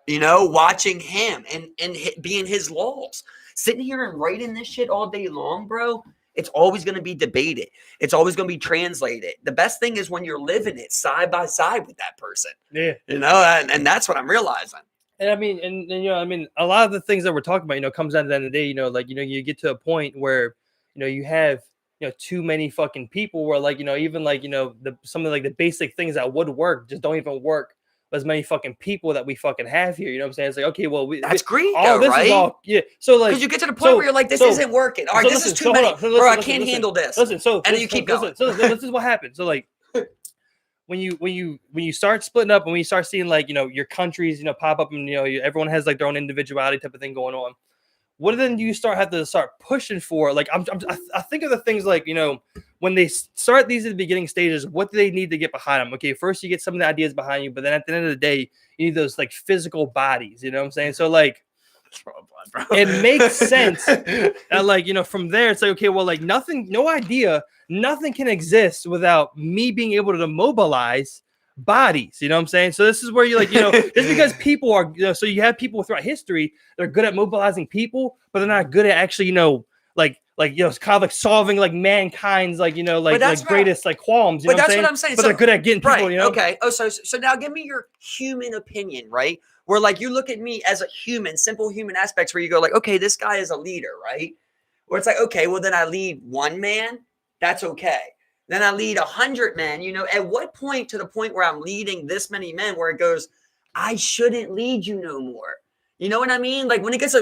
S1: watching him and being his laws. Sitting here and writing this shit all day long, bro, it's always going to be debated. It's always going to be translated. The best thing is when you're living it side by side with that person.
S2: Yeah.
S1: And that's what I'm realizing.
S2: And I mean, a lot of the things that we're talking about, comes down to the end of the day, you get to a point where, you have, too many fucking people where even some of the basic things that would work just don't even work. As many fucking people that we fucking have here, you know what I'm saying? It's like, okay, well,
S1: that's great,
S2: all this
S1: right?
S2: Is all, yeah. So
S1: because you get to the point where you're like, this isn't working. All right, this is too many, bro. I can't handle this. And then you keep going.
S2: So this is what happens. So when you start splitting up, and when you start seeing your countries, pop up, and everyone has their own individuality type of thing going on. What then do you have to start pushing for? I think of the things when they start these at the beginning stages, what do they need to get behind them? Okay, first you get some of the ideas behind you, but then at the end of the day, you need those physical bodies. You know what I'm saying? So it makes sense. And from there, it's okay, well, nothing, no idea, nothing can exist without me being able to mobilize bodies, you know what I'm saying? So this is where you just because people are, so you have people throughout history, they're good at mobilizing people, but they're not good at actually, it's kind of solving mankind's greatest qualms. You know
S1: but that's
S2: what
S1: I'm saying.
S2: But they're good at getting people.
S1: Right, okay. Oh, so now give me your human opinion, right? Where you look at me as a human, simple human aspects, where you go okay, this guy is a leader, right? Where it's okay, well then I lead one man, that's okay. Then I lead 100 men, at what point to the point where I'm leading this many men where it goes, I shouldn't lead you no more. You know what I mean? When it gets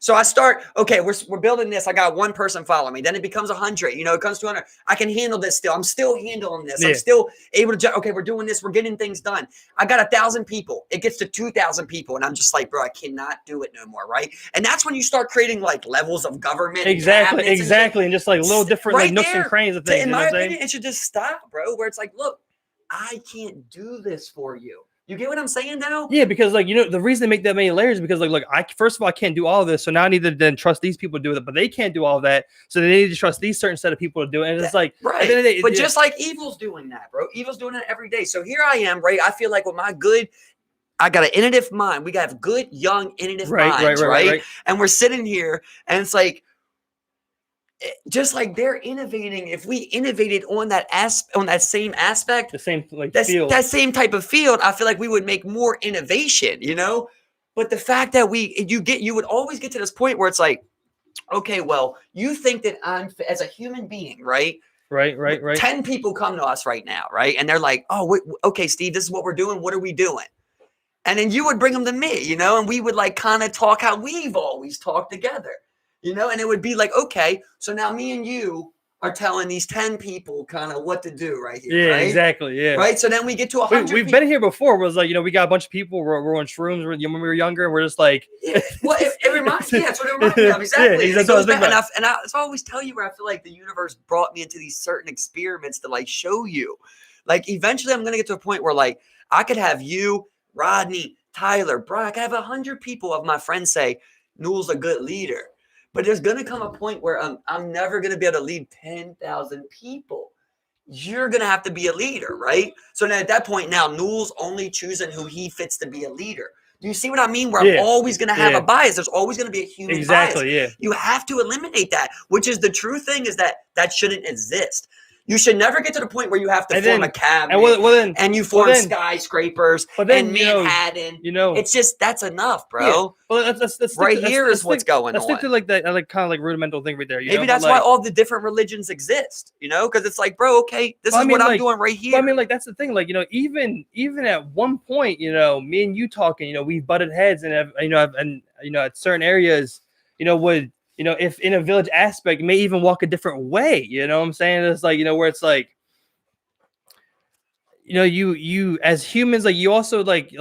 S1: so I start, okay, we're building this. I got one person following me. Then it becomes 100, it comes to 100. I can handle this still. I'm still handling this. Yeah. I'm still able to, okay, we're doing this. We're getting things done. I got 1,000 people. It gets to 2,000 people. And I'm just bro, I cannot do it no more. Right. And that's when you start creating levels of government.
S2: Exactly. And just little different nooks and crannies of things.
S1: In my opinion, it should just stop, bro, where it's look, I can't do this for you. You get what I'm saying now?
S2: Yeah, because the reason they make that many layers is because look, I first of all I can't do all of this, so now I need to then trust these people to do it, but they can't do all of that, so they need to trust these certain set of people to do it. And it's
S1: right. But just evil's doing that, bro. Evil's doing it every day. So here I am, right? I feel with my good, I got an innovative mind. We got good young innovative minds, right? And we're sitting here, and it's just they're innovating. If we innovated on that same aspect,
S2: the same
S1: field, that same type of field, I feel we would make more innovation, But the fact that you would always get to this point where it's like, okay, well, you think that I'm as a human being, right?
S2: Right.
S1: 10 people come to us right now, right? And they're like, oh, okay, Steve, this is what we're doing. What are we doing? And then you would bring them to me, and we would like kind of talk how we've always talked together, and it would be like, okay, so now me and you are telling these 10 people kind of what to do right here.
S2: Yeah,
S1: right?
S2: Exactly. Yeah.
S1: Right. So then we get to 100.
S2: We've been here before. It was like, we got a bunch of people. We're on shrooms when we were younger. And we're just like,
S1: yeah, well, it reminds me. That's what it reminds me of. Exactly.
S2: Yeah,
S1: and I always tell you where I feel like the universe brought me into these certain experiments to like show you, like eventually I'm going to get to a point where like I could have you, Rodney, Tyler, Brock. I could have 100 people of my friends say Newell's a good leader. But there's going to come a point where I'm never going to be able to lead 10,000 people. You're going to have to be a leader, right? So now at that point, now Newell's only choosing who he fits to be a leader. Do you see what I mean? Where I'm always going to have a bias. There's always going to be a human bias.
S2: Yeah.
S1: You have to eliminate that, which is the true thing is that shouldn't exist. You should never get to the point where you have to form a cabinet and you form skyscrapers and Manhattan. It's just, that's enough, bro.
S2: Yeah. Well, that's
S1: what's going on.
S2: Let's stick to like that, like kind of like rudimental thing right there.
S1: Maybe that's why all the different religions exist, because it's like, bro, okay, this is what I'm doing right here.
S2: I mean, like, that's the thing. Like, even at one point, me and you talking, we've butted heads and at certain areas, would, if in a village aspect, may even walk a different way. You know what I'm saying? It's like, where it's like, you as humans, like, you also like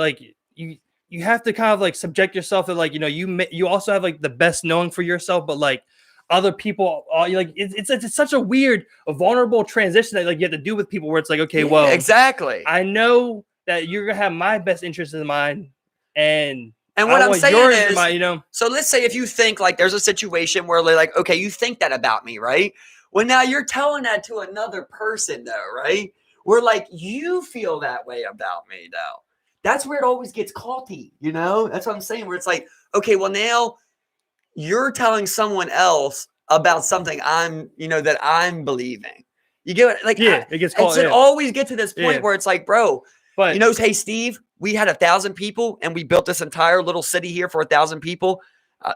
S2: you have to kind of like subject yourself to like, you also have like the best knowing for yourself, but like other people are like, it's such a weird, a vulnerable transition that like you have to do with people where it's like, okay, well,
S1: exactly.
S2: I know that you're gonna have my best interest in mind, and
S1: what I'm saying is, so let's say if you think like there's a situation where they're like, okay, you think that about me, right? Well, now you're telling that to another person though, right? Where like you feel that way about me though. That's where it always gets culty, That's what I'm saying, where it's like, okay, well now you're telling someone else about something that I'm believing. You get what, like,
S2: it gets culty.
S1: It should always get to this point where it's like, bro, but hey, Steve, we had 1,000 people and we built this entire little city here for 1,000 people.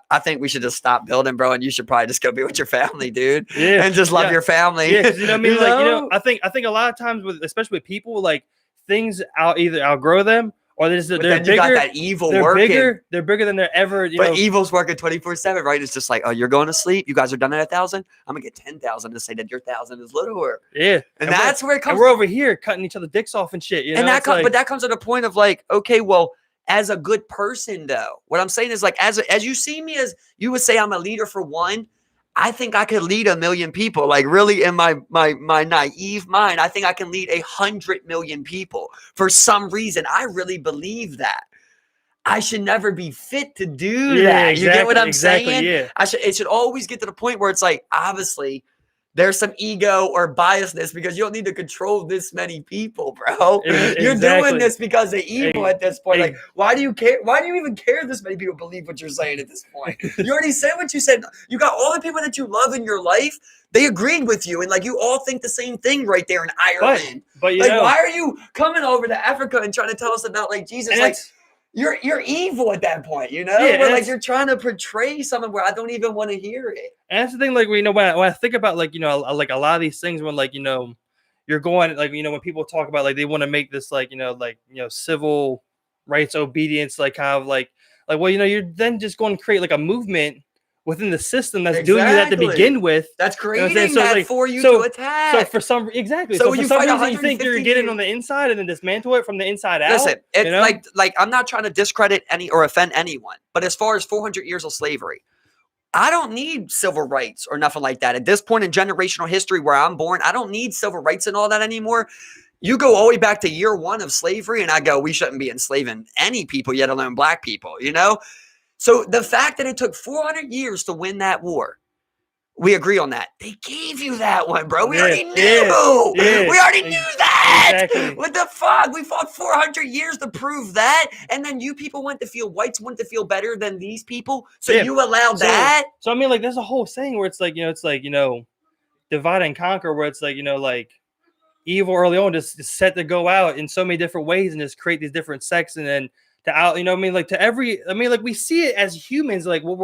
S1: I think we should just stop building, bro. And you should probably just go be with your family, dude. Yeah. And just love your family.
S2: Yeah. You know what I mean? Like, I think a lot of times especially with people, like things either outgrow them or they're bigger. You got that evil working. They're bigger than they're ever.
S1: But evil's working 24/7, right? It's just like, oh, you're going to sleep. You guys are done at 1,000. I'm gonna get 10,000 to say that your 1,000 is littler.
S2: Yeah,
S1: and that's where it comes.
S2: And we're over here cutting each other dicks off and shit.
S1: But that comes to the point of like, okay, well, as a good person, though, what I'm saying is like, as you see me as you would say, I'm a leader for one. I think I could lead 1 million people. Like really in my naive mind, I think I can lead 100 million people. For some reason, I really believe that. I should never be fit to do that. You get what I'm saying?
S2: Yeah.
S1: It should always get to the point where it's like, obviously, there's some ego or biasness because you don't need to control this many people, bro. You're doing this because of evil at this point. Like, why do you care? Why do you even care if this many people believe what you're saying at this point? You already said what you said. You got all the people that you love in your life. They agreed with you. And like, you all think the same thing right there in Ireland.
S2: But
S1: like, why are you coming over to Africa and trying to tell us about like Jesus? Like, you're evil at that point,
S2: Yeah,
S1: where like you're trying to portray something where I don't even want to hear it.
S2: And that's the thing, like, when I think about like, like a lot of these things when like, you're going like, when people talk about like they want to make this like, civil rights obedience, like kind of like, well, you're then just going to create like a movement within the system that's doing you that to begin with.
S1: That's creating that for you to attack.
S2: So for some So for some reason you think you're getting on the inside and then dismantle it from the inside out.
S1: Listen, it's like I'm not trying to discredit any or offend anyone, but as far as 400 years of slavery, I don't need civil rights or nothing like that. At this point in generational history where I'm born, I don't need civil rights and all that anymore. You go all the way back to year one of slavery, and I go, we shouldn't be enslaving any people, yet alone black people, So the fact that it took 400 years to win that war, we agree on that. They gave you that one, bro. We already knew. Yeah. We already knew that. Exactly. What the fuck? We fought 400 years to prove that. And then you people whites went to feel better than these people. So you allowed that.
S2: So I mean, like, there's a whole saying where it's like, divide and conquer, where it's like, like evil early on just set to go out in so many different ways and just create these different sects and then to out, you know what I mean? Like to every, I mean, like we see it as humans, like what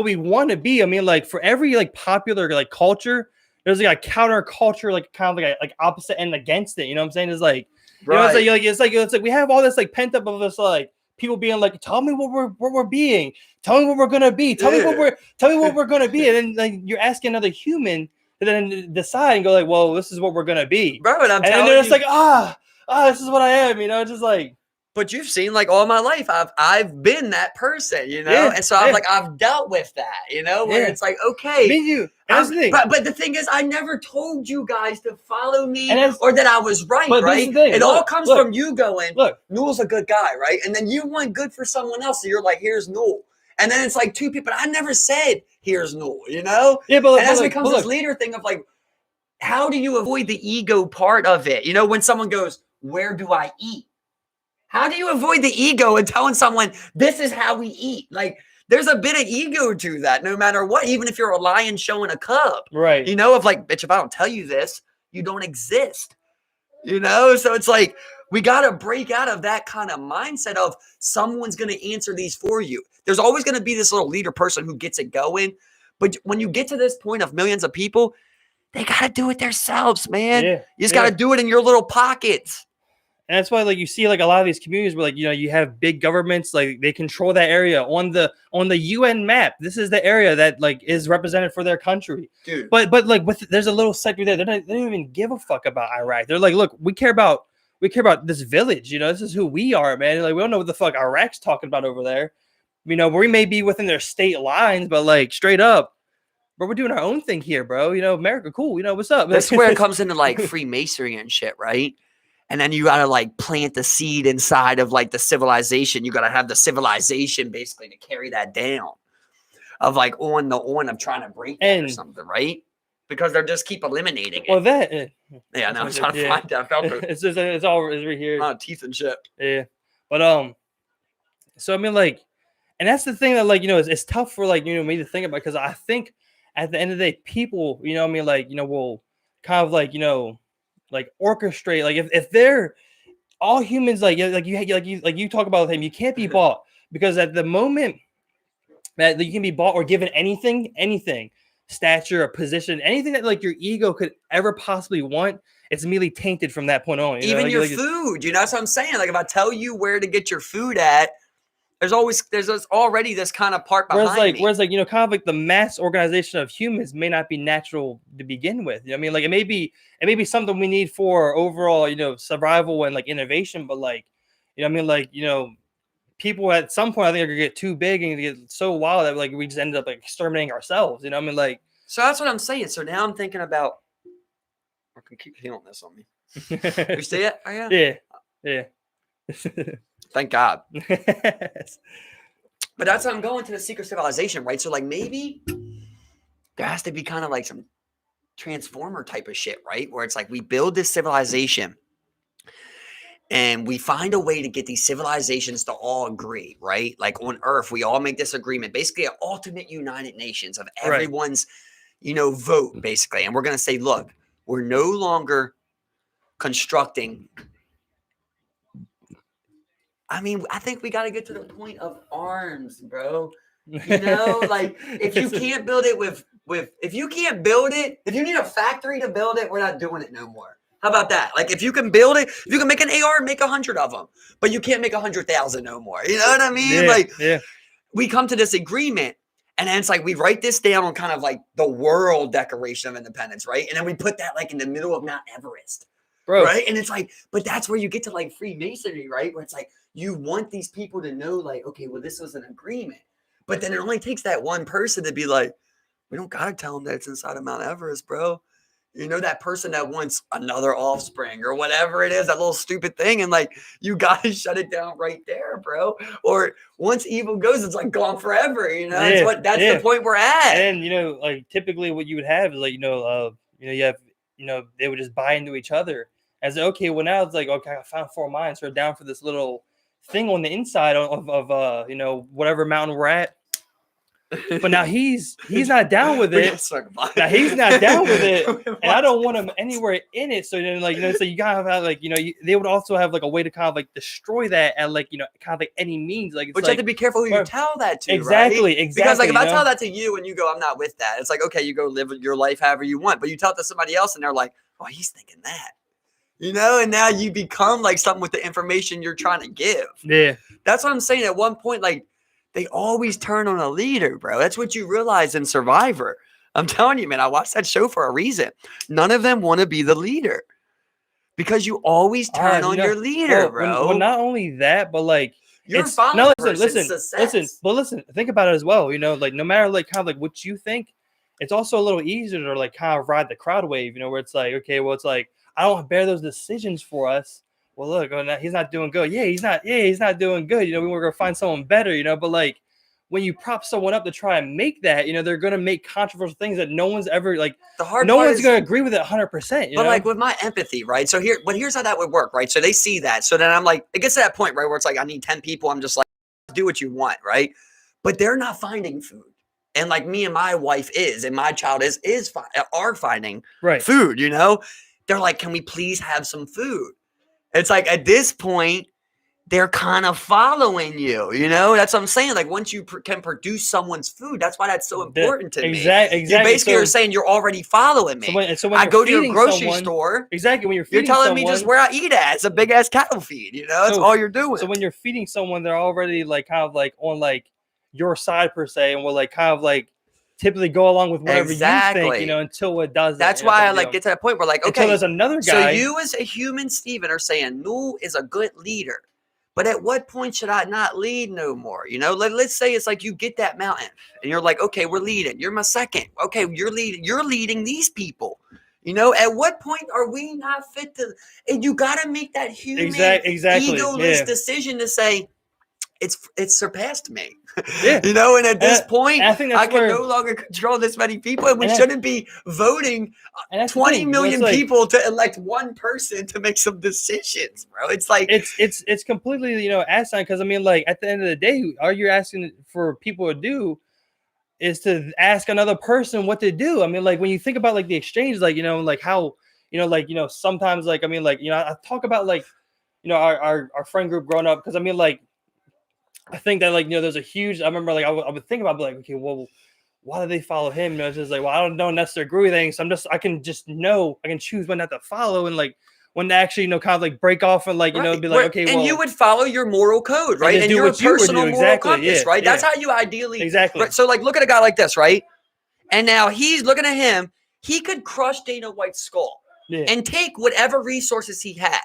S2: we want to be. I mean, like for every like popular like culture, there's like a counter culture, like kind of like a like opposite end against it. You know what I'm saying? It's like, you know, it's like we have all this like pent up of this like people being like, tell me what we're being, tell me what we're gonna be, tell me what we're gonna be, and then like you're asking another human to then decide and go like, well, this is what we're gonna be,
S1: bro. And
S2: then they're just like, this is what I am, you know, just like.
S1: But you've seen like all my life, I've been that person, you know, and so I've dealt with that, you know, where it's like, okay,
S2: me too.
S1: But the thing is, I never told you guys to follow me or that I was right, right? It all comes from you going, look, Newell's a good guy, right? And then you want good for someone else, so you're like, here's Newell. And then it's like two people. I never said, here's Newell, you know? Yeah, but and that becomes this leader thing of like, how do you avoid the ego part of it? You know, when someone goes, where do I eat? How do you avoid the ego and telling someone this is how we eat? Like, there's a bit of ego to that, no matter what, even if you're a lion showing a cub.
S2: Right.
S1: You know, of like, bitch, if I don't tell you this, you don't exist. You know? So it's like, we got to break out of that kind of mindset of someone's going to answer these for you. There's always going to be this little leader person who gets it going. But when you get to this point of millions of people, they got to do it themselves, man. Yeah, you just got to do it in your little pockets.
S2: And that's why, like, you see, like, a lot of these communities where, like, you know, you have big governments, like, they control that area on the UN map. This is the area that, like, is represented for their country.
S1: Dude.
S2: But like, there's a little sector there. They don't even give a fuck about Iraq. They're like, look, we care about this village. You know, this is who we are, man. Like, we don't know what the fuck Iraq's talking about over there. You know, we may be within their state lines, but, like, straight up, bro, we're doing our own thing here, bro. You know, America, cool. You know, what's up?
S1: That's where it comes into, like, Freemasonry and shit, right? And then you got to like plant the seed inside of like the civilization. You got to have the civilization basically to carry that down of like of trying to break that or something, right? Because they're just keep eliminating it.
S2: Well, that.
S1: Yeah, no, I'm trying to find that.
S2: It's all right here.
S1: Oh, teeth and shit.
S2: Yeah. But, so I mean, like, and that's the thing that, like, you know, it's tough for, like, you know, me to think about, because I think at the end of the day, people, you know what I mean, like, you know, will kind of like, you know, like orchestrate, like if they're all humans, like you talk about him, you can't be bought, because at the moment that you can be bought or given anything, stature, a position, anything that like your ego could ever possibly want, it's immediately tainted from that point on.
S1: Even your food, you know, that's what I'm saying. Like if I tell you where to get your food at, there's already this kind of part behind me.
S2: Whereas, like, you know, kind of like the mass organization of humans may not be natural to begin with. You know what I mean? Like it may be something we need for overall, you know, survival and like innovation. But like, you know what I mean? Like, you know, people at some point I think are gonna get too big and get so wild that like we just ended up like exterminating ourselves. You know what I mean? Like,
S1: so that's what I'm saying. So now I'm thinking about, I can keep feeling this on me. You see it? Oh,
S2: yeah. Yeah.
S1: Thank God. But that's how I'm going to the secret civilization, right? So like maybe there has to be kind of like some transformer type of shit, right? Where it's like we build this civilization and we find a way to get these civilizations to all agree, right? Like on Earth, we all make this agreement, basically an ultimate United Nations of everyone's, you know, vote, basically. And we're going to say, look, we're no longer constructing. I mean, I think we got to get to the point of arms, bro. You know, like if you can't build it if you can't build it, if you need a factory to build it, we're not doing it no more. How about that? Like if you can build it, if you can make an AR and make 100 of them, but you can't make 100,000 no more. You know what I mean? We come to this agreement, and then it's like we write this down on kind of like the world Declaration of Independence, right? And then we put that like in the middle of Mount Everest. Bro. Right. And it's like, but that's where you get to like Freemasonry, right? Where it's like you want these people to know, like, okay, well, this was an agreement. But then it only takes that one person to be like, we don't got to tell them that it's inside of Mount Everest, bro. You know, that person that wants another offspring or whatever it is, that little stupid thing. And like, you got to shut it down right there, bro. Or once evil goes, it's like gone forever. You know, that's the point we're at.
S2: And, you know, like typically what you would have is like, you know, you have, you know, they would just buy into each other. As okay, well now it's like, okay, I found 4 mines, so we're down for this little thing on the inside of you know, whatever mountain we're at. But now he's not down with it. Now he's not down with it, and I don't want him anywhere in it. So then, like, so you gotta have, like, they would also have like a way to kind of like destroy that at, like, kind of like any means. Like, it's
S1: but you
S2: like,
S1: have to be careful who you tell that to.
S2: Exactly,
S1: right?
S2: exactly.
S1: Because like if I tell that to you and you go, I'm not with that. It's like, okay, you go live your life however you want. But you tell it to somebody else and they're like, oh, he's thinking that. And now you become like something with the information you're trying to give.
S2: Yeah.
S1: That's what I'm saying. At one point, like, they always turn on a leader, bro. That's what you realize in Survivor. I'm telling you, man, I watched that show for a reason. None of them want to be the leader because you always turn on your leader, bro.
S2: Well, not only that, but like, listen, think about it as well. Like, no matter like kind of like what you think, it's also a little easier to like kind of ride the crowd wave, where it's like, okay, well, it's like, I don't bear those decisions for us. Well, look, he's not doing good. Yeah, he's not doing good. We were going to find someone better, but like, when you prop someone up to try and make that, they're going to make controversial things that no one's ever like, no one's going to agree with it 100%.
S1: But like with my empathy, right? So here's how that would work, right? So they see that. So then I'm like, it gets to that point, right? Where it's like, I need 10 people. I'm just like, do what you want, right? But they're not finding food. And like me and my wife and my child are finding food, They're like, can we please have some food? It's like at this point, they're kind of following you, That's what I'm saying. Like once you can produce someone's food, that's why that's so important to me.
S2: Exactly.
S1: You basically are saying you're already following me. So when I go to your grocery store,
S2: exactly. When
S1: you're telling me just where I eat at. It's a big ass cattle feed, That's all you're doing.
S2: So when you're feeding someone, they're already like kind of like on like your side per se, and will like kind of like typically go along with whatever you think, until it does.
S1: That's why I like get to that point where like, okay,
S2: until there's another guy.
S1: So you as a human, Steven, are saying Newell is a good leader. But at what point should I not lead no more? Let's say it's like you get that mountain and you're like, okay, we're leading. You're my second. Okay, you're leading. You're leading these people. At what point are we not fit to? And you got to make that human, egoless decision to say, it's surpassed me.
S2: Yeah.
S1: And at this point, I can no longer control this many people, and we shouldn't be voting 20 million people to elect one person to make some decisions, bro. It's like
S2: it's completely asinine, because I mean, like, at the end of the day, all you're asking for people to do is to ask another person what to do. I mean, like, when you think about like the exchange, like, like how sometimes, like, I mean, like, I talk about like our friend group growing up, because I mean, like, I think that, like, there's a huge, I remember, like, I would think about, like, okay, well, why do they follow him? It's just like, well, I don't necessarily agree with anything. So I can choose when not to follow, and like when to actually, kind of like break off and like, be like, okay,
S1: and you would follow your moral code, right? And your personal moral compass, right? That's how you ideally.
S2: Exactly.
S1: Right? So like, look at a guy like this, right? And now he's looking at him. He could crush Dana White's skull and take whatever resources he had.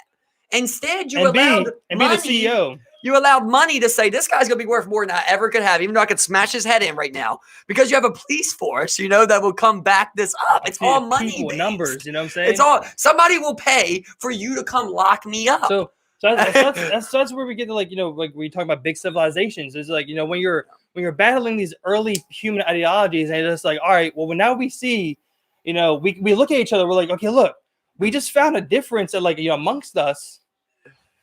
S1: Instead, you allowed
S2: be the CEO.
S1: You allowed money to say, this guy's going to be worth more than I ever could have, even though I could smash his head in right now, because you have a police force, that will come back this up. It's all money based.
S2: Numbers, what I'm saying?
S1: It's all, somebody will pay for you to come lock me up.
S2: So that's where we get to, like, like we talk about big civilizations. It's like, when you're battling these early human ideologies, and it's like, all right, well, now we see, we look at each other, we're like, okay, look, we just found a difference that, like, amongst us.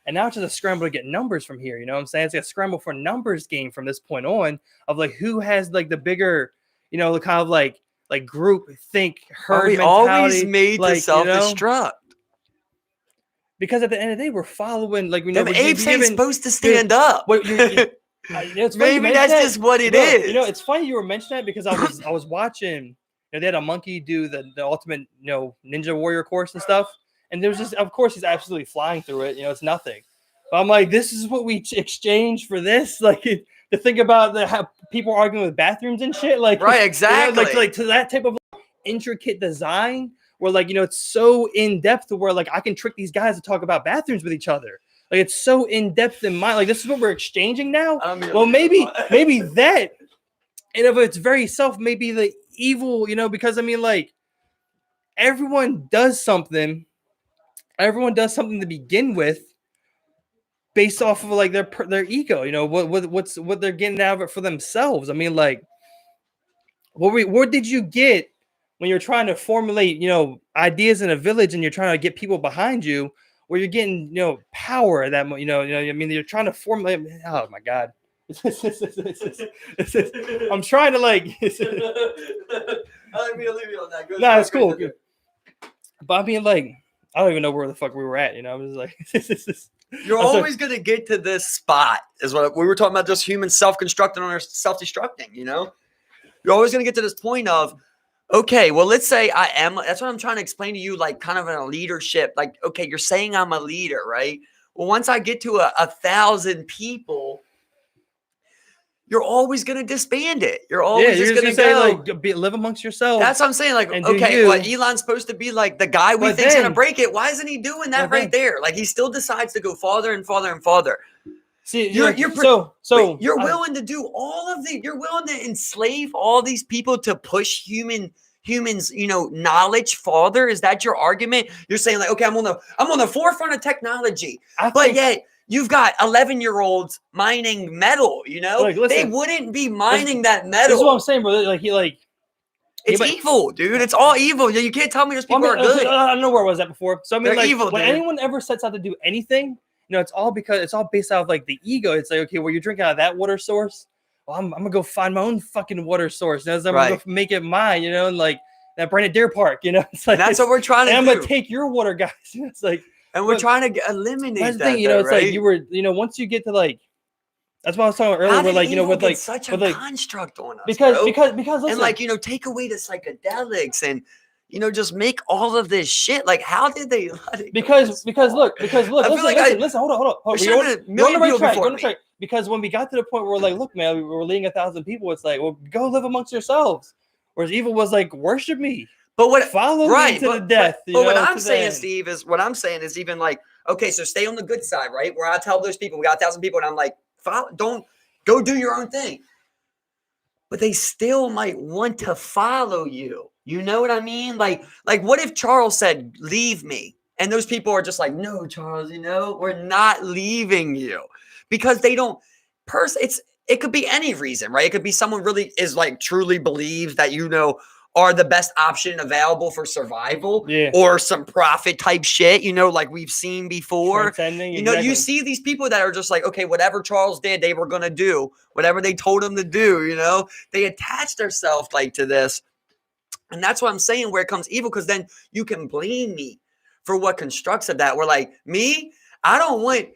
S2: And now it's just a scramble to get numbers from here. You know what I'm saying? It's a scramble for numbers game from this point on, of like who has like the bigger, the kind of like group think herd mentality.
S1: Always made to self-destruct.
S2: Because at the end of the day, we're following, like,
S1: them apes ain't supposed to stand up. Maybe that's just what it is.
S2: It's funny you were mentioning that, because I was watching. They had a monkey do the ultimate ninja warrior course and stuff. And there's just, of course, he's absolutely flying through it. It's nothing. But I'm like, this is what we exchange for this? Like, to think about how people arguing with bathrooms and shit. Like,
S1: right, exactly.
S2: Like to that type of intricate design where, like, it's so in depth to where, like, I can trick these guys to talk about bathrooms with each other. Like, it's so in depth in mind. Like, this is what we're exchanging now. Well, maybe that, and of its very self, may be the evil, because I mean, like, everyone does something to begin with, based off of like their ego, what they're getting out of it for themselves. I mean, like, what did you get when you're trying to formulate, ideas in a village, and you're trying to get people behind you, where you're getting, power that, I mean, you're trying to formulate. Oh my God. I'm trying to like.
S1: I didn't mean to leave you on that.
S2: No, it's cool. But I mean, like, I don't even know where the fuck we were at. You know, I'm just like,
S1: you're always gonna get to this spot. Is what we were talking about. Just humans self-constructing or self-destructing. You know, you're always gonna get to this point of, okay, well, let's say I am. That's what I'm trying to explain to you, like, kind of in a leadership. Like, okay, you're saying I'm a leader, right? Well, once I get to 1,000 people, you're always going to disband it. You're always just going to
S2: say,
S1: go.
S2: like, live amongst yourselves.
S1: That's what I'm saying. Like, okay, well, Elon's supposed to be like the guy we think's going to break it. Why isn't he doing that right there? Like, he still decides to go farther and farther and farther.
S2: See,
S1: you're willing to do all of the. You're willing to enslave all these people to push humans, you know, knowledge farther. Is that your argument? You're saying like, okay, I'm on the forefront of technology, but yet you've got 11-year-olds mining metal. You know, listen, they wouldn't be mining that metal.
S2: This is what I'm saying, bro. Like
S1: it's evil, dude. It's all evil. You can't tell me those people are good.
S2: I don't know where I was at before. So I mean,
S1: they're
S2: like,
S1: evil,
S2: when anyone ever sets out to do anything, you know, it's all based out of like the ego. It's like, okay, well, you're drinking out of that water source. Well, I'm gonna go find my own fucking water source. I'm gonna go make it mine, you know, and like that Brandon Deer Park, you know. It's like,
S1: and that's what we're trying to do.
S2: I'm gonna take your water, guys. It's like,
S1: and we're trying to eliminate that.
S2: Thing, you know, it's like you were, you know, once you get to like, that's what I was talking about earlier. Where like, you know, with like
S1: such a construct on us,
S2: because
S1: listen, and like, you know, take away the psychedelics and, you know, just make all of this shit. Like, how did they let it
S2: because look, listen, hold on. You're on the right track. Because when we got to the point where we're like, look, man, we're leading 1,000 people. It's like, well, go live amongst yourselves. Whereas evil was like, worship me.
S1: But what
S2: follow me to the death.
S1: But what I'm saying, Steve, is even like, okay, so stay on the good side, right? Where I tell those people, we got 1,000 people, and I'm like, don't go do your own thing. But they still might want to follow you. You know what I mean? Like what if Charles said, leave me? And those people are just like, no, Charles, you know, we're not leaving you. Because they don't it could be any reason, right? It could be someone really is like truly believes that, you know, are the best option available for survival, or some profit type shit, you know, like we've seen before. You know, you see these people that are just like, okay, whatever Charles did, they were going to do whatever they told him to do. You know, they attach themselves like to this. And that's what I'm saying, where it comes evil, because then you can blame me for what constructs of that. We're like, me, I don't want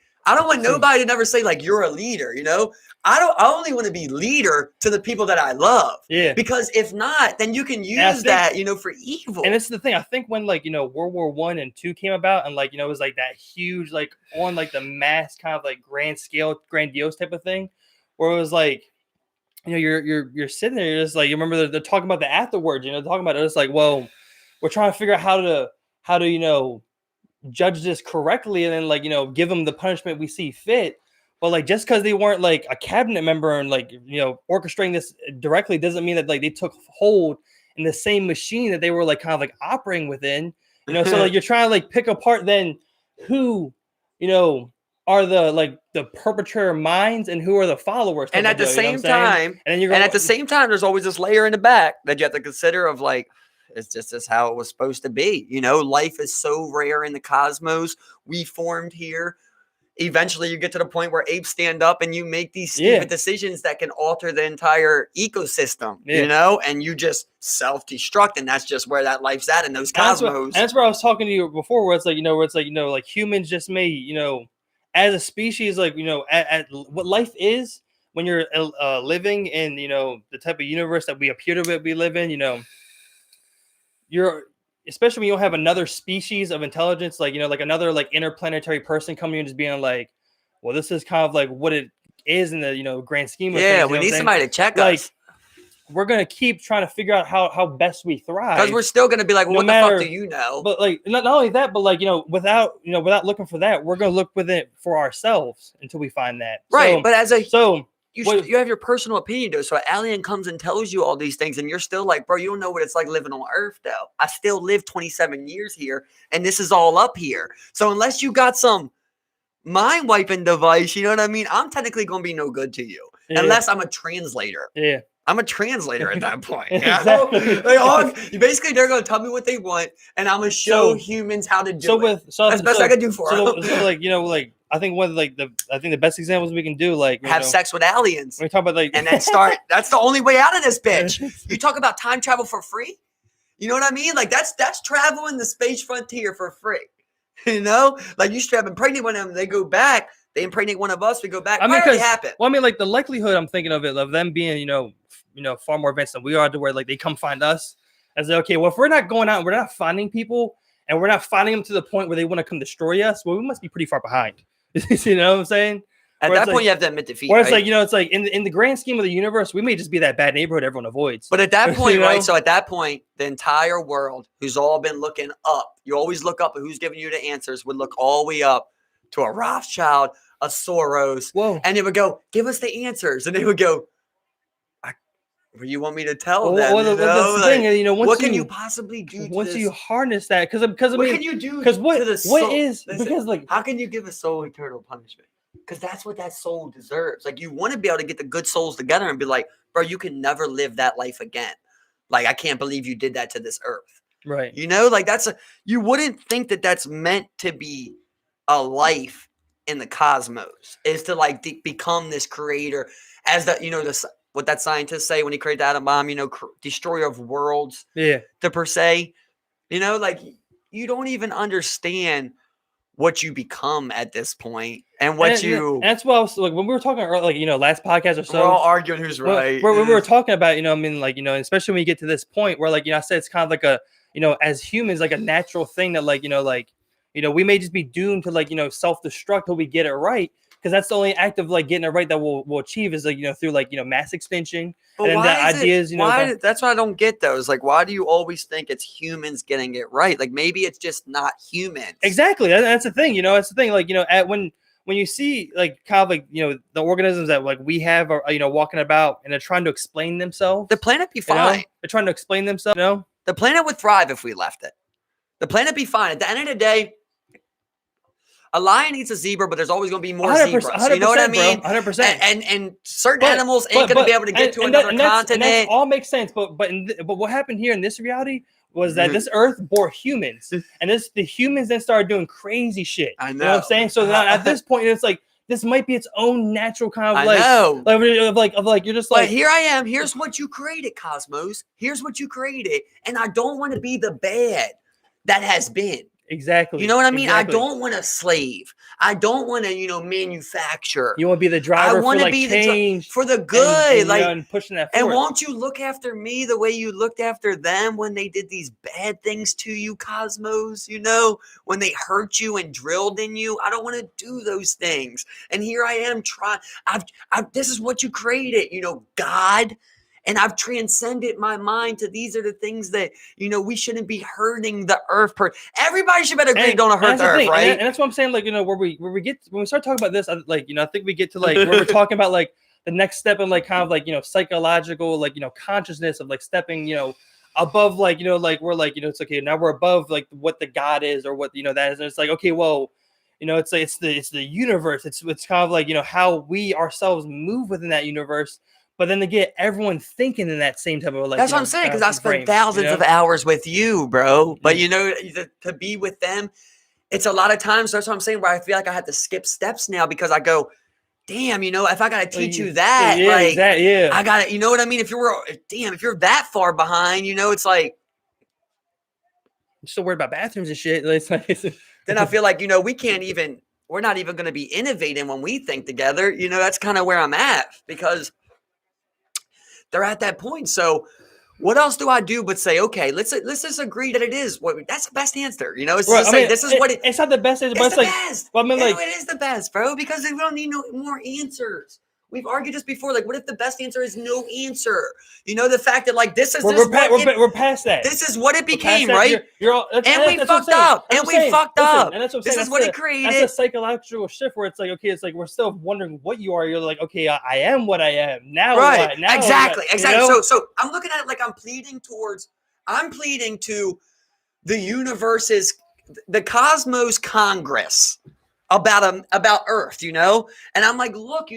S1: nobody to never say like you're a leader, you know? I only want to be leader to the people that I love. Yeah. Because if not, then you can use that, you know, for evil.
S2: And it's the thing. I think when like, you know, World War I and II came about, and like, you know, it was like that huge, like on like the mass kind of like grand scale, grandiose type of thing, where it was like, you know, you're sitting there, you're just like, you remember they're talking about the afterwards, you know, talking about it. It's like, well, we're trying to figure out how to, you know, judge this correctly, and then like, you know, give them the punishment we see fit. But like, just because they weren't like a cabinet member and like, you know, orchestrating this directly doesn't mean that like they took hold in the same machine that they were like kind of like operating within, you know. So like, you're trying to like pick apart then who, you know, are the perpetrator minds and who are the followers.
S1: And at the same time, at the same time, there's always this layer in the back that you have to consider of like, it's just as how it was supposed to be. You know, life is so rare in the cosmos. We formed here. Eventually you get to the point where apes stand up and you make these stupid decisions that can alter the entire ecosystem, you know, and you just self-destruct. And that's just where that life's at in those cosmos.
S2: That's where I was talking to you before, where it's like, you know, like humans just may, you know, as a species, like, you know, at what life is when you're living in, you know, the type of universe that we appear to be living, you know, especially when you don't have another species of intelligence, like, you know, like another like interplanetary person coming in and just being like, well, this is kind of like what it is in the, you know, grand scheme of things.
S1: Yeah, we need somebody to check us.
S2: We're going to keep trying to figure out how best we thrive.
S1: Because we're still going to be like, well, what the fuck do you know?
S2: But like, not only that, but like, you know, without looking for that, we're going to look within for ourselves until we find that.
S1: Right. So, but you have your personal opinion, though. So an alien comes and tells you all these things, and you're still like, bro, you don't know what it's like living on Earth, though. I still lived 27 years here, and this is all up here. So unless you got some mind-wiping device, you know what I mean? I'm technically going to be no good to you. Yeah. Unless I'm a translator. Yeah. I'm a translator at that point. Exactly. Basically, they're going to tell me what they want, and I'm going to show humans how to do it. That's the best I can do for them.
S2: So like, you know, like, I think one of the best examples we can do, like,
S1: have sex with aliens.
S2: When we talk about like,
S1: and then start. That's the only way out of this bitch. You talk about time travel for free. You know what I mean? Like that's traveling the space frontier for free. You know, like you strap impregnate one of them, they go back. They impregnate one of us, we go back.
S2: I mean,
S1: already happened.
S2: Well, I mean, like the likelihood I'm thinking of it of them being, far more advanced than we are, to where like they come find us. As like, okay, well, if we're not going out, and we're not finding people, and we're not finding them to the point where they want to come destroy us. Well, we must be pretty far behind. You know what I'm saying?
S1: At that point, you have to admit defeat.
S2: Where it's like, it's like in the grand scheme of the universe, we may just be that bad neighborhood everyone avoids.
S1: But at that point, right? So at that point, the entire world, who's all been looking up, you always look up at who's giving you the answers, would look all the way up to a Rothschild, a Soros.
S2: Whoa.
S1: And they would go, give us the answers. And they would go, what do you want me to tell them?
S2: The thing,
S1: what can you possibly do
S2: once you harness that? Because what
S1: can you do?
S2: Because what
S1: soul?
S2: is
S1: Listen,
S2: because like
S1: how can you give a soul eternal punishment? Because that's what that soul deserves. Like you want to be able to get the good souls together and be like, bro, you can never live that life again. Like I can't believe you did that to this earth.
S2: Right.
S1: You know, like you wouldn't think that that's meant to be a life in the cosmos, is to like become this creator, as the what that scientists say when he created the atom bomb, destroyer of worlds.
S2: Yeah.
S1: To per se, like you don't even understand what you become at this point, and what
S2: and that's what I was like when we were talking earlier, like last podcast or so.
S1: We're all arguing who's right.
S2: Where we were talking about, I mean, like especially when you get to this point where like I said, it's kind of like a as humans, like a natural thing that like we may just be doomed to like self-destruct till we get it right. Because that's the only act of like getting it right that we'll achieve is like through like mass extinction.
S1: But
S2: and then the ideas
S1: that's what I don't get though. Is like, why do you always think it's humans getting it right? Like maybe it's just not humans.
S2: Exactly. That's the thing. That's the thing. Like when you see like kind of like the organisms that like we have are walking about and they're trying to explain themselves.
S1: The planet be fine.
S2: They're trying to explain themselves.
S1: The planet would thrive if we left it. The planet be fine. At the end of the day, a lion eats a zebra, but there's always going to be more zebras. You know what I mean?
S2: 100%.
S1: And certain animals ain't going to be able to get to another continent.
S2: And that all makes sense. But what happened here in this reality was that this Earth bore humans, and the humans then started doing crazy shit.
S1: I know.
S2: You know what I'm saying? So now at this point, it's like this might be its own natural kind of like you're just like.
S1: But here I am. Here's what you created, Cosmos. Here's what you created, and I don't want to be the bad that has been.
S2: Exactly.
S1: You know what I mean?
S2: Exactly.
S1: I don't want to slave. I don't want to, manufacture.
S2: You want to be the driver.
S1: I want to be change for the good, and pushing that forward. And won't you look after me the way you looked after them when they did these bad things to you, Cosmos? When they hurt you and drilled in you. I don't want to do those things. And here I am trying. This is what you created, God. And I've transcended my mind to these are the things that, we shouldn't be hurting the earth. Everybody should better agree don't hurt the earth, right?
S2: And that's what I'm saying. Like, when we start talking about this, I think we get to like, where we're talking about like the next step in like kind of like, psychological, like, consciousness of like stepping, above, like, like we're like, it's okay. Now we're above like what the God is or what, that is. And it's like, okay, well, it's like, it's the universe. It's kind of like, how we ourselves move within that universe. But then to get everyone thinking in that same type of like,
S1: that's what I'm saying, because I spent thousands of hours with you, bro. But to be with them, it's a lot of times. That's what I'm saying. Where I feel like I have to skip steps now because I go, damn, if I gotta teach you that, I gotta, you know what I mean? If you're that far behind, it's like
S2: you're still worried about bathrooms and shit. It's like,
S1: then I feel like we're not even gonna be innovating when we think together. That's kind of where I'm at because. They're at that point. So what else do I do but say, okay, let's just agree that it is that's the best answer. It's
S2: right,
S1: this is what
S2: it's not the best answer, but
S1: it's
S2: it's like
S1: best.
S2: Well, I mean, like
S1: it is the best, bro, because we don't need no more answers. We've argued this before. Like, what if the best answer is no answer? The fact that like this is
S2: we're past that.
S1: This is what it became, right? We fucked up. And we fucked up. And this is what it created.
S2: That's a psychological shift where it's like, okay, it's like we're still wondering what you are. You're like, okay, I am what I am now.
S1: Right.
S2: What? Now
S1: exactly.
S2: What?
S1: Exactly. So I'm looking at it like I'm pleading to the universe's, the Cosmos Congress about Earth, and I'm like, look,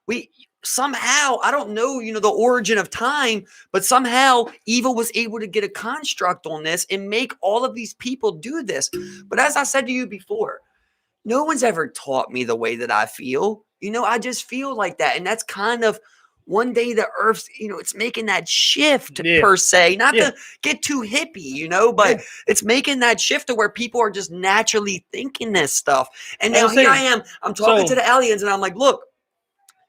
S1: we somehow, I don't know, the origin of time, but somehow evil was able to get a construct on this and make all of these people do this. But as I said to you before, no one's ever taught me the way that I feel. I just feel like that. And that's kind of one day the earth's, it's making that shift per se, not to get too hippie, but it's making that shift to where people are just naturally thinking this stuff. And now here I am, I'm talking to the aliens and I'm like, look,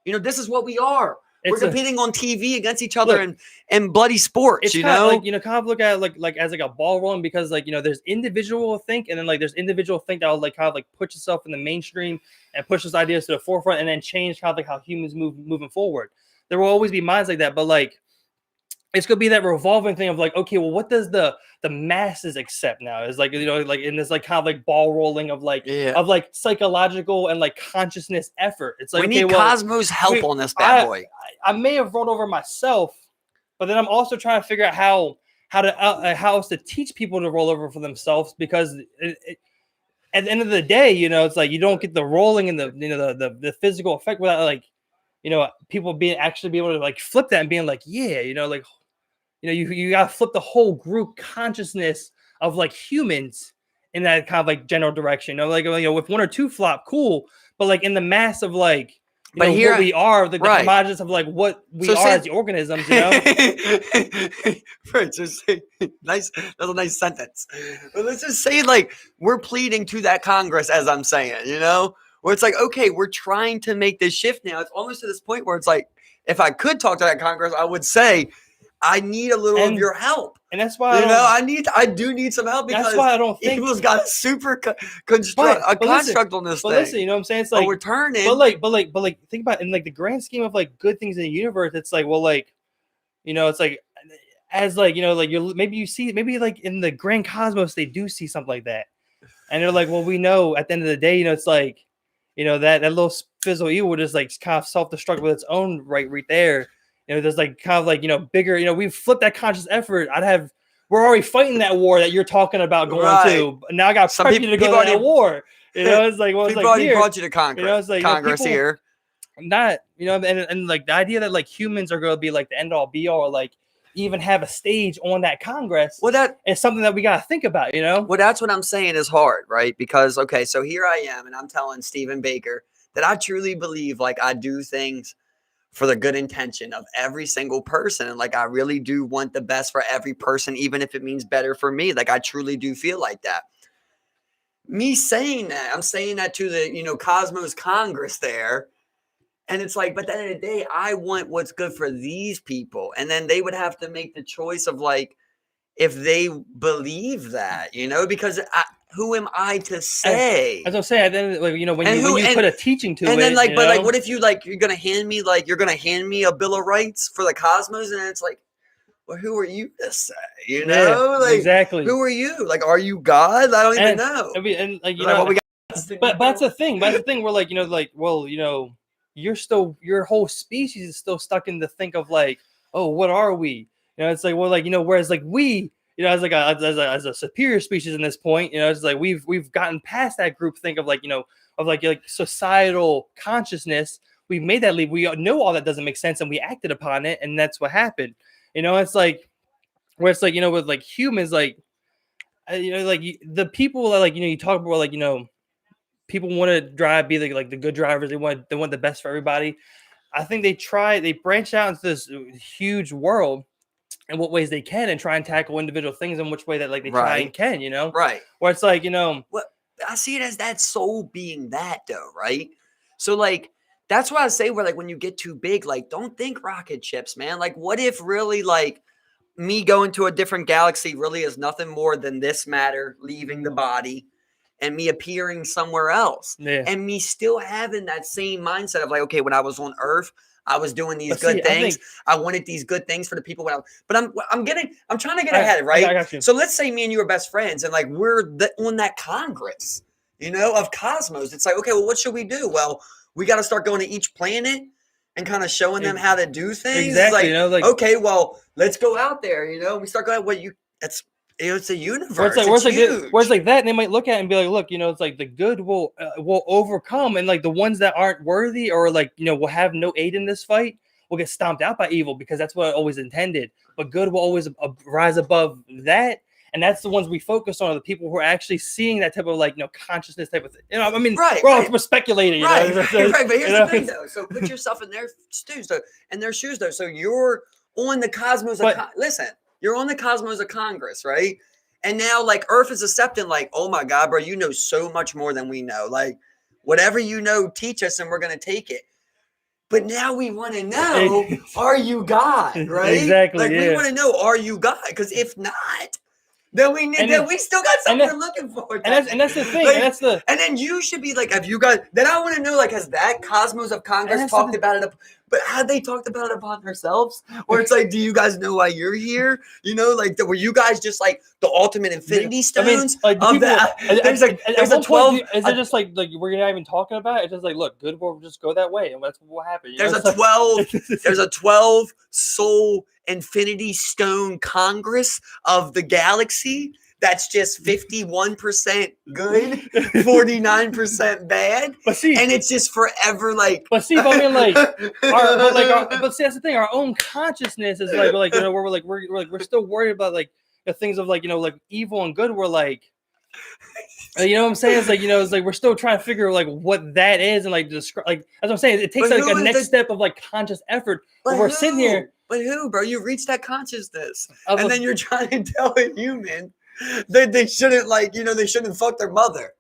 S1: this is what we are. We're competing on TV against each other in bloody sports,
S2: kind of look at it like as like a ball rolling, because there's individual think, and then there's individual think that will kind of push itself in the mainstream and push those ideas to the forefront, and then change kind of how humans moving forward. There will always be minds like that, but it's gonna be that revolving thing of okay, well, what does the masses accept now? Is in this kind of ball rolling of psychological and consciousness effort. It's
S1: we need Cosmo's help on this bad boy.
S2: I may have rolled over myself, but then I'm also trying to figure out how else to teach people to roll over for themselves, because at the end of the day, it's you don't get the rolling and the physical effect without people be able to flip that and being you gotta flip the whole group consciousness of humans in that kind of general direction. With one or two flop, cool, but in the mass of what we are, the homogeneous of what we are as the organisms,
S1: Right, just nice. That's a nice sentence. But let's just say we're pleading to that Congress, as I'm saying, where it's okay, we're trying to make this shift now. It's almost to this point where it's if I could talk to that Congress, I would say, I need a little of your help.
S2: And that's why
S1: I do need some help, because
S2: that's why I don't think
S1: evil's got a super construct on this thing.
S2: Listen, you know what I'm saying? It's
S1: we're turning.
S2: But think about it, in the grand scheme of good things in the universe. It's it's as maybe you see, maybe in the grand cosmos they do see something like that, and they're well, we know at the end of the day, it's that little fizzle evil would just kind of self-destruct with its own right there. There's kind of bigger, we've flipped that conscious effort. We're already fighting that war that you're talking about going to. Now I got some people to go to that war. It's
S1: people already brought you to Congress. Congress
S2: people,
S1: here.
S2: Not, and the idea that humans are going to be the end all be all, or even have a stage on that Congress.
S1: Well, that
S2: is something that we got to think about,
S1: Well, that's what I'm saying is hard, right? Because, okay, so here I am, and I'm telling Stephen Baker that I truly believe I do things for the good intention of every single person. And I really do want the best for every person, even if it means better for me. I truly do feel like that. Me saying that, I'm saying that to the, Cosmos Congress there. And it's but at the end of the day, I want what's good for these people. And then they would have to make the choice of if they believe that, because who am I to say?
S2: As I'm saying, then when you put a teaching to it,
S1: and then but what if you're gonna hand me a Bill of Rights for the Cosmos, and it's well, who are you to say?
S2: Exactly.
S1: Who are you? Are you God? I don't even know.
S2: I mean, and we got. But that's the thing. That's the thing. Where your whole species is still stuck in the think of oh, what are we? It's whereas we. As as a superior species in this point, it's we've gotten past that group think of of societal consciousness. We've made that leap. We know all that doesn't make sense, and we acted upon it, and that's what happened. It's where it's with humans, the people that you talk about people want to be the good drivers. They want the best for everybody. I think they branch out into this huge world in what ways they can, and try and tackle individual things in which way that they try and can,
S1: right,
S2: where it's
S1: what I see it as, that soul being that though, right? So that's why I say where when you get too big, don't think rocket ships, man. What if really me going to a different galaxy really is nothing more than this matter leaving the body and me appearing somewhere else, and me still having that same mindset of okay, when I was on Earth, I was doing these good things. I wanted these good things for the people. But I'm trying to get ahead, right?
S2: I got you.
S1: So let's say me and you are best friends, and we're on that Congress, of Cosmos. It's okay, well, what should we do? Well, we got to start going to each planet and kind of showing them how to do things.
S2: Exactly.
S1: Okay, well, let's go out there. We start going. It's a universe.
S2: Where it's that, and they might look at it and be look, it's the good will overcome, and the ones that aren't worthy or will have no aid in this fight will get stomped out by evil, because that's what it always intended. But good will always rise above that, and that's the ones we focus on, are the people who are actually seeing that type of like, consciousness type of thing. I mean, we're speculating,
S1: right? But here's the thing, though. So put yourself in their shoes, though. So you're on the cosmos of listen, you're on the cosmos of Congress, right? And now, like, Earth is accepting, like, oh my God, bro, you know so much more than we know. Like, whatever you know, teach us, and we're gonna take it. But now we want to know, are you God, right?
S2: Exactly.
S1: Like, we want to know, are you God? Because if not, then we still got something we're looking for.
S2: And that's the thing.
S1: Like, and then you should be like, have you guys? Then I want to know, like, has that Cosmos of Congress talked about it? But had they talked about it upon themselves? Or it's like, do you guys know why you're here? Like, were you guys just like the ultimate Infinity Stones?
S2: I mean, like,
S1: of that? There's a 12.
S2: Is it just like we're not even talking about it? It's just like, look, good will just go that way, and that's what will happen.
S1: There's a 12. There's a 12 soul Infinity Stone Congress of the galaxy. That's just 51% good, 49% bad. But see, and it's just forever like.
S2: But see, I mean, like, but see, that's the thing. Our own consciousness is like we're still worried about like the things of like evil and good. We're like, you know what I'm saying? It's like it's like we're still trying to figure like what that is and like describe. Like as I'm saying, it takes like a next step of like conscious effort. But we're sitting here.
S1: But who, bro? You reach that consciousness, and then you're trying to tell a human that they shouldn't they shouldn't fuck their mother.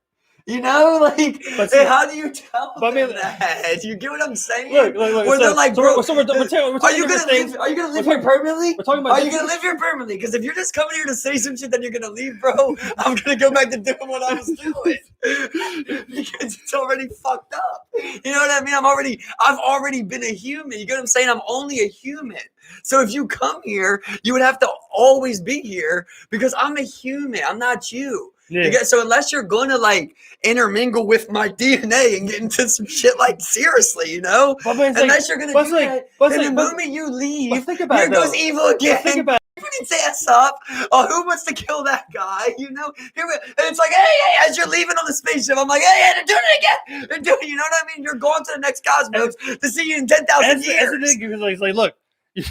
S1: Like, how do you tell them that? You get what I'm saying? Look. Where they're like, bro, are you gonna live here permanently? Are you gonna live here permanently? Because if you're just coming here to say some shit, then you're gonna leave, bro. I'm gonna go back to doing what I was doing because it's already fucked up. You know what I mean? I've already been a human. You get what I'm saying? I'm only a human. So if you come here, you would have to always be here because I'm a human. I'm not you. Yeah. So unless you're going to like intermingle with my DNA and get into some shit like seriously, unless you're going to do that, then the moment you leave, here goes evil again. Put his ass up. Oh, who wants to kill that guy? And it's like, hey, as you're leaving on the spaceship, I'm like, hey, they're doing it again. They're doing it. You know what I mean? You're going to the next cosmos to see you in 10,000 years.
S2: That's the thing. It's like, look.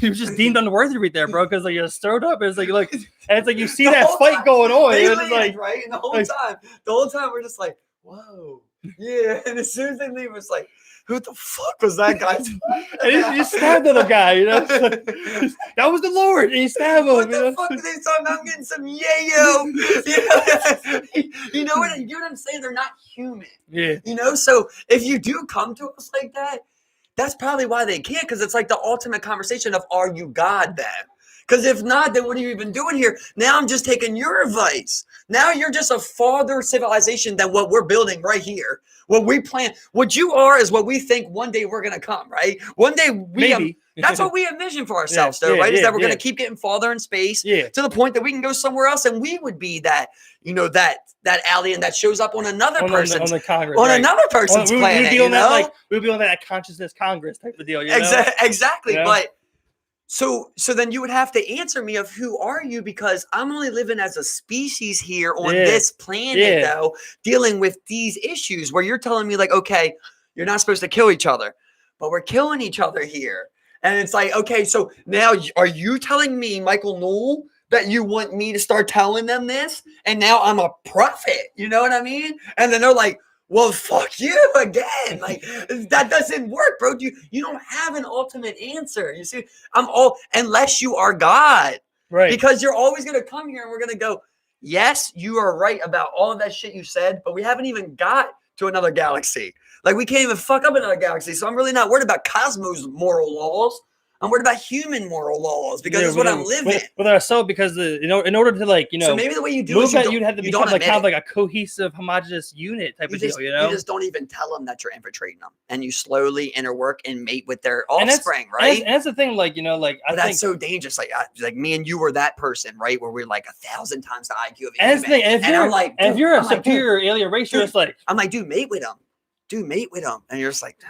S2: You're just deemed unworthy right there, bro, because like you're stirred up. It's like, look, and it's like you see that fight going on. It's like,
S1: right? And the whole time we're just like, whoa, yeah. And as soon as they leave, it's like, who the fuck was that guy?
S2: And you stabbed the guy, that was the Lord. And you stabbed him.
S1: What the fuck are they talking about? I'm getting some yayo. You know what I'm saying? They're not human.
S2: Yeah.
S1: So if you do come to us like that, that's probably why they can't, because it's like the ultimate conversation of, are you God then? Because if not, then what are you even doing here? Now I'm just taking your advice. Now you're just a farther civilization than what we're building right here. What we plan, what you are is what we think one day we're going to come, right? One day that's what we envision for ourselves, right? Is that we're going to keep getting farther in space to the point that we can go somewhere else, and we would be that, that alien that shows up on another person's another person's planet.
S2: We'd be on that consciousness Congress type of deal.
S1: Exactly. But so then you would have to answer me of who are you, because I'm only living as a species here on this planet, though, dealing with these issues where you're telling me like, okay, you're not supposed to kill each other, but we're killing each other here. And it's like, okay, so now are you telling me, Michael Newell, that you want me to start telling them this? And now I'm a prophet. You know what I mean? And then they're like, well, fuck you again. Like, that doesn't work, bro. You don't have an ultimate answer. You see, unless you are God. Right. Because you're always going to come here and we're going to go, yes, you are right about all of that shit you said, but we haven't even got to another galaxy. Like, we can't even fuck up another galaxy. So I'm really not worried about Cosmos moral laws. I'm worried about human moral laws, because it's what I'm living
S2: with ourselves. Because in order to
S1: so maybe the way you do it,
S2: you'd have to become like kind of like a cohesive, homogenous unit type of deal. You
S1: just don't even tell them that you're infiltrating them, and you slowly interwork and mate with their offspring, right?
S2: And that's the thing, I think
S1: that's so dangerous. Like me and you were that person, right? Where we're like 1,000 times the IQ of a
S2: human. And if you're a superior alien race, you're just like,
S1: I'm like, dude, mate with them. And you're just like,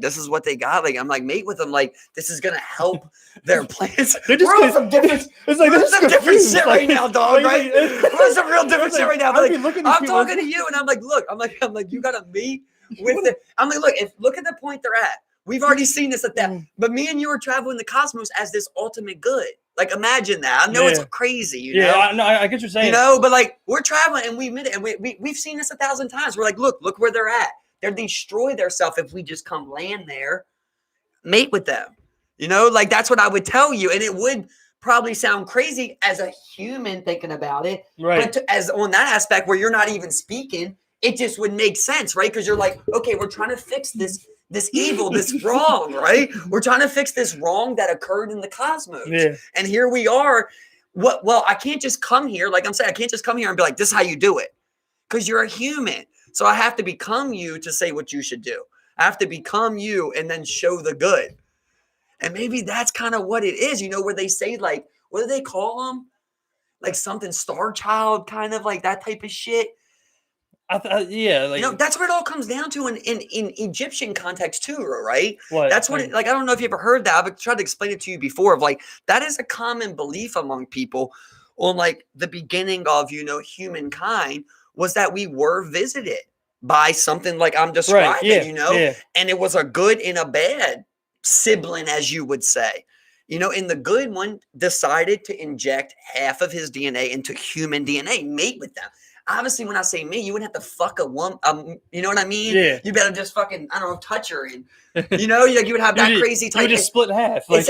S1: this is what they got. Like, I'm like, mate with them. Like, this is gonna help their plans. We're on some different. It's like there's some different shit right now, dog. Right? There's some real different shit right now. But I'm talking to you, and I'm like, look, I'm like, you gotta meet with it. I'm like, look at the point they're at. We've already seen this at that. But me and you are traveling the cosmos as this ultimate good. Like, imagine that. I know it's crazy, you know?
S2: I get what you're saying.
S1: You know, but like, we're traveling and we admit it. And we've seen this 1,000 times. We're like, look where they're at. They're destroy themselves if we just come land there, mate with them. You know, like, that's what I would tell you. And it would probably sound crazy as a human thinking about it.
S2: Right.
S1: But as on that aspect where you're not even speaking, it just would make sense, right? Because you're like, okay, we're trying to fix this evil, this wrong, right? We're trying to fix this wrong that occurred in the cosmos.
S2: Yeah.
S1: And here we are. Well, I can't just come here. Like I'm saying, I can't just come here and be like, this is how you do it. Because you're a human. So I have to become you to say what you should do. I have to become you and then show the good. And maybe that's kind of what it is, you know, where they say, like, what do they call them? Like something star child, kind of like that type of shit.
S2: Yeah, like,
S1: you know, that's what it all comes down to in Egyptian context too, right?
S2: What?
S1: That's what I don't know if you ever heard that. I've tried to explain it to you before of like, that is a common belief among people on like the beginning of, you know, humankind was that we were visited by something like I'm describing, you know, and it was a good and a bad sibling, as you would say. You know, and the good one decided to inject half of his DNA into human DNA, mate with them. Obviously, when I say me, you wouldn't have to fuck a woman. You know what I mean?
S2: Yeah.
S1: You better just fucking, I don't know, touch her, and you know, you would have that crazy type.
S2: You just split half. Like,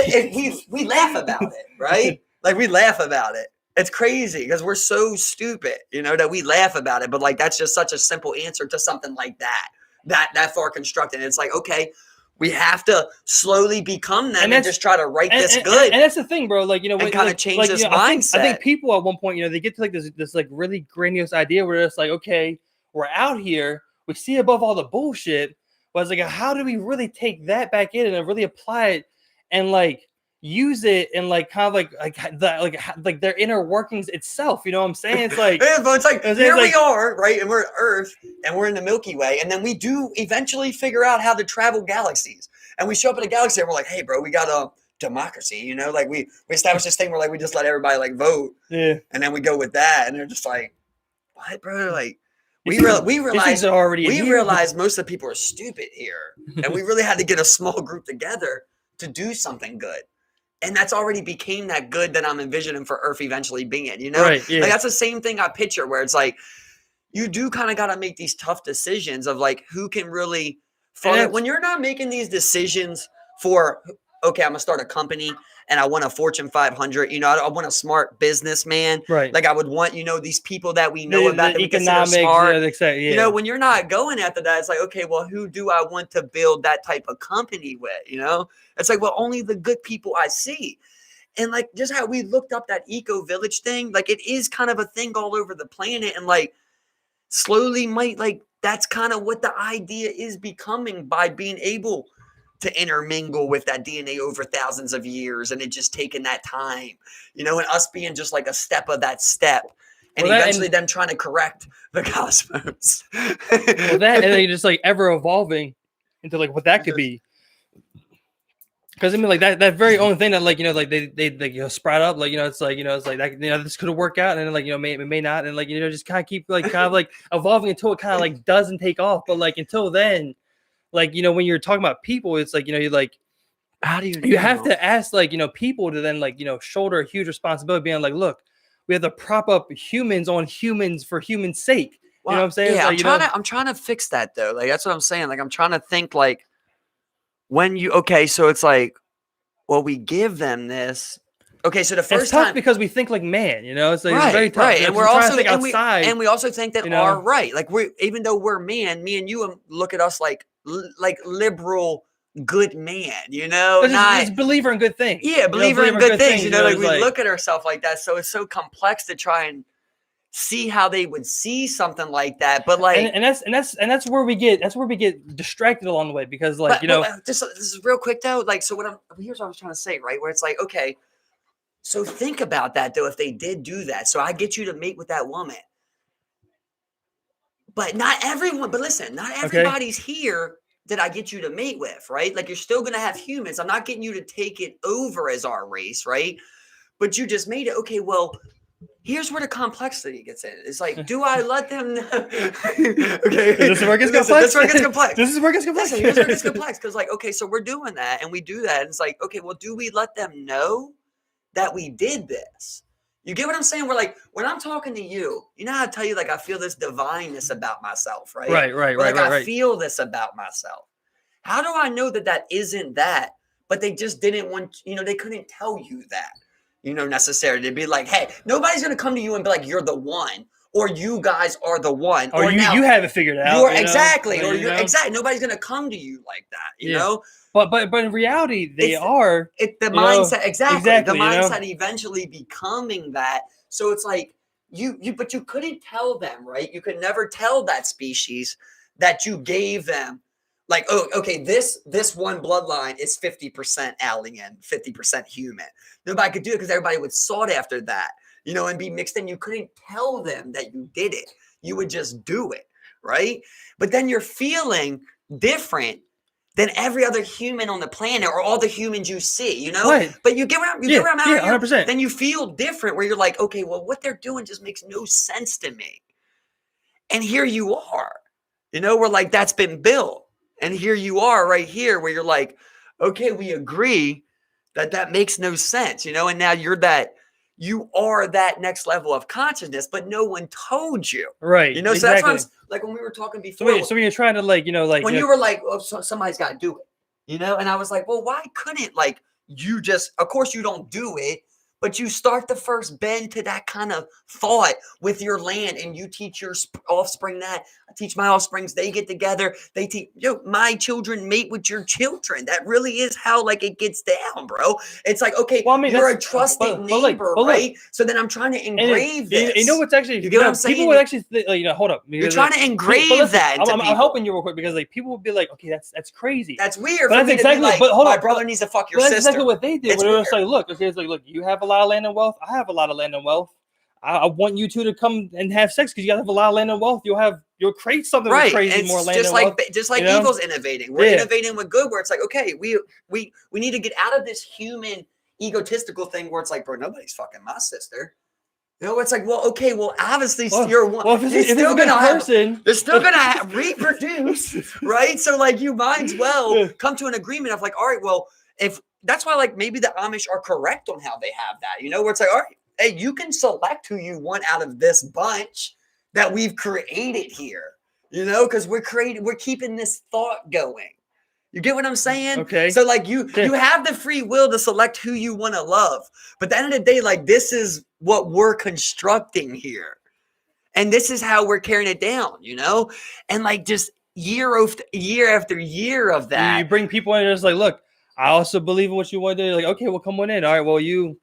S1: we laugh about it, right? Like we laugh about it. It's crazy because we're so stupid, you know, that we laugh about it. But like, that's just such a simple answer to something like that far constructed. And it's like, okay, we have to slowly become them and just try to write this good.
S2: And that's the thing, bro. Like, you know,
S1: and kind of change this mindset.
S2: I think people at one point, you know, they get to like this like really grandiose idea where it's like, okay, we're out here, we see above all the bullshit, but it's like, how do we really take that back in and really apply it and like use it and like kind of like their inner workings itself? You know what I'm saying? It's like,
S1: it's like here we are, right? And we're at Earth and we're in the Milky Way, and then we do eventually figure out how to travel galaxies. And we show up in a galaxy and we're like, hey, bro, we got a democracy, you know, like we established this thing where like we just let everybody like vote, and then we go with that, and they're just like, what, bro? Like we realize most of the people are stupid here, and we really had to get a small group together to do something good. And that's already became that good that I'm envisioning for Earth eventually being, you know?
S2: Right, yeah.
S1: Like that's the same thing I picture where it's like, you do kind of got to make these tough decisions of like, who can really follow. When you're not making these decisions for, okay, I'm going to start a company and I want a Fortune 500, you know, I want a smart businessman.
S2: Right.
S1: Like I would want, you know, these people that we know about, that we
S2: economics,
S1: consider smart.
S2: You
S1: know, when you're not going after that, it's like, okay, well, who do I want to build that type of company with? You know, it's like, well, only the good people I see. And like just how we looked up that eco village thing, like it is kind of a thing all over the planet. And like slowly that's kind of what the idea is becoming by being able to intermingle with that DNA over thousands of years, and it just taking that time, you know, and us being just like a step of that step, and eventually them trying to correct the cosmos.
S2: And then you just like ever evolving into like what that could be. Because I mean, like that very own thing that like, you know, like they you know, sprout up, like, you know, it's like that, you know, this could have worked out, and then like, you know, it may not, and like, you know, just kind of keep like evolving until it kind of like doesn't take off. But like until then, like, you know, when you're talking about people, it's like, you know, you're like,
S1: how do
S2: you have to ask like, you know, people to then like, you know, shoulder a huge responsibility, being like, look, we have to prop up humans on humans for human's sake. You know what I'm saying?
S1: Yeah,
S2: like,
S1: I'm trying to fix that though. Like that's what I'm saying. Like I'm trying to think like when so it's like, well, we give them this. Okay, so the first
S2: tough
S1: time,
S2: because we think like man, you know, it's like it's very tough.
S1: Right, and we're also
S2: outside,
S1: and we also think that
S2: you know?
S1: are right. Like even though we're man, me and you look at us like liberal, good man, you know,
S2: just believer in good things.
S1: Yeah, believer in good things. You know, like we look at ourselves like that. So it's so complex to try and see how they would see something like that. But like,
S2: and that's where we get distracted along the way, because like, you know,
S1: this is real quick though. Like, so here's what I was trying to say, right? Where it's like, okay. So think about that, though, if they did do that. So I get you to mate with that woman. But not everyone, but listen, not everybody's here that I get you to mate with, right? Like you're still going to have humans. I'm not getting you to take it over as our race, right? But you just made it. Okay, well, Here's where the complexity gets in. It's like, do I let them know? Okay.
S2: This is where it gets complex.
S1: This is where it gets complex.
S2: This is where it gets complex.
S1: Here's where it gets complex. Because like, okay, so we're doing that and we do that. And it's like, okay, well, do we let them know that we did this? You get what I'm saying? We're like, when I'm talking to you, you know how I tell you, like, I feel this divineness about myself, right?
S2: Right.
S1: I feel this about myself. How do I know that that isn't that? But they just didn't want, they couldn't tell you that. Necessary to be like, hey, nobody's going to come to you and be like, you're the one, or you guys are the one.
S2: Or you have it figured out.
S1: You're exactly. Or you're exactly. Nobody's going to come to you like that, you know?
S2: But in reality, they are.
S1: It's the mindset. Exactly. The mindset eventually becoming that. So it's like, but you couldn't tell them, right? You could never tell that species that you gave them. Like, oh, okay, this one bloodline is 50% alien, 50% human. Nobody could do it because everybody would sought after that, and be mixed in. You couldn't tell them that you did it. You would just do it, right? But then you're feeling different than every other human on the planet or all the humans you see,
S2: Right.
S1: But you get where I'm at here,
S2: 100%.
S1: then you feel different where you're like, okay, well, what they're doing just makes no sense to me. And here you are, we're like, that's been built. And here you are right here where you're like, okay, we agree that makes no sense, and now you are that next level of consciousness, but no one told you.
S2: Right.
S1: So
S2: exactly.
S1: that's why like when we were talking before.
S2: So when you're trying to
S1: when you were like, oh, somebody's got to do it, and I was like, well, why couldn't you just, of course you don't do it, but you start the first bend to that kind of thought with your land, and you teach your offspring that. I teach my offsprings. They get together. They teach my children mate with your children. That really is how it gets down, bro. It's like, okay, well, I mean, you're a trusted neighbor, right? So then I'm trying to engrave this.
S2: You know what's actually,
S1: you get what I'm saying?
S2: People would actually, hold up.
S1: You're trying to engrave that.
S2: I'm helping you real quick because people would be like, okay, that's crazy.
S1: That's weird.
S2: But that's exactly. But hold
S1: my
S2: on,
S1: brother needs to fuck your
S2: sister.
S1: That's
S2: exactly what they do. It's like, look, okay, it's like, look, you have a lot of land and wealth. I have a lot of land and wealth. I want you two to come and have sex because you guys have a lot of land and wealth. You'll create something with crazy more land and wealth.
S1: Just like Eagle's innovating. We're innovating with good, where it's like, okay, we need to get out of this human egotistical thing where it's like, bro, nobody's fucking my sister. It's like, well, okay, well, obviously you're one. Well, they're still gonna reproduce, right? So you might as well come to an agreement of like, all right, well, if that's why maybe the Amish are correct on how they have that, where it's like, all right, hey, you can select who you want out of this bunch that we've created here, because we're keeping this thought going. You get what I'm saying?
S2: Okay.
S1: So you have the free will to select who you want to love. But at the end of the day, this is what we're constructing here. And this is how we're carrying it down, And just year after year of that.
S2: You bring people in and it's like, look, I also believe in what you want to do. Like, okay, well, come on in. All right, well, you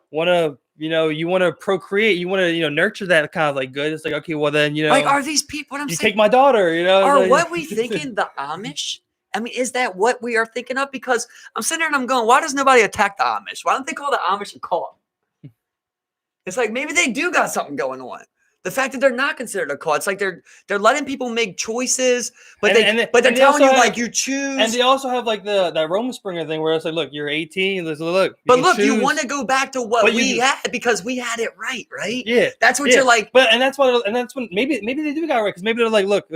S2: want to, you want to procreate. You want to, nurture that kind of good. It's like, okay, well, then,
S1: are these people, what I'm
S2: you
S1: saying,
S2: take my daughter,
S1: Are what we thinking the Amish? I mean, is that what we are thinking of? Because I'm sitting there and I'm going, why does nobody attack the Amish? Why don't they call the Amish a cult? It's like maybe they do got something going on. The fact that they're not considered a cult, it's like they're letting people make choices, but they're telling you you choose.
S2: And they also have that Rome Springer thing where it's like, look, you're 18. Look,
S1: you want to go back to what we had because we had it right?
S2: Yeah,
S1: that's what you're like.
S2: But that's when maybe they do got it right because maybe they're like, look.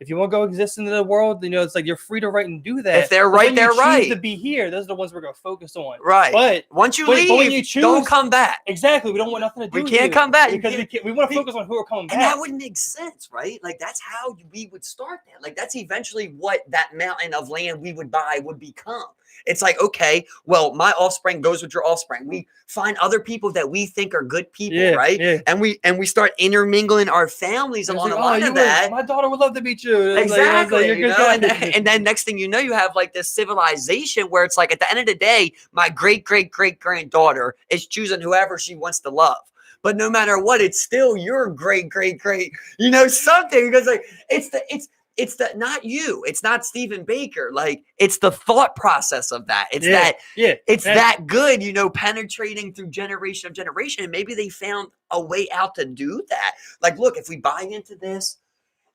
S2: If you want to go exist in the world, it's like you're free to write and do that.
S1: If they're right, they're right.
S2: To be here, those are the ones we're going to focus on.
S1: Right.
S2: But
S1: once you leave, when you choose, don't come back.
S2: Exactly. We don't want nothing to do with
S1: you. We can't come back.
S2: Because we want to focus on who are coming back.
S1: And that would make sense, right? That's how we would start that. That's eventually what that mountain of land we would buy would become. It's like, okay, well, my offspring goes with your offspring. We find other people that we think are good people, right? Yeah. And we start intermingling our families along the line of that.
S2: My daughter would love to meet you.
S1: Exactly. And then next thing you know, you have this civilization where it's like at the end of the day, my great granddaughter is choosing whoever she wants to love. But no matter what, it's still your great something because it's the not you. It's not Stephen Baker. It's the thought process of that. It's that good, penetrating through generation of generation. And maybe they found a way out to do that. Look, if we buy into this,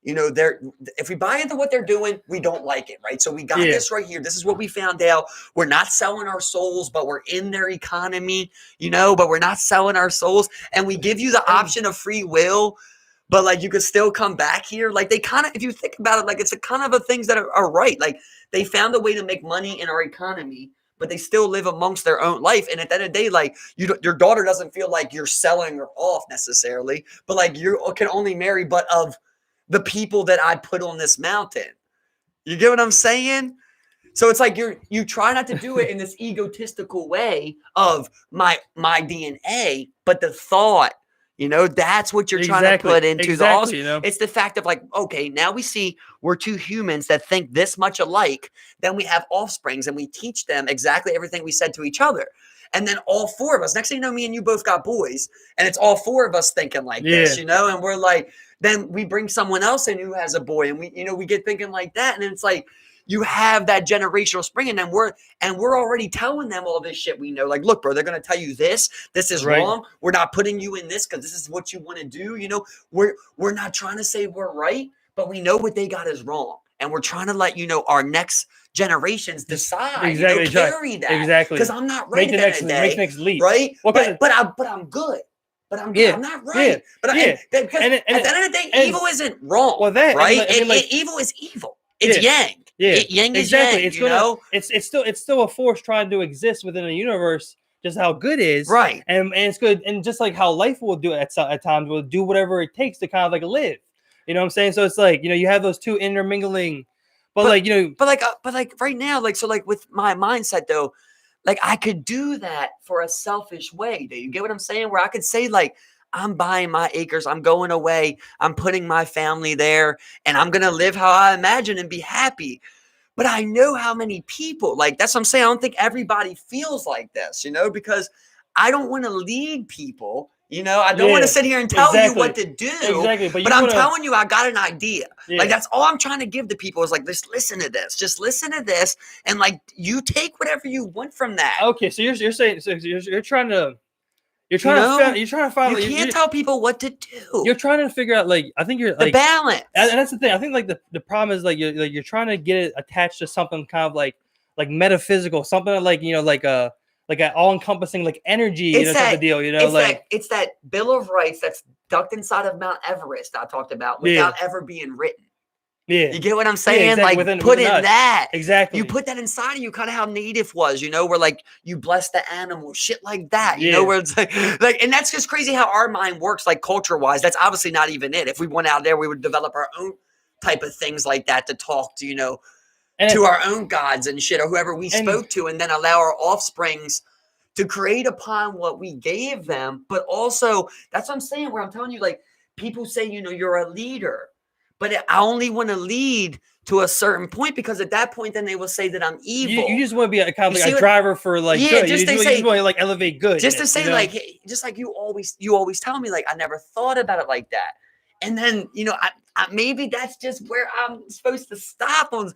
S1: if we buy into what they're doing, we don't like it, right? So we got this right here. This is what we found out. We're not selling our souls, but we're in their economy, but we're not selling our souls. And we give you the option of free will, but like you could still come back here. Like they kind of, if you think about it, like it's a kind of a things that are right. Like they found a way to make money in our economy, but they still live amongst their own life. And at the end of the day, like your daughter doesn't feel like you're selling her off necessarily, but like you can only marry but of the people that I put on this mountain. You get what I'm saying? So it's like you try not to do it in this egotistical way of my DNA, but the thought, that's what you're trying to put into the also. It's the fact of like, okay, now we see we're two humans that think this much alike. Then we have offsprings and we teach them exactly everything we said to each other. And then all four of us, next thing you know, me and you both got boys, and it's all four of us thinking like this, and we're like, then we bring someone else in who has a boy, and we get thinking like that, and it's like you have that generational spring, and then we're already telling them all this shit we know. Like, look, bro, they're gonna tell you this is wrong. We're not putting you in this because this is what you want to do. We're not trying to say we're right, but we know what they got is wrong, and we're trying to let our next generations decide, carry that. Because I'm not right at the end of the day, leap. Right? But I'm good. But I'm good. I'm not right. But at the end of the day, evil isn't wrong. Well, right? Evil is evil. It's yang. Yeah, yang is yang.
S2: It's still a force trying to exist within a universe. Just how good is,
S1: right?
S2: And it's good, and just like how life will do at times, will do whatever it takes to kind of like live. You know what I'm saying? So it's like you have those two intermingling. But
S1: right now, with my mindset though, like I could do that for a selfish way. Do you get what I'm saying? Where I could say like, I'm buying my acres, I'm going away, I'm putting my family there, and I'm gonna live how I imagine and be happy. But I know how many people, like that's what I'm saying. I don't think everybody feels like this, because I don't want to lead people. I don't want to sit here and tell you what to do. Exactly. But I'm telling you, I got an idea. Yeah. Like that's all I'm trying to give to people is like, just listen to this. Just listen to this, and like you take whatever you want from that.
S2: Okay, so you're saying you're trying to find.
S1: You can't tell people what to do.
S2: You're trying to figure out I think you're
S1: the balance,
S2: and that's the thing. I think the problem is you're trying to get it attached to something kind of like metaphysical, something like an all-encompassing energy, type of deal,
S1: it's that Bill of Rights that's ducked inside of Mount Everest I talked about without ever being written. Yeah, you get what I'm saying? Yeah, exactly. Put in that.
S2: Exactly.
S1: You put that inside of you, kind of how native was, where you bless the animal, shit like that, where it's like, and that's just crazy how our mind works, culture-wise. That's obviously not even it. If we went out there, we would develop our own type of things like that to talk to, to our own gods and shit, or whoever we spoke to, and then allow our offsprings to create upon what we gave them. But also, that's what I'm saying, where I'm telling you, people say, you're a leader. But I only want to lead to a certain point, because at that point, then they will say that I'm evil.
S2: You just want to be a driver for good. You just want to elevate good.
S1: Just to say just like you always tell me, I never thought about it like that. And then, maybe that's just where I'm supposed to stop on,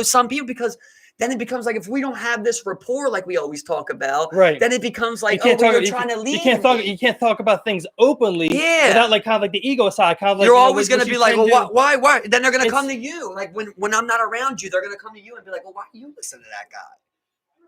S1: some people, because then it becomes if we don't have this rapport, like we always talk about,
S2: right?
S1: Then it becomes you're trying to lead.
S2: You can't talk about things openly, without the ego side. Kind of
S1: you're always going to be well, why? Then they're going to come to you. When I'm not around you, they're going to come to you and be like, well, why do you listen to that guy?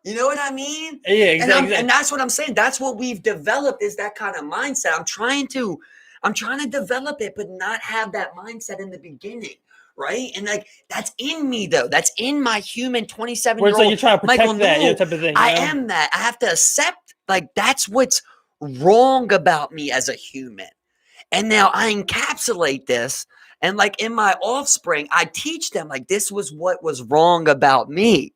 S1: You know what I mean?
S2: Yeah, exactly.
S1: And that's what I'm saying. That's what we've developed, is that kind of mindset. I'm trying to develop it, but not have that mindset in the beginning. Right. And that's in me, though. That's in my human 27-year-old.
S2: You're trying to protect that type of thing.
S1: I am that. I have to accept that's what's wrong about me as a human. And now I encapsulate this. And in my offspring, I teach them this was what was wrong about me.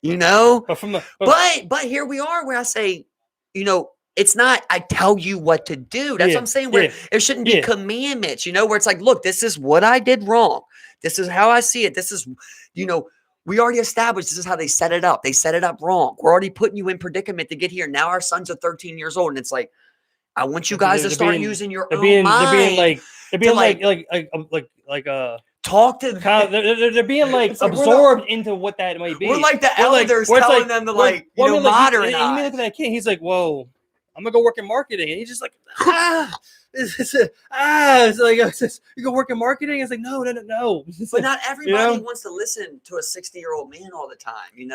S1: But here we are where I say, it's not, I tell you what to do. That's what I'm saying. Where there shouldn't be commandments, where it's look, this is what I did wrong. This is how I see it. This is, we already established this is how they set it up. They set it up wrong. We're already putting you in predicament to get here. Now our sons are 13 years old. And it's I want you guys to start using your own mind.
S2: They're being
S1: talk to them.
S2: They're being absorbed into what that might be.
S1: We're the elders telling them to moderate.
S2: You look at that kid. He's whoa. I'm gonna go work in marketing. And he's just like, it's like, you go work in marketing. It's like, no.
S1: But not everybody wants to listen to a 60-year-old man all the time,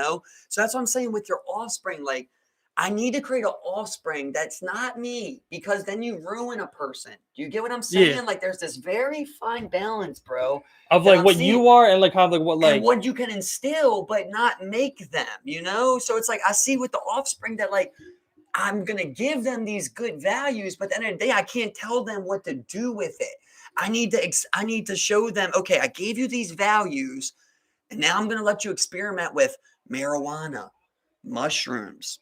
S1: So that's what I'm saying with your offspring. Like, I need to create an offspring that's not me, because then you ruin a person. Do you get what I'm saying?
S2: Yeah.
S1: Like, there's this very fine balance, bro,
S2: of like what you are and like kind of like what like
S1: and what you can instill, but not make them. So it's like I see with the offspring that like I'm gonna give them these good values, but at the end of the day, I can't tell them what to do with it. I need to show them, okay, I gave you these values, and now I'm gonna let you experiment with marijuana, mushrooms,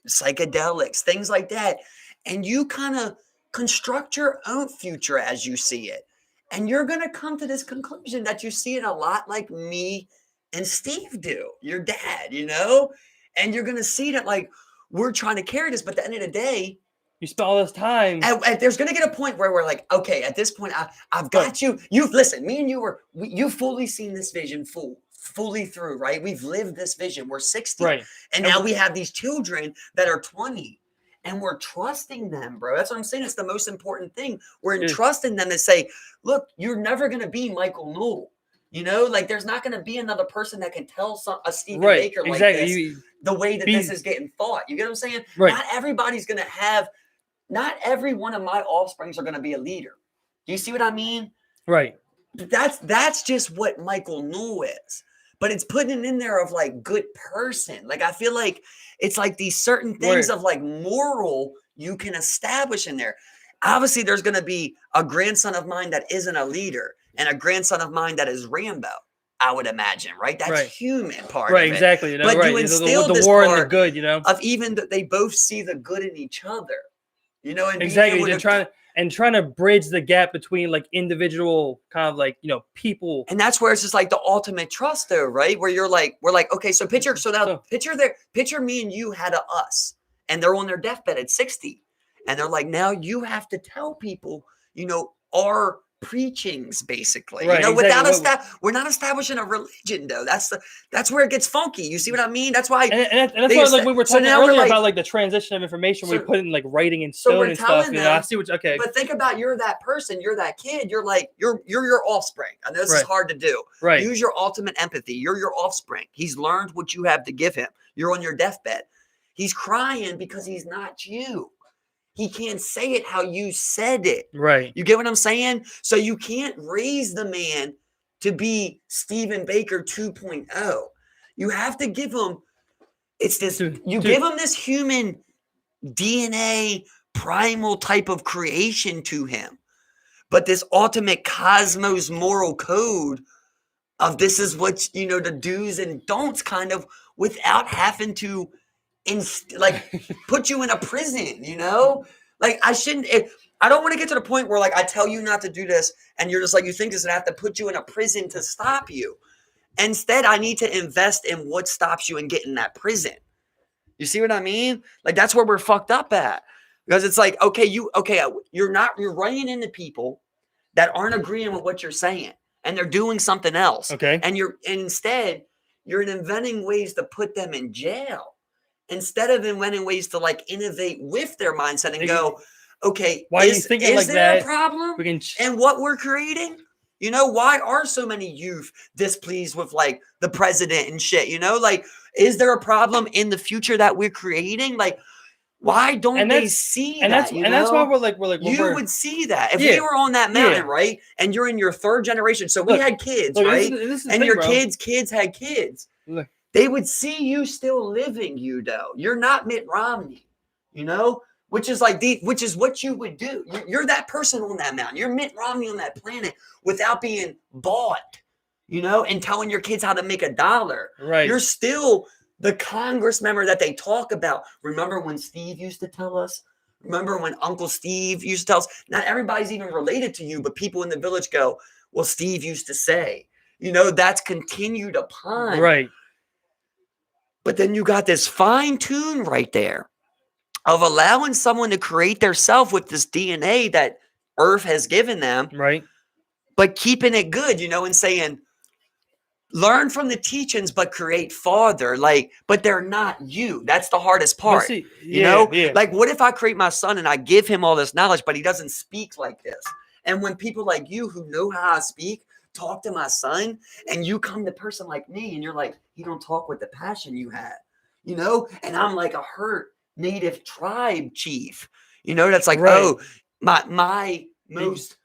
S1: psychedelics, things like that. And you kind of construct your own future as you see it. And you're going to come to this conclusion that you see it a lot like me and Steve do, your dad, And you're going to see that like we're trying to carry this, but at the end of the day,
S2: you spend all this time.
S1: And there's going to get a point where we're like, okay, at this point, I've got you. Listen, me and you've fully seen this vision fully through, right? We've lived this vision. We're 60.
S2: Right.
S1: And now we have these children that are 20 and we're trusting them, bro. That's what I'm saying. It's the most important thing. We're entrusting them to say, look, you're never going to be Michael Newell. Like there's not going to be another person that can tell a Stephen Baker like this, the way that this is getting thought. You get what I'm saying?
S2: Right.
S1: Not everybody's going to have, not every one of my offsprings are going to be a leader. Do you see what I mean?
S2: Right.
S1: That's just what Michael Newell is. But it's putting it in there of like good person. Like I feel like it's like these certain things of like moral you can establish in there. Obviously, there's going to be a grandson of mine that isn't a leader and a grandson of mine that is Rambo. I would imagine, right? That's human part of it.
S2: Right, exactly.
S1: But you instill
S2: the
S1: this
S2: war
S1: part
S2: and the good,
S1: of even that they both see the good in each other. And
S2: exactly. Trying to bridge the gap between like individual kind of like, people.
S1: And that's where it's just like the ultimate trust though, right? Where we're like, okay, so picture me and you had a us and they're on their deathbed at 60. And they're like, now you have to tell people, our preachings basically,
S2: right,
S1: without we're not establishing a religion though. That's where it gets funky. You see what I mean? That's why.
S2: And that's why like we were talking earlier about like the transition of information we put in like writing and stone and stuff. I see what. Okay.
S1: But think about you're that person, you're that kid. You're like you're your offspring. I know this is hard to do.
S2: Right.
S1: Use your ultimate empathy. You're your offspring. He's learned what you have to give him. You're on your deathbed. He's crying because he's not you. He can't say it how you said it.
S2: Right.
S1: You get what I'm saying? So you can't raise the man to be Stephen Baker 2.0. You have to give him, give him this human DNA primal type of creation to him. But this ultimate cosmos moral code of this is what, the do's and don'ts kind of without having to put you in a prison, like I don't want to get to the point where like I tell you not to do this and you're just like you think this and I have to put you in a prison to stop you. Instead, I need to invest in what stops you in getting that prison. You see what I mean? Like that's where we're fucked up at. Because it's like, you're running into people that aren't agreeing with what you're saying and they're doing something else.
S2: Okay.
S1: And instead you're inventing ways to put them in jail. Instead of inventing ways to like innovate with their mindset and go, okay,
S2: why are you thinking like that?
S1: Is there a problem in what we're creating? Why are so many youth displeased with like the president and shit? Like, is there a problem in the future that we're creating? Like, why don't they see that?
S2: And that's why we're like
S1: you would see that if we were on that mountain, right? And you're in your third generation. So we had kids, right? And your kids had kids.
S2: Look.
S1: They would see you still living, though. You're not Mitt Romney, which is what you would do. You're that person on that mountain. You're Mitt Romney on that planet without being bought, and telling your kids how to make $1.
S2: Right.
S1: You're still the Congress member that they talk about. Remember when Steve used to tell us? Remember when Uncle Steve used to tell us? Not everybody's even related to you, but people in the village go, well, Steve used to say, that's continued upon.
S2: Right.
S1: But then you got this fine tune right there of allowing someone to create their self with this DNA that Earth has given them.
S2: Right.
S1: But keeping it good, and saying, learn from the teachings, but create farther. Like, but they're not you. That's the hardest part.
S2: See,
S1: you know, like what if I create my son and I give him all this knowledge, but he doesn't speak like this? And when people like you who know how I speak talk to my son, and you come to a person like me, and you're like, he don't talk with the passion you had, you know, and I'm like a hurt native tribe chief, you know, that's like, oh, my most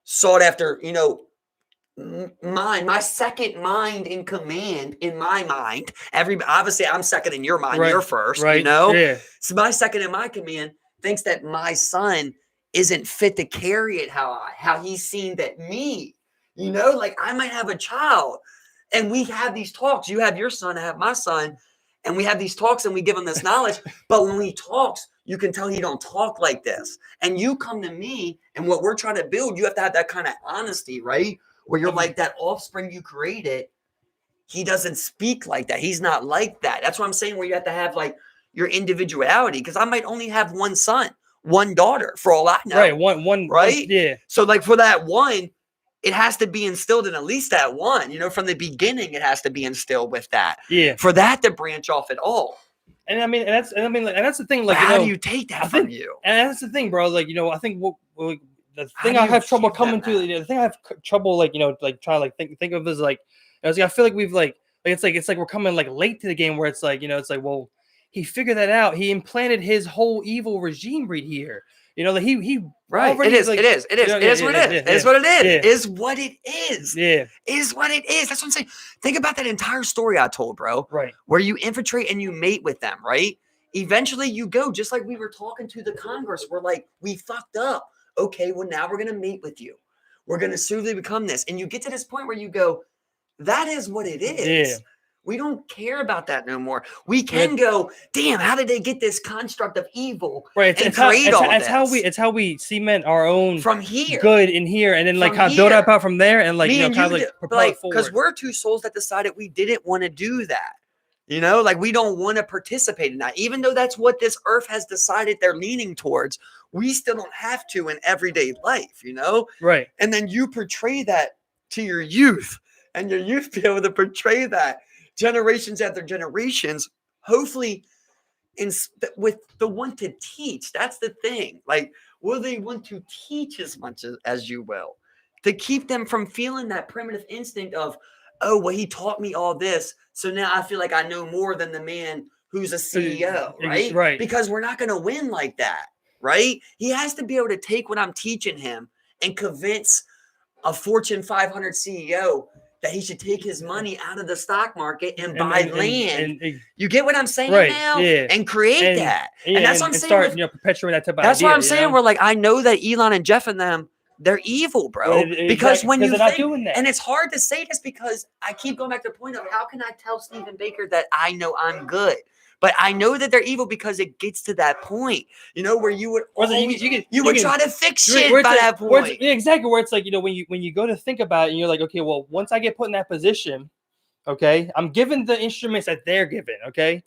S1: sought after, you know, my second mind in command in my mind. Obviously I'm second in your mind, you're first, you know. So my second in my command thinks that my son isn't fit to carry it how he's seen that me, you know, like I might have a child and we have these talks. You have your son, I have my son, and we have these talks and we give him this knowledge. But when he talks, you can tell he don't talk like this. And you come to me, and what we're trying to build, you have to have that kind of honesty, right? Where you're like, that offspring you created, he doesn't speak like that. He's not like that. That's what I'm saying, where you have to have like your individuality. Because I might only have one son, one daughter, for all I know.
S2: Right, one,
S1: right?
S2: Yeah.
S1: So like for that one, it has to be instilled in at least that one. You know, from the beginning, it has to be instilled with that.
S2: Yeah.
S1: For that to branch off at all.
S2: And I mean, and that's the thing. Like,
S1: how do you take that from you?
S2: And that's the thing, bro. Like, you know, I think the thing I have trouble coming to, the thing I have trouble, like, you know, like trying to like think of is like, I feel like we've like it's like we're coming like late to the game where it's like, you know, it's like, well, he figured that out. He implanted his whole evil regime right here. You know, like he
S1: right. It is what it is. It is what it is. Is what it is.
S2: Yeah.
S1: Is what it is. That's what I'm saying. Think about that entire story I told, bro.
S2: Right.
S1: Where you infiltrate and you mate with them, right? Eventually you go, just like we were talking to the Congress. We're like, we fucked up. Okay, well, now we're going to mate with you. We're going to slowly become this. And you get to this point where you go, that is what it is.
S2: Yeah.
S1: We don't care about that no more. We can go, damn, how did they get this construct of evil
S2: and create all this? It's how we cement our own
S1: from here,
S2: good in here, and then like kind of build up out from there, and like, you know, kind of like propel forward.
S1: Because we're two souls that decided we didn't want to do that. You know, like we don't want to participate in that, even though that's what this earth has decided they're leaning towards. We still don't have to in everyday life, you know?
S2: Right.
S1: And then you portray that to your youth, and your youth be able to portray that generations after generations, hopefully with the want to teach. That's the thing. Like, will they want to teach as much as you will, to keep them from feeling that primitive instinct of, oh, well, he taught me all this, so now I feel like I know more than the man who's a CEO, right?
S2: Right.
S1: Because we're not going to win like that, right? He has to be able to take what I'm teaching him and convince a Fortune 500 CEO that he should take his money out of the stock market and buy land. You get what I'm saying now?
S2: Yeah.
S1: And create that. And that's what I'm saying.
S2: Start, you know, perpetuating that type of
S1: that's
S2: idea,
S1: what I'm saying. We're like, I know that Elon and Jeff and them, they're evil, bro. Because when you think, and it's hard to say this because I keep going back to the point of how can I tell Stephen Baker that I know I'm good? But I know that they're evil because it gets to that point, you know, where you would try to fix shit by that point.
S2: Exactly, where it's like, you know, when you go to think about it, and you're like, okay, well, once I get put in that position, okay, I'm given the instruments that they're given, okay,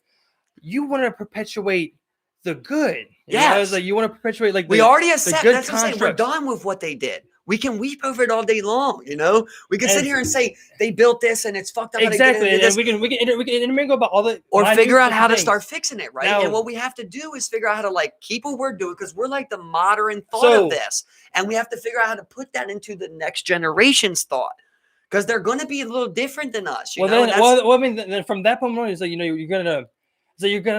S2: you want to perpetuate the good.
S1: Yeah,
S2: like you want to perpetuate like
S1: we already accept. That's what I'm saying. We're done with what they did. We can weep over it all day long, you know. We can sit here and say they built this and it's fucked up.
S2: Exactly, and we can go about all the
S1: or figure out how to start fixing it, right? Now, and what we have to do is figure out how to like keep what we're doing because we're like the modern thought of this, and we have to figure out how to put that into the next generation's thought because they're going to be a little different than us. You know?
S2: I mean, then from that point on, is like, you know, you're gonna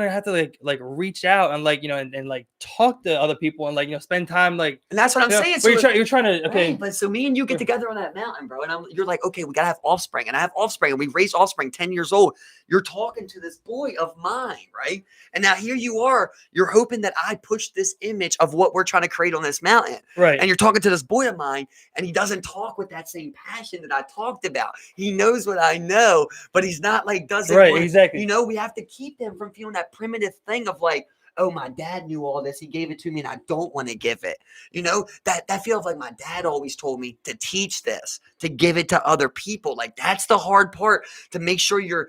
S2: have to like reach out and like, you know, and like talk to other people and like, you know, spend time like.
S1: And that's what I'm saying.
S2: So you're trying to
S1: right, but so me and you get together on that mountain, bro, and you're like, okay, we gotta have offspring, and I have offspring, and we raise offspring 10 years old. You're talking to this boy of mine, right? And now here you are. You're hoping that I push this image of what we're trying to create on this mountain,
S2: right?
S1: And you're talking to this boy of mine, and he doesn't talk with that same passion that I talked about. He knows what I know, but he's not like doesn't.
S2: Right, exactly.
S1: You know, we have to keep them from feeling that primitive thing of like, oh, my dad knew all this. He gave it to me and I don't want to give it. You know, that feels like my dad always told me to teach this, to give it to other people. Like that's the hard part, to make sure your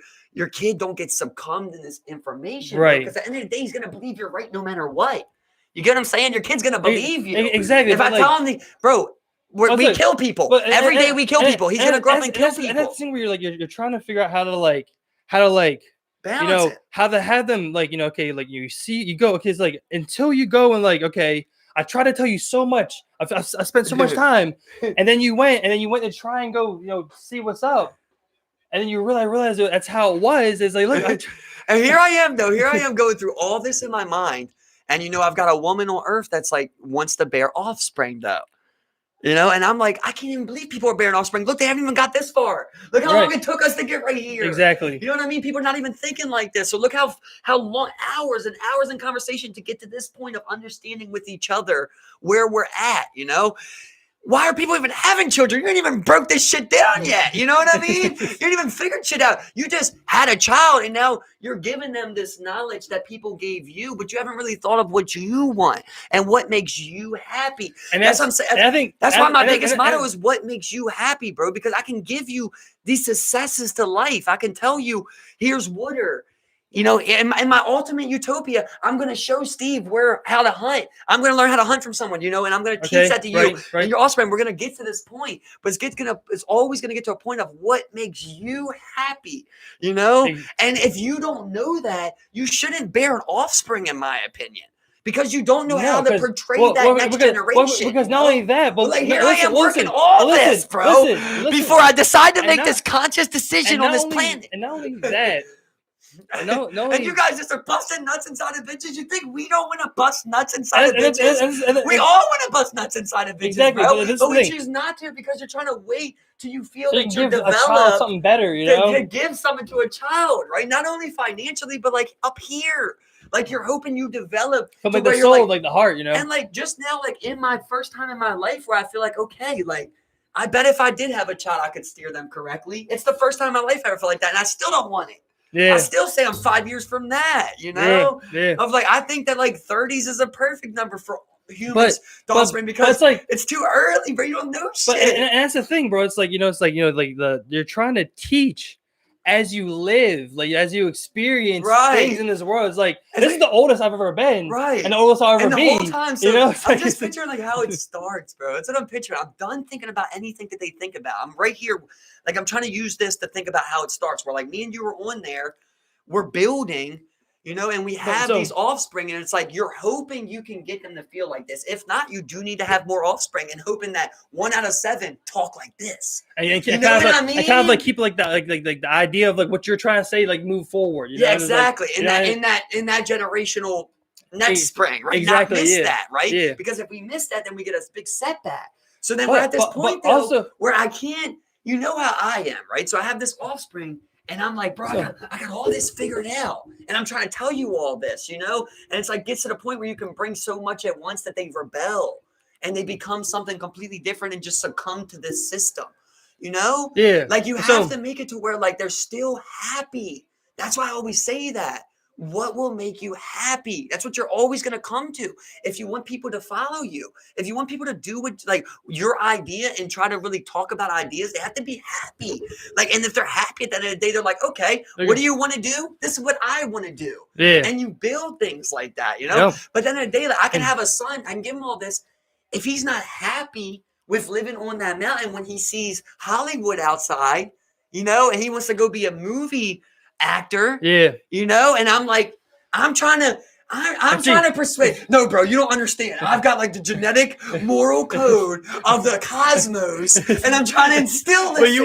S1: kid don't get succumbed in this information.
S2: Right.
S1: Because at the end of the day, he's going to believe you're right no matter what. You get what I'm saying? Your kid's going to believe you.
S2: Exactly.
S1: If I tell him, bro, we kill people every day. We kill people. He's gonna grow up and kill people.
S2: And that's the thing where you're trying to figure out how to
S1: balance it.
S2: how to have them okay, you go, okay, it's like until you go and okay, I try to tell you so much. I spent so much time, and then you went to try and go see what's up, and then you realize that's how it was. It's like, look,
S1: and here I am going through all this in my mind, and I've got a woman on earth that's like wants to bear offspring though. And I'm like, I can't even believe people are bearing offspring. Look, they haven't even got this far. Look how long it took us to get right here.
S2: Exactly.
S1: You know what I mean? People are not even thinking like this. So look how long, hours and hours in conversation to get to this point of understanding with each other where we're at, Why are people even having children? You ain't even broke this shit down yet. You know what I mean? You ain't even figured shit out. You just had a child, and now you're giving them this knowledge that people gave you, but you haven't really thought of what you want and what makes you happy. And that's what I'm saying. I think that's why my biggest motto is what makes you happy, bro, because I can give you these successes to life. I can tell you, here's water. In my ultimate utopia, I'm going to show Steve how to hunt. I'm going to learn how to hunt from someone, and I'm going to teach that to you and your offspring. We're going to get to this point, but it's always going to get to a point of what makes you happy, And if you don't know that, you shouldn't bear an offspring, in my opinion. Because you don't know how to portray that next generation.
S2: Because not only that, but
S1: here I am working all this, bro, before I decide to make this conscious decision on this planet.
S2: And not only that. No,
S1: and you guys just are busting nuts inside of bitches. You think we don't want to bust nuts inside of bitches? We all want to bust nuts inside of bitches, exactly, bro. But we choose not to because you're trying to wait till you feel that you're developed
S2: something better,
S1: to give something to a child, right? Not only financially, but like up here. Like you're hoping you develop
S2: from the soul, like the heart,
S1: And like just now, like in my first time in my life where I feel like, okay, like I bet if I did have a child, I could steer them correctly. It's the first time in my life I ever felt like that, and I still don't want it. Yeah. I still say I'm 5 years from that,
S2: Yeah.
S1: Of like, I think that like 30s is a perfect number for humans to offspring because
S2: it's like
S1: it's too early, bro. You don't know shit.
S2: But and that's the thing, bro. It's like, you're trying to teach as you live, like as you experience things in this world. It's like this is the oldest I've ever been,
S1: right?
S2: And the oldest I'll ever be.
S1: And the whole time, so I'm just picturing like how it starts, bro. That's what I'm picturing. I'm done thinking about anything that they think about. I'm right here, like I'm trying to use this to think about how it starts. Where like me and you were on there, we're building, and we have these offspring, and it's like you're hoping you can get them to feel like this. If not, you do need to have more offspring, and hoping that 1 out of 7 talk like this.
S2: And you know what I mean? I kind of like keep like that, like the idea of like what you're trying to say, like move forward.
S1: Yeah, exactly. In that generational next spring, right?
S2: Exactly.
S1: Not miss that, right?
S2: Yeah.
S1: Because if we miss that, then we get a big setback. So then we're at this point though, where I can't. You know how I am, right? So I have this offspring. And I'm like, bro, I got all this figured out. And I'm trying to tell you all this, And it's like gets to the point where you can bring so much at once that they rebel and they become something completely different and just succumb to this system,
S2: Yeah.
S1: Like you have to make it to where like they're still happy. That's why I always say that. What will make you happy? That's what you're always going to come to. If you want people to follow you, if you want people to do what like your idea and try to really talk about ideas, they have to be happy. Like, and if they're happy at the end of the day, they're like, okay, what do you want to do? This is what I want to do.
S2: Yeah.
S1: And you build things like that, But then at the end of the day, like, I can have a son, I can give him all this. If he's not happy with living on that mountain when he sees Hollywood outside, and he wants to go be a movie actor, and I'm like, I'm trying to persuade. No, bro, you don't understand. I've got like the genetic moral code of the cosmos, and I'm trying to instill this.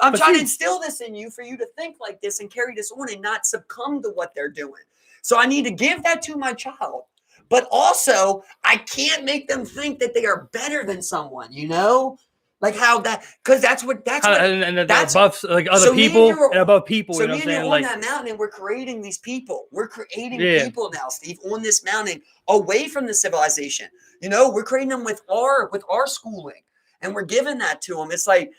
S1: I'm trying to instill this in you for you to think like this and carry this on and not succumb to what they're doing. So I need to give that to my child, but also I can't make them think that they are better than someone. Like how that, because that's
S2: above like other people and above people.
S1: So me and you're on that mountain, and we're creating these people. We're creating people now, Steve, on this mountain, away from the civilization. We're creating them with our schooling, and we're giving that to them. It's like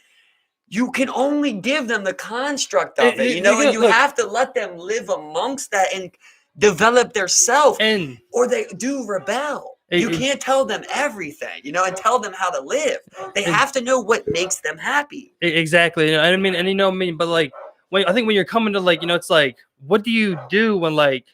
S1: you can only give them the construct of it, and you have to let them live amongst that and develop their self, or they do rebel. You can't tell them everything, and tell them how to live. They have to know what makes them happy.
S2: Exactly. I mean, but like, I think when you're coming to like, it's like, what do you do when like,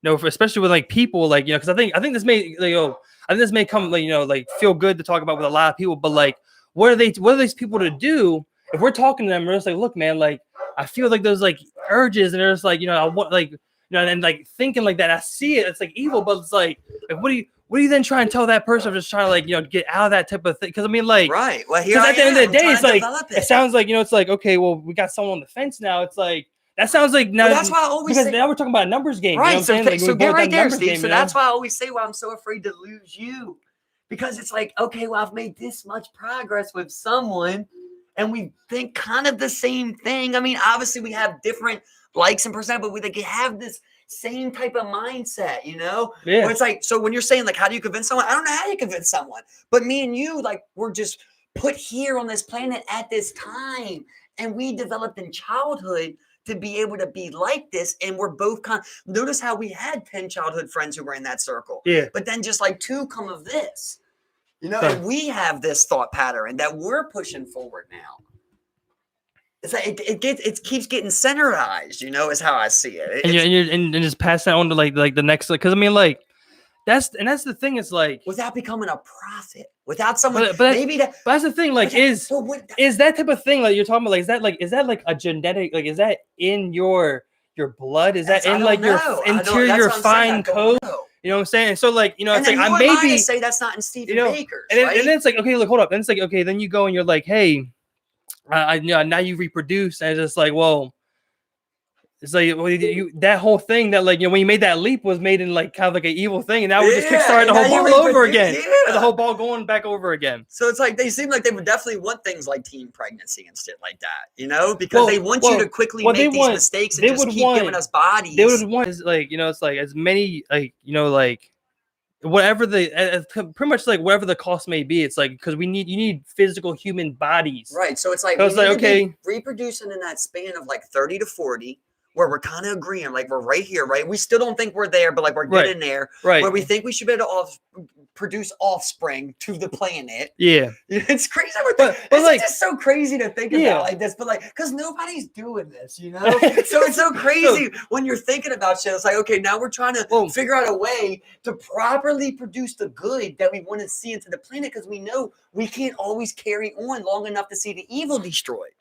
S2: especially with like people, like, because I think this may, I think this may come, like, like feel good to talk about with a lot of people, but like, what are these people to do if we're talking to them? We're just like, look, man, like, I feel like those like urges, and they're just like, I want, like, and like thinking like that. I see it, it's like evil, but it's like what do you then try and tell that person? Just trying to like, get out of that type of thing? Because I mean, like,
S1: right. Well, here
S2: at the end of the day, it's like
S1: it
S2: sounds like, it's like, okay, well, we got someone on the fence now. It's like that sounds like now.
S1: Well, that's why I always
S2: because
S1: say,
S2: now we're talking about a numbers game,
S1: right?
S2: You know what I'm saying? Like,
S1: So get right there, Steve.
S2: Game,
S1: so that's why I always say, I'm so afraid to lose you, because it's like, okay, well, I've made this much progress with someone, and we think kind of the same thing. I mean, obviously, we have different likes and personality, but we like have this same type of mindset, Yeah. Where it's like, so when you're saying like, how do you convince someone? I don't know how you convince someone, but me and you, like, we're just put here on this planet at this time, and we developed in childhood to be able to be like this, and we're both notice how we had 10 childhood friends who were in that circle, but then just like 2 come of this, and we have this thought pattern that we're pushing forward now. It's like it keeps getting centralized, is how I see it.
S2: And just pass that on to like the next, because I mean, like, that's the thing. It's like,
S1: without becoming a prophet, without someone,
S2: but that's the thing. Like, is that type of thing like you're talking about? Like, is that like a genetic? Like, is that in your blood? Is that in like your interior fine code? You know what I'm saying? And so, like, it's like, I maybe
S1: say that's not in Stephen Baker's,
S2: and then it's like, okay, look, hold up. Then it's like, okay, then you go and you're like, hey, now you reproduce, and it's just like, well, it's like, that whole thing that, like, when you made that leap was made in like kind of like an evil thing, and now we're just kickstarting the whole ball over again, and the whole ball going back over again.
S1: So it's like they seem like they would definitely want things like teen pregnancy and shit like that, because they want you to quickly make these mistakes and just keep giving us bodies.
S2: They would want, is like, it's like as many, like, like whatever pretty much like whatever the cost may be. It's like, because you need physical human bodies,
S1: right? So it's like, we need to be reproducing in that span of like 30 to 40, where we're kind of agreeing, like, we're right here, right? We still don't think we're there, but like we're getting there, right? Where we think we should be able to produce offspring to the planet.
S2: Yeah,
S1: it's crazy. It's like, just so crazy to think about like this, but like, because nobody's doing this, So it's so crazy when you're thinking about shit. It's like, okay, now we're trying to figure out a way to properly produce the good that we want to see into the planet, because we know we can't always carry on long enough to see the evil destroyed.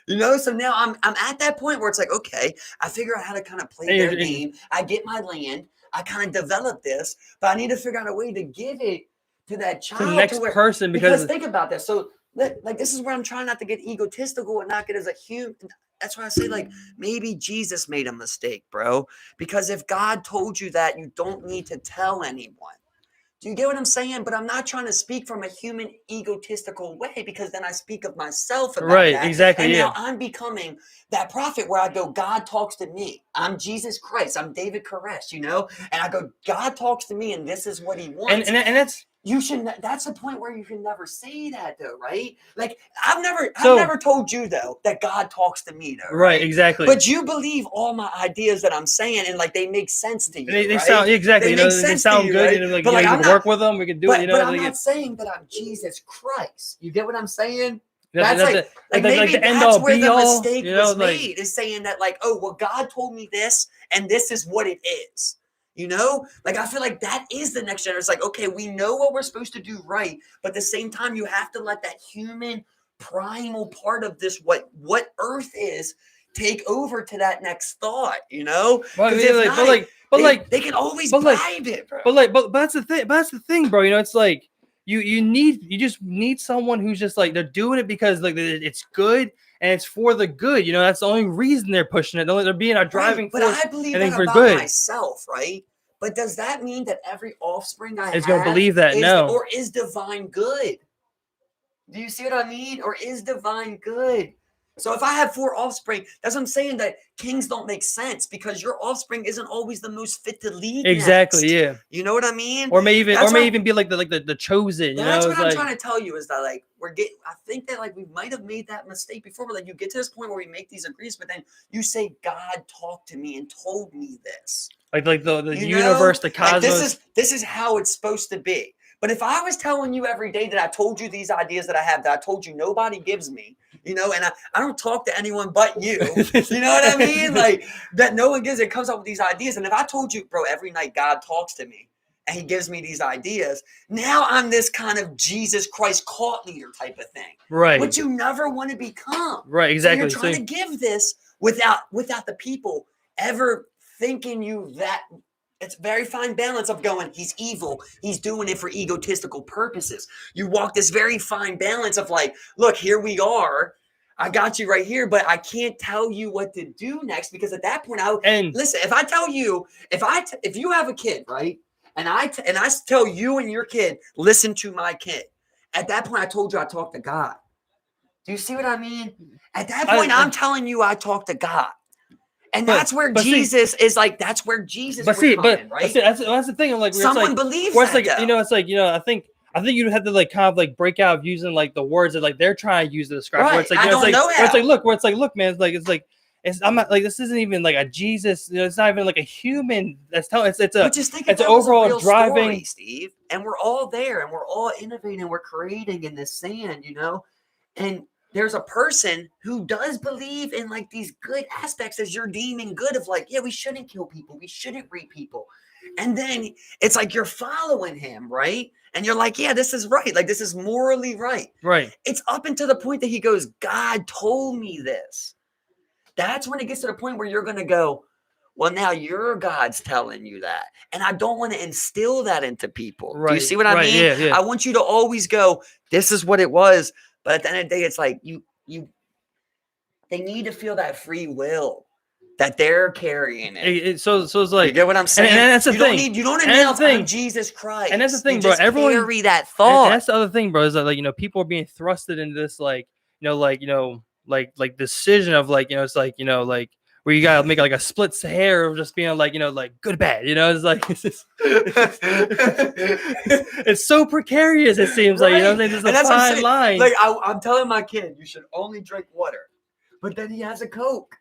S1: So now I'm at that point where it's like, okay, I figure out how to kind of play their game. I get my land. I kind of develop this, but I need to figure out a way to give it to that child,
S2: to the next person. Because
S1: think about this. So, like, this is where I'm trying not to get egotistical and not get as a human. That's why I say, like, maybe Jesus made a mistake, bro. Because if God told you that, you don't need to tell anyone. Do you get what I'm saying? But I'm not trying to speak from a human egotistical way, because then I speak of myself about that.
S2: Exactly.
S1: And now I'm becoming that prophet where I go, God talks to me. I'm Jesus Christ. I'm David Koresh, And I go, God talks to me, and this is what he wants.
S2: And that's...
S1: That's a point where you can never say that, though, right? Like, I've never told you, though, that God talks to me, though.
S2: Right, exactly.
S1: But you believe all my ideas that I'm saying, and like they make sense to you.
S2: They sound exactly. They sound good. Right? And like, we can work with them. We can do it.
S1: But I'm not saying that I'm Jesus Christ. You get what I'm saying?
S2: That's
S1: like maybe
S2: the end
S1: that's
S2: all,
S1: where the
S2: all,
S1: mistake was made. Is saying that, like, oh, well, God told me this, and this is what it is. Like, I feel like that is the next generation. It's like, okay, we know what we're supposed to do right, but at the same time, you have to let that human primal part of this, what Earth is, take over to that next thought,
S2: Well, I mean,
S1: they can always bribe it, bro.
S2: But that's the thing. But that's the thing, bro. It's like you just need someone who's just like, they're doing it because like it's good. And it's for the good, that's the only reason they're pushing it. They're being our driving force.
S1: But I believe that about myself, right? But does that mean that every offspring I
S2: is going to believe that? No.
S1: Or is divine good? Do you see what I mean? Or is divine good? So if I have 4 offspring, that's what I'm saying, that kings don't make sense, because your offspring isn't always the most fit to lead.
S2: Exactly.
S1: Next.
S2: Yeah.
S1: You know what I mean?
S2: Or may even be like the chosen.
S1: That's what I'm trying to tell you, is that, like, I think that, like, we might have made that mistake before, but like, you get to this point where we make these agreements, but then you say, God talked to me and told me this.
S2: Like the universe, the cosmos.
S1: Like, this is how it's supposed to be. But if I was telling you every day that I told you these ideas that I have, that I told you nobody gives me, you know, and I don't talk to anyone but you. You know what I mean? Like that no one gives it comes up with these ideas. And if I told you, bro, every night God talks to me and he gives me these ideas, now I'm this kind of Jesus Christ cult leader type of thing.
S2: Right.
S1: Which you never want to become.
S2: Right, exactly.
S1: So you're trying to give this without the people ever thinking you that. It's a very fine balance of going, he's evil. He's doing it for egotistical purposes. You walk this very fine balance of like, look, here we are. I got you right here, but I can't tell you what to do next because at that point, listen. If I tell you, if you have a kid, right, and I tell you and your kid, listen to my kid. At that point, I told you I talk to God. Do you see what I mean? At that point, I'm telling you I talk to God. And that's where Jesus is like, that's where Jesus right?
S2: That's the thing. I'm like,
S1: someone believes
S2: that.
S1: Like,
S2: it's like, I think you have to like kind of like break out using like the words that like they're trying to use to describe.
S1: Right.
S2: Where it's like, look, man, I'm not like, this isn't even like a Jesus. It's not even like a human that's telling. It's an overall driving
S1: story, Steve. And we're all there, and we're all innovating, we're creating in this sand, and there's a person who does believe in like these good aspects as you're deeming good of like, yeah, we shouldn't kill people. We shouldn't rape people. And then it's like you're following him, right? And you're like, yeah, this is right. Like, this is morally right.
S2: Right.
S1: It's up until the point that he goes, God told me this. That's when it gets to the point where you're going to go, well, now your God's telling you that. And I don't want to instill that into people. Right. Do you see what I mean?
S2: Yeah.
S1: I want you to always go, this is what it was. But at the end of the day, it's like they need to feel that free will that they're carrying it.
S2: So it's like,
S1: you get what I'm saying?
S2: And that's the thing.
S1: You don't announce I'm Jesus Christ.
S2: And that's the thing, bro. Everyone
S1: carry that thought.
S2: And that's the other thing, bro. Is that like people are being thrusted into this like decision of like it's like where you gotta make like a split hair of just being like like good bad. It's like it's so precarious. It seems right. Like there's a fine line.
S1: Like I'm telling my kid, you should only drink water, but then he has a Coke.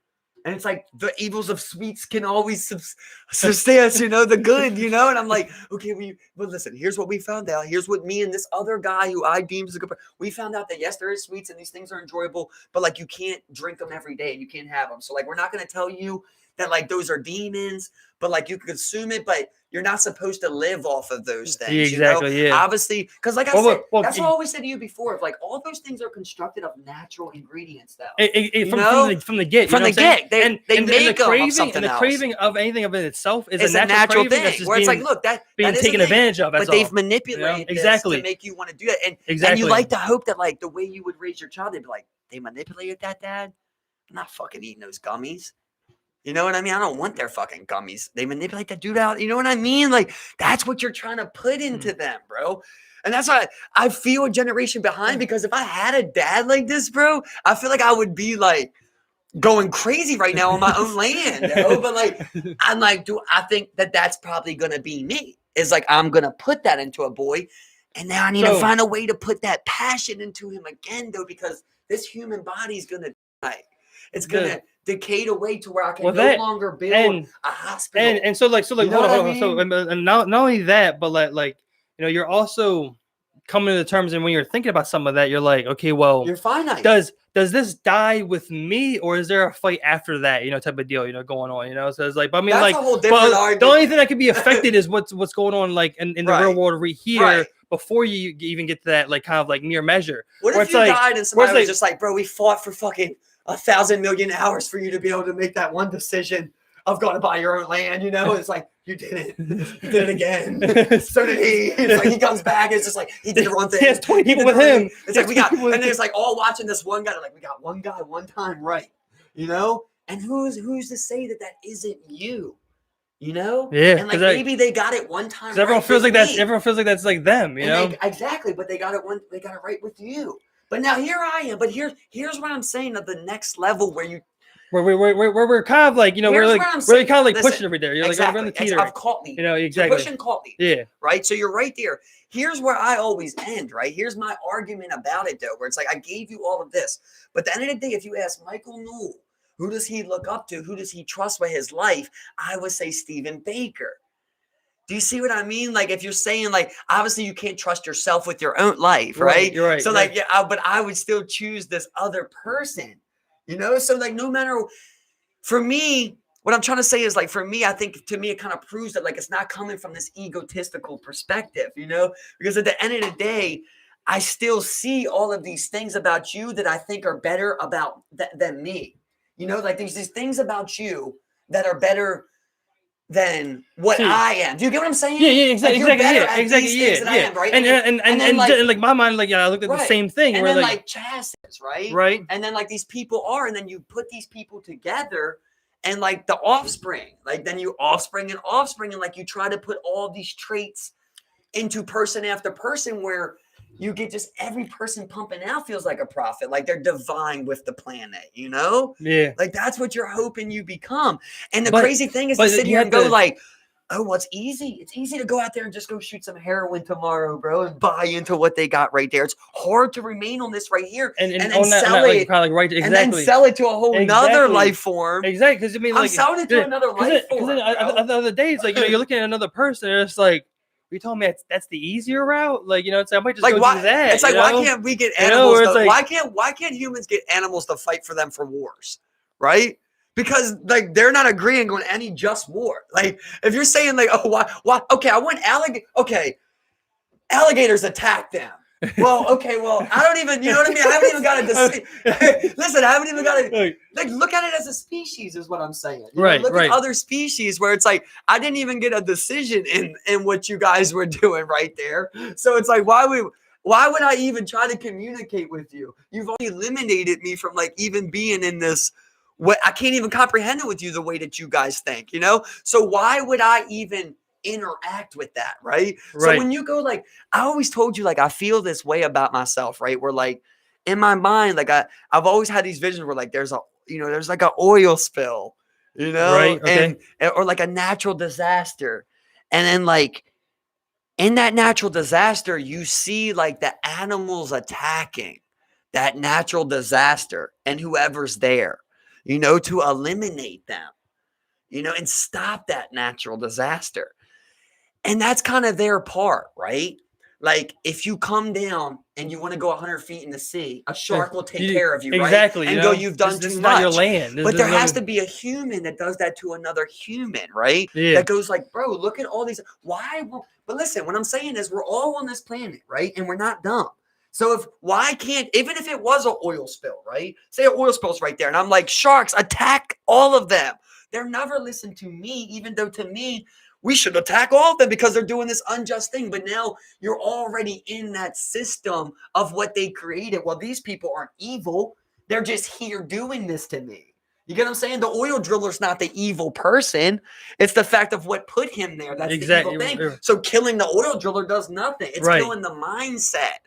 S1: And it's like the evils of sweets can always substance, the good, And I'm like, okay, but listen, here's what we found out. Here's what me and this other guy who I deem as a good person, we found out that yes, there is sweets and these things are enjoyable, but like you can't drink them every day and you can't have them. So like, we're not going to tell you that like those are demons, but like you can consume it, but you're not supposed to live off of those things.
S2: Yeah, exactly. Yeah.
S1: Obviously, because like I said, that's what I always said to you before. Of like all those things are constructed of natural ingredients, though.
S2: From the get.
S1: From the get, they make them of something else.
S2: The craving of anything of it itself is
S1: a natural thing. Where it's like, look,
S2: being taken advantage of.
S1: But they've manipulated this to make you want to do that. And you like to hope that like the way you would raise your child, they'd be like, they manipulated that, Dad. I'm not fucking eating those gummies. You know what I mean? I don't want their fucking gummies. They manipulate that dude out. You know what I mean? Like, that's what you're trying to put into them, bro. And that's why I feel a generation behind, because if I had a dad like this, bro, I feel like I would be like going crazy right now on my own land. But like, I'm like, I think that that's probably going to be me. It's like, I'm going to put that into a boy. And now I need to find a way to put that passion into him again, though, because this human body is going to die. It's going to decayed away to where I can no longer build a hospital.
S2: And so hold on. So and not only that, but like you're also coming to the terms, and when you're thinking about some of that, you're like, okay, well,
S1: you're finite.
S2: Does this die with me, or is there a fight after that? Type of deal, going on. So it's like, but I mean,
S1: that's
S2: like,
S1: a whole different argument.
S2: The only thing that could be affected is what's going on, like in the real world here.
S1: Right.
S2: Before you even get to that, like kind of like near measure.
S1: What if you died and somebody was just like, bro, we fought for fucking 1,000 million hours for you to be able to make that one decision of going to buy your own land, It's like, you did it. You did it again. So did he. It's like he comes back, it's just like he did the wrong thing.
S2: He has 20 people with him.
S1: It's like and then it's like all watching this one guy, they're like, we got one guy one time right. And who's to say that isn't you?
S2: Yeah.
S1: And like maybe they got it one time. Right
S2: everyone feels like that's like them,
S1: exactly, but they got it right with you. But now here I am. But here's what I'm saying of the next level where
S2: we're kind of like we're kind of like pushing every day. You're
S1: exactly.
S2: Like we're
S1: I've caught me.
S2: Exactly.
S1: You're pushing caught me.
S2: Yeah.
S1: Right. So you're right there. Here's where I always end. Right. Here's my argument about it, though, where it's like I gave you all of this, but at the end of the day, if you ask Michael Newell, who does he look up to? Who does he trust with his life? I would say Stephen Baker. Do you see what I mean? Like, if you're saying, like, obviously you can't trust yourself with your own life, right?
S2: You're right.
S1: So, like, yeah, but I would still choose this other person, you know? So, like, no matter, for me, what I'm trying to say is, like, for me, I think, to me, it kind of proves that, like, it's not coming from this egotistical perspective, you know? Because at the end of the day, I still see all of these things about you that I think are better about than me. You know, like, there's these things about you that are better than what I am. Do you get what I'm saying?
S2: Yeah, exactly.
S1: Like, you're better
S2: Yeah,
S1: at
S2: exactly.
S1: these things than I am, right?
S2: And like my mind, like, I looked at the same thing.
S1: And
S2: where,
S1: then,
S2: like
S1: chastise, right?
S2: Right.
S1: And then, like, these people are, and then you put these people together, and, like, the offspring, like, then you offspring, and, like, you try to put all these traits into person after person, where you get just every person pumping out feels like a prophet, like they're divine with the planet, you know?
S2: Yeah.
S1: Like, that's what you're hoping you become. And the crazy thing is to sit here and go like, oh, what's easy? It's easy to go out there and just go shoot some heroin tomorrow, bro, and buy into what they got right there. It's hard to remain on this right here and then sell it, and then sell it to a whole nother life form.
S2: Exactly, because I mean, like,
S1: I'm selling it to another life form.
S2: Because the other days, like, you know, you're looking at another person, and it's like, you told me that's the easier route. Like, you know, it's, I might just
S1: like,
S2: go
S1: why,
S2: do that.
S1: It's like,
S2: why
S1: can't we get animals? Why can't humans get animals to fight for them for wars, right? Because, like, they're not agreeing on any just war. Like, if you're saying, like, oh, why? Okay, I want alligators attack them. Well, okay, well, I don't even, you know what I mean? I haven't even got to listen, I haven't even got to, like, look at it as a species is what I'm saying. You know, look at other species where it's like, I didn't even get a decision in what you guys were doing right there. So it's like, why would I even try to communicate with you? You've only eliminated me from, like, even being in this. What, I can't even comprehend it with you the way that you guys think, you know? So why would I even interact with that, right? So when you go, like, I always told you, like, I feel this way about myself, right? Where, like, in my mind, like, I've always had these visions where, like, there's like an oil spill, you know, and or like a natural disaster. And then, like, in that natural disaster, you see, like, the animals attacking that natural disaster and whoever's there, you know, to eliminate them, you know, and stop that natural disaster. And that's kind of their part, right? Like, if you come down and you want to go 100 feet in the sea, a shark will take care of you, right?
S2: Exactly.
S1: And go, you've done too much.
S2: Not your land.
S1: But there has to be a human that does that to another human, right? That goes like, bro, look at all these. Why? But listen, what I'm saying is we're all on this planet, right? And we're not dumb. So even if it was an oil spill, right? Say an oil spill's right there. And I'm like, sharks, attack all of them. They're never listen to me, even though to me, we should attack all of them because they're doing this unjust thing. But now you're already in that system of what they created. Well, these people aren't evil. They're just here doing this to me. You get what I'm saying? The oil driller's not the evil person. It's the fact of what put him there. That's the evil thing. So killing the oil driller does nothing. It's killing the mindset.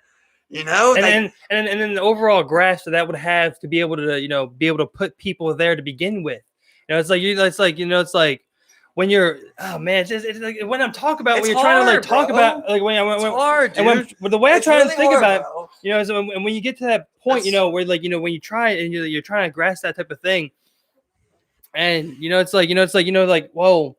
S1: You know,
S2: and then the overall grasp that would have to be able to, you know, be able to put people there to begin with. You know, it's like when you're, oh man, it's like when I'm talking about, when you're trying to, like, talk about, like,
S1: it's hard, dude.
S2: And when the way I'm trying to think about it, you know, and when you get to that point, you know, where, like, you know, when you try and you're trying to grasp that type of thing, and it's like, whoa.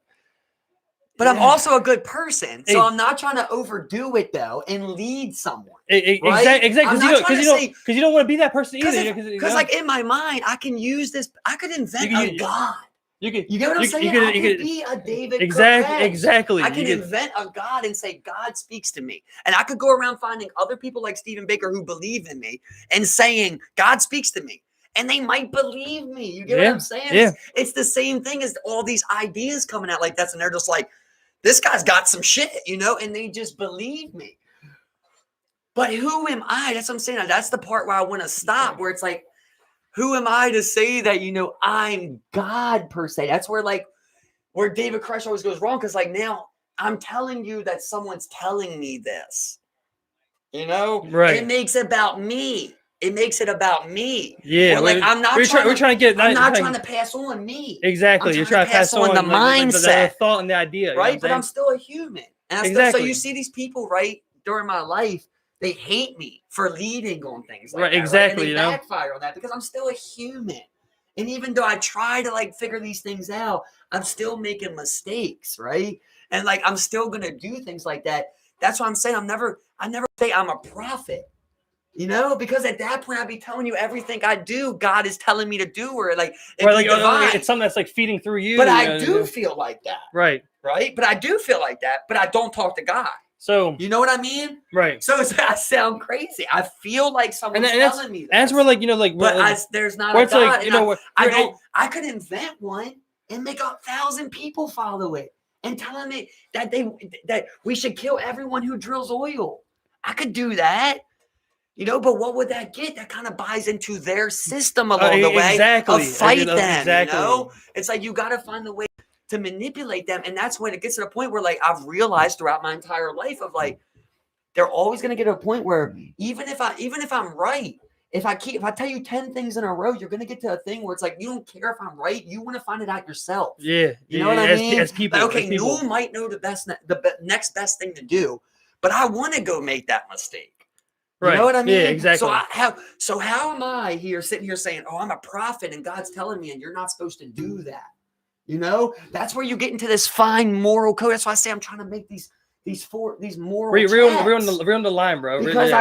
S1: But I'm also a good person, so I'm not trying to overdo it though and lead someone.
S2: Exactly, because you don't want to be that person either.
S1: Because, like, in my mind, I can use this. I could invent a god. You get what I'm saying? I could be a David.
S2: Exactly.
S1: I can invent a god and say God speaks to me, and I could go around finding other people like Stephen Baker who believe in me and saying God speaks to me. And they might believe me. You get what I'm saying?
S2: Yeah.
S1: It's the same thing as all these ideas coming out like that, and they're just like, this guy's got some shit, you know, and they just believe me. But who am I? That's what I'm saying. That's the part where I want to stop, where it's like, who am I to say that, you know, I'm God per se? That's where David Koresh always goes wrong. Because, like, now I'm telling you that someone's telling me this, you know,
S2: right?
S1: It makes it about me. It makes it about me.
S2: Yeah,
S1: like, I'm not trying to pass on me.
S2: Exactly,
S1: you're trying to pass on the mindset,
S2: the thought, and the idea,
S1: right? But I'm still a human, and so you see these people, right, during my life, they hate me for leading on things like that,
S2: exactly.
S1: And they backfire on that because I'm still a human, and even though I try to, like, figure these things out, I'm still making mistakes, right? And like, I'm still going to do things like that. That's what I'm saying. I never say I'm a prophet, you know, because at that point I'd be telling you everything I do, God is telling me to do, or like,
S2: it's something that's like feeding through you.
S1: But I do feel like that.
S2: Right.
S1: But I do feel like that, but I don't talk to God.
S2: So
S1: you know what I mean?
S2: Right.
S1: So I sound crazy. I feel like someone's telling me that.
S2: And that's where, like, you know, like,
S1: there's not a God.
S2: Like, you know,
S1: I could invent one and make 1,000 people follow it and telling me that we should kill everyone who drills oil. I could do that. You know, but what would that get? That kind of buys into their system along the way of fight them. Exactly. You know, it's like you got to find the way to manipulate them, and that's when it gets to the point where, like, I've realized throughout my entire life of like, they're always going to get to a point where even if I'm right, if I tell you 10 things in a row, you're going to get to a thing where it's like you don't care if I'm right, you want to find it out yourself.
S2: Yeah,
S1: you know what I mean?
S2: As people,
S1: like, okay, Newell might know the next best thing to do, but I want to go make that mistake. You know what I mean?
S2: Yeah, exactly.
S1: So how am I sitting here saying, "Oh, I'm a prophet," and God's telling me, and you're not supposed to do that? You know, that's where you get into this fine moral code. That's why I say I'm trying to make these moral.
S2: We're on the line, bro.
S1: Because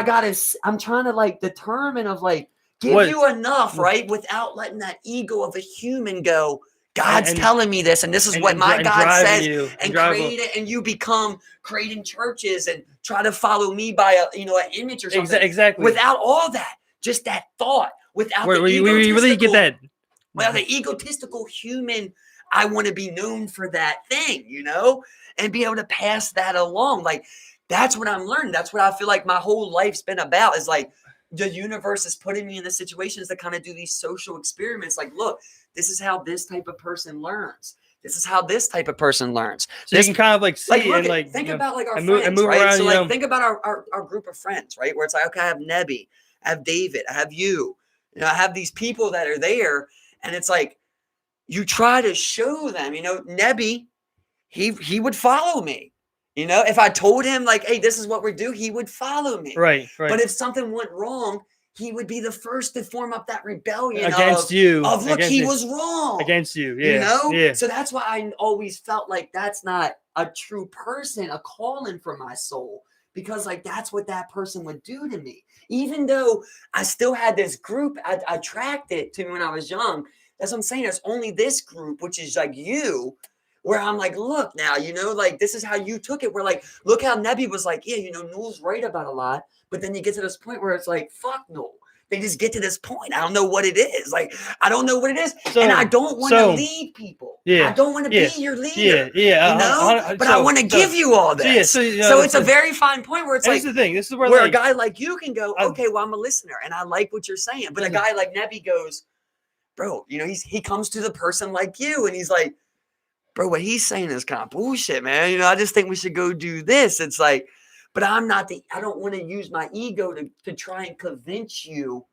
S1: I'm trying to like determine of like give you enough, right, without letting that ego of a human go. God's telling me this, and this is what my God says, and create it, and you become creating churches and try to follow me by an image or something.
S2: Exactly.
S1: Without all that, just that thought, without
S2: we really get that.
S1: Well, the egotistical human, I want to be known for that thing, you know, and be able to pass that along. Like, that's what I'm learning. That's what I feel like my whole life's been about, is like the universe is putting me in the situations to kind of do these social experiments. Like, look, this is how this type of person learns. This is how this type of person learns.
S2: So you can kind of like see and like
S1: think about like our friends, right?
S2: Around,
S1: so like think about our group of friends, right? Where it's like, okay, I have Nebby, I have David, I have you. You know, I have these people that are there, and it's like you try to show them. You know, Nebby, he would follow me. You know, if I told him like, hey, this is what we do, he would follow me.
S2: Right.
S1: But if something went wrong, he would be the first to form up that rebellion
S2: against you.
S1: Look, he was wrong
S2: against you. Yeah.
S1: You know?
S2: Yeah.
S1: So that's why I always felt like that's not a true person, a calling for my soul, because like that's what that person would do to me. Even though I still had this group I attracted to me when I was young. That's what I'm saying. It's only this group, which is like you, where I'm like, look now, you know, like this is how you took it. We're like, look how Nebby was like, yeah, you know, Newell's right about a lot. But then you get to this point where it's like, fuck no. They just get to this point. I don't know what it is. Like, I don't know what it is. And I don't want to lead people.
S2: Yeah.
S1: I don't want to be your leader.
S2: Yeah.
S1: You know? But I want to give you all this. So it's a very fine point where it's like,
S2: the thing. This is
S1: where a guy like you can go, okay, well, I'm a listener and I like what you're saying. But a guy like Nebby goes, bro, you know, he comes to the person like you and he's like, bro, what he's saying is kind of bullshit, man. You know, I just think we should go do this. It's like, but I don't want to use my ego to try and convince you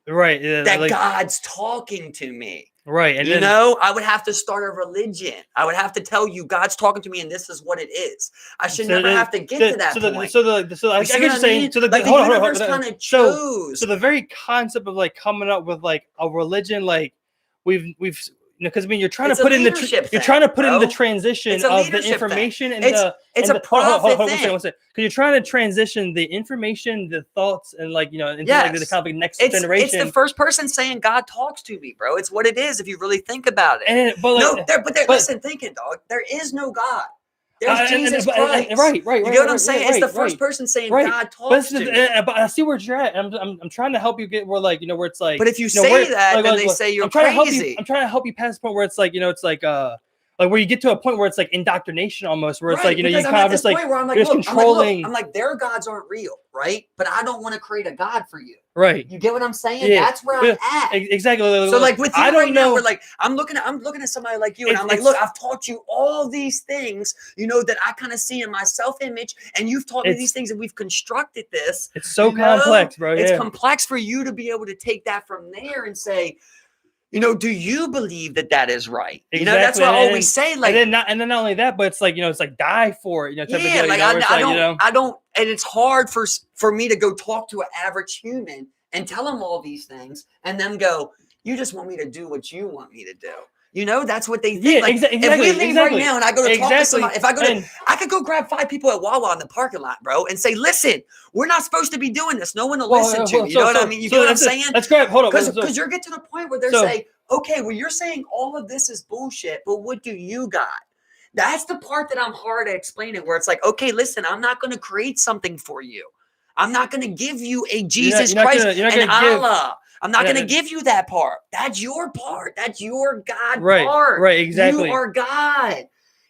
S1: that God's talking to me.
S2: Right. And
S1: you know, I would have to start a religion. I would have to tell you God's talking to me and this is what it is. I should never have to get to that point.
S2: I get you saying,
S1: the universe kind of chose.
S2: So the very concept of like coming up with like a religion, like we've because I mean you're trying to put in the transition of the information and
S1: it's a profit thing.
S2: Because you're trying to transition the information, the thoughts, and like, you know, into like the kind of next generation.
S1: It's the first person saying God talks to me, bro. It's what it is if you really think about it. Listen, thinking, dog. There is no God. There's Jesus Christ.
S2: Right.
S1: You get what I'm saying? It's the first person saying God talks to me.
S2: But I see where you're at. I'm trying to help you get where, like, you know, where it's like.
S1: But if you say that, then they say you're crazy.
S2: I'm trying to help you past the point where it's like, you know, it's like where you get to a point where it's like indoctrination almost, where it's like, you know, you kind of just like you're controlling.
S1: I'm like, their gods aren't real, right? But I don't want to create a God for you.
S2: Right.
S1: You get what I'm saying? Yeah. That's where I'm at.
S2: Exactly.
S1: So like with you right now, we're like, I'm looking at somebody like you, and I'm like, look, I've taught you all these things, you know, that I kind of see in my self-image, and you've taught me these things, and we've constructed this.
S2: It's so complex, bro.
S1: It's complex for you to be able to take that from there and say, you know, do you believe that is right?
S2: Exactly.
S1: You know, that's what I always say. Like,
S2: and then not only that, but it's like, you know, it's like die for it. You know,
S1: I don't, and it's hard for me to go talk to an average human and tell them all these things, and then go, you just want me to do what you want me to do. You know, that's what they think.
S2: Yeah,
S1: like,
S2: exactly.
S1: If we leave right now and I go to talk to somebody, if I go to, I could go grab 5 people at Wawa in the parking lot, bro, and say, listen, we're not supposed to be doing this. No one will listen to me. You know what I mean? You get what I'm saying?
S2: Let's grab, hold on.
S1: Because you're getting to the point where they're saying, okay, well, you're saying all of this is bullshit, but what do you got? That's the part that I'm hard at explaining, where it's like, okay, listen, I'm not going to create something for you. I'm not going to give you a Jesus Christ and Allah. I'm not going to give you that part. That's your part. That's your God part.
S2: Right, exactly.
S1: You are God.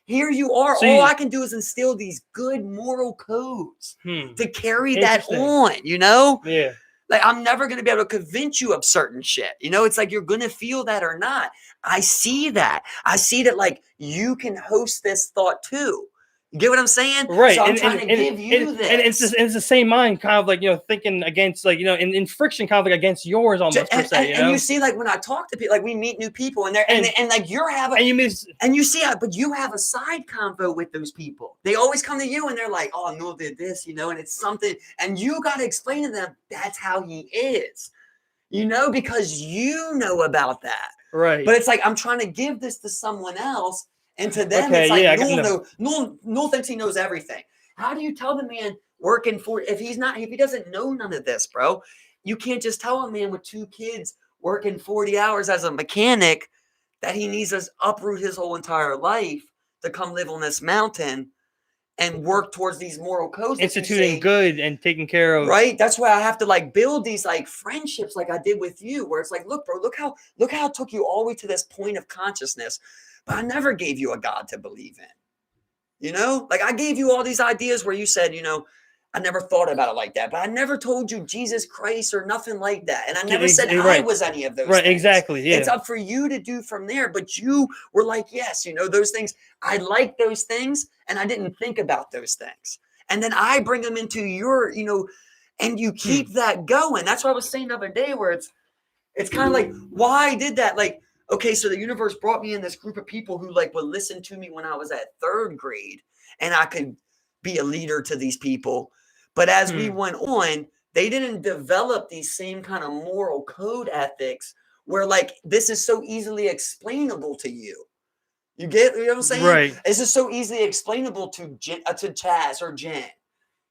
S1: Here you are. All I can do is instill these good moral codes to carry that on, you know?
S2: Yeah.
S1: Like, I'm never going to be able to convince you of certain shit. You know, it's like you're going to feel that or not. I see that. I see that, like, you can host this thought too. You get what I'm saying?
S2: Right.
S1: So I'm trying to give you this.
S2: And it's the same mind, kind of like, you know, thinking against, like, you know, in friction, kind of like against yours almost, per se.
S1: And you see, like, when I talk to people, like, we meet new people and they're, and like, you're having, and you see, but you have a side convo with those people. They always come to you and they're like, oh, Noel did this, you know, and it's something, and you got to explain to them that's how he is, you know, because you know about that.
S2: Right.
S1: But it's like, I'm trying to give this to someone else. And to them, it's like, Noel thinks he knows everything. How do you tell the man working for, if he doesn't know none of this, bro? You can't just tell a man with 2 kids working 40 hours as a mechanic that he needs to uproot his whole entire life to come live on this mountain and work towards these moral codes.
S2: Instituting good and taking care of.
S1: Right. That's why I have to, like, build these, like, friendships like I did with you, where it's like, look, bro, look how it took you all the way to this point of consciousness. But I never gave you a God to believe in, you know, like, I gave you all these ideas where you said, you know, I never thought about it like that, but I never told you Jesus Christ or nothing like that. And I never said I was any of those things.
S2: Exactly. Yeah.
S1: It's up for you to do from there. But you were like, yes, you know, those things, I like those things. And I didn't think about those things. And then I bring them into your, you know, and you keep that going. That's what I was saying the other day, where it's kind of like, why I did that? Like, okay, so the universe brought me in this group of people who, like, would listen to me when I was at 3rd grade, and I could be a leader to these people. But as we went on, they didn't develop these same kind of moral code ethics where, like, this is so easily explainable to you. You know what I'm saying?
S2: Right.
S1: This is so easily explainable to Chaz or Jen.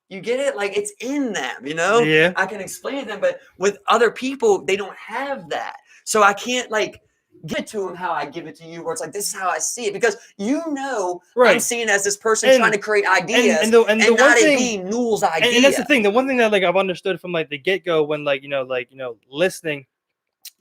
S1: You get it? Like, it's in them, you know?
S2: Yeah.
S1: I can explain to them, but with other people, they don't have that. So I can't, like, give it to them how I give it to you, where it's like, this is how I see it, because you know, I'm seeing as this person trying to create ideas and not it being Noel's idea.
S2: And that's the thing. The one thing that, like, I've understood from, like, the get-go when, like, you know, listening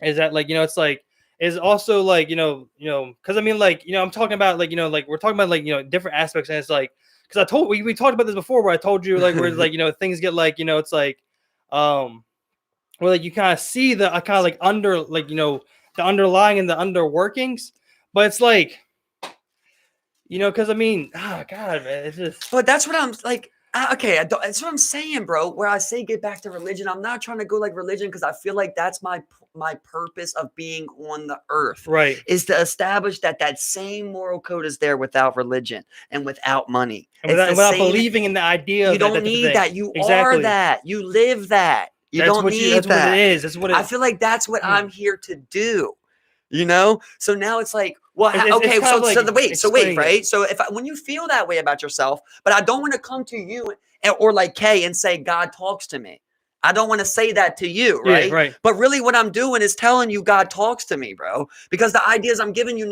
S2: is that, like, you know, it's like, is also, like, you know, because I mean, like, you know, I'm talking about, like, you know, like, we're talking about, like, you know, different aspects, and it's like, because we talked about this before, where I told you, like, where, like, you know, things get, like, you know, it's like, where, like, you kind of see the kind of, like, under, like, you know, the underlying and the underworkings, but it's like, you know, because I mean, oh God, man, it's just.
S1: But that's what I'm like. Okay, that's what I'm saying, bro. Where I say get back to religion, I'm not trying to go like religion, because I feel like that's my purpose of being on the earth.
S2: Right.
S1: Is to establish that same moral code is there without religion and without money.
S2: And without believing in the idea.
S1: You don't need that. You are that. You live that. You don't need that.
S2: That's what it is. That's what it is.
S1: I feel like that's what I'm here to do. You know? So now it's like, well, okay, so wait, right? So when you feel that way about yourself, but I don't want to come to you or like Kay and say, God talks to me. I don't want to say that to you, right?
S2: Yeah, right.
S1: But really what I'm doing is telling you God talks to me, bro. Because the ideas I'm giving you,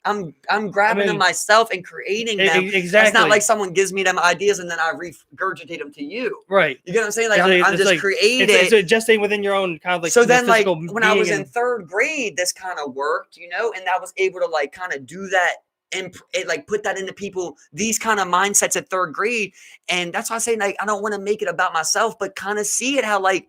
S1: I'm grabbing them myself and creating them.
S2: Exactly.
S1: It's not like someone gives me them ideas and then I regurgitate them to you.
S2: Right.
S1: You get what I'm saying? Like, I'm just creating.
S2: It's just staying within your own kind of like.
S1: So then, like, when I was in 3rd grade, this kind of worked, you know, and I was able to, like, kind of do that and like put that into people, these kind of mindsets at 3rd grade. And that's why I say, like, I don't want to make it about myself, but kind of see it how, like,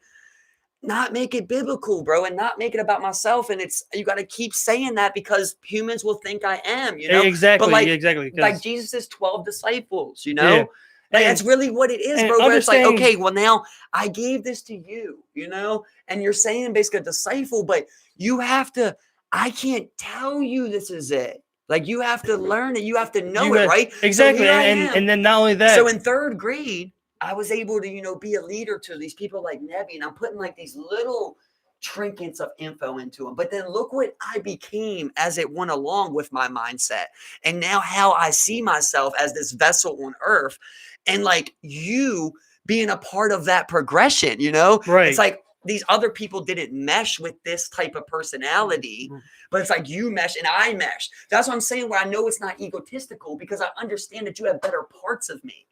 S1: not make it biblical, bro, and not make it about myself. And you got to keep saying that, because humans will think I am, you know?
S2: Exactly.
S1: But like,
S2: exactly.
S1: Like Jesus' 12 disciples, you know?
S2: Yeah.
S1: Like, that's really what it is, bro. Where it's like, okay, well, now I gave this to you, you know? And you're saying basically a disciple, but you have to, I can't tell you this is it. Like, you have to learn it. You have to know it, right?
S2: Exactly. So and then not only that.
S1: So in 3rd grade, I was able to, you know, be a leader to these people like Nebby, and I'm putting like these little trinkets of info into them. But then look what I became as it went along with my mindset. And now how I see myself as this vessel on earth, and like you being a part of that progression, you know?
S2: Right.
S1: It's like these other people didn't mesh with this type of personality, but it's like you mesh and I mesh. That's what I'm saying, where I know it's not egotistical, because I understand that you have better parts of me,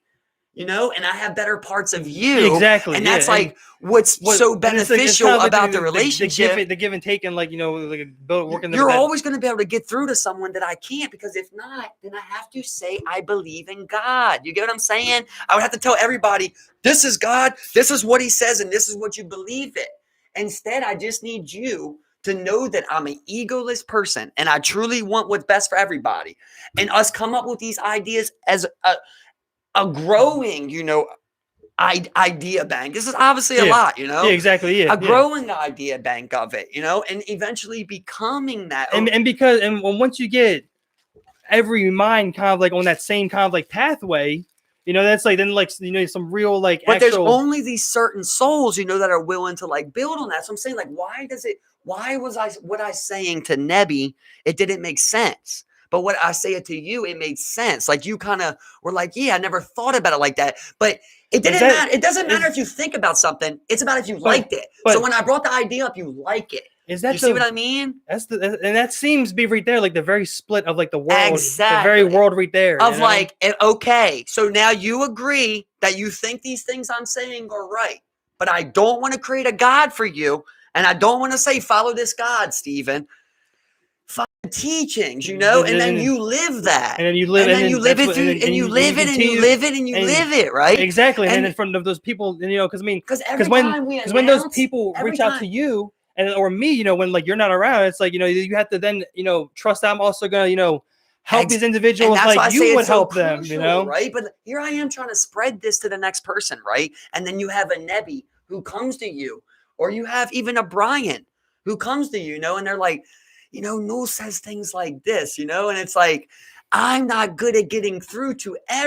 S1: you know, and I have better parts of you.
S2: Exactly.
S1: And that's like what's so beneficial
S2: kind of like
S1: about the relationship.
S2: the give and take, and like, you know, like working.
S1: You're always going to be able to get through to someone that I can't, because if not, then I have to say I believe in God. You get what I'm saying? I would have to tell everybody, this is God, this is what he says, and this is what you believe it. Instead, I just need you to know that I'm an egoless person and I truly want what's best for everybody. And us come up with these ideas as a growing, you know, idea bank. This is obviously a lot, you know?
S2: Yeah, exactly. Yeah.
S1: A growing idea bank of it, you know, and eventually becoming that.
S2: And once you get every mind kind of like on that same kind of like pathway, you know, that's like, then like, you know, some real like
S1: but there's only these certain souls, you know, that are willing to like build on that. So I'm saying, like, why was I saying to Nebby, it didn't make sense. But what I say it to you, it made sense. Like, you kind of were like, yeah, I never thought about it like that. But it didn't matter. It doesn't matter if you think about something. It's about if you liked it. So when I brought the idea up, you like it.
S2: Is that
S1: you see what I mean?
S2: And that seems to be right there, like the very split of like the world,
S1: exactly.
S2: The very world right there.
S1: Of like, okay, so now you agree that you think these things I'm saying are right, but I don't want to create a God for you, and I don't want to say follow this God, Stephen. Follow the teachings, you know, and then you live that,
S2: and then you live,
S1: and then you live it through, and you live it, and you live it, and you live it, right?
S2: Exactly, and then in front of those people, you know, because I mean, because when those people reach out to you. Or me, you know, when like you're not around, it's like, you know, you have to then, you know, trust I'm also gonna, you know, help these individuals like you would help them, you know,
S1: right? But here I am trying to spread this to the next person, right? And then you have a Nebby who comes to you, or you have even a Brian who comes to you, you know, and they're like, you know, Noel says things like this, you know, and it's like, I'm not good at getting through to every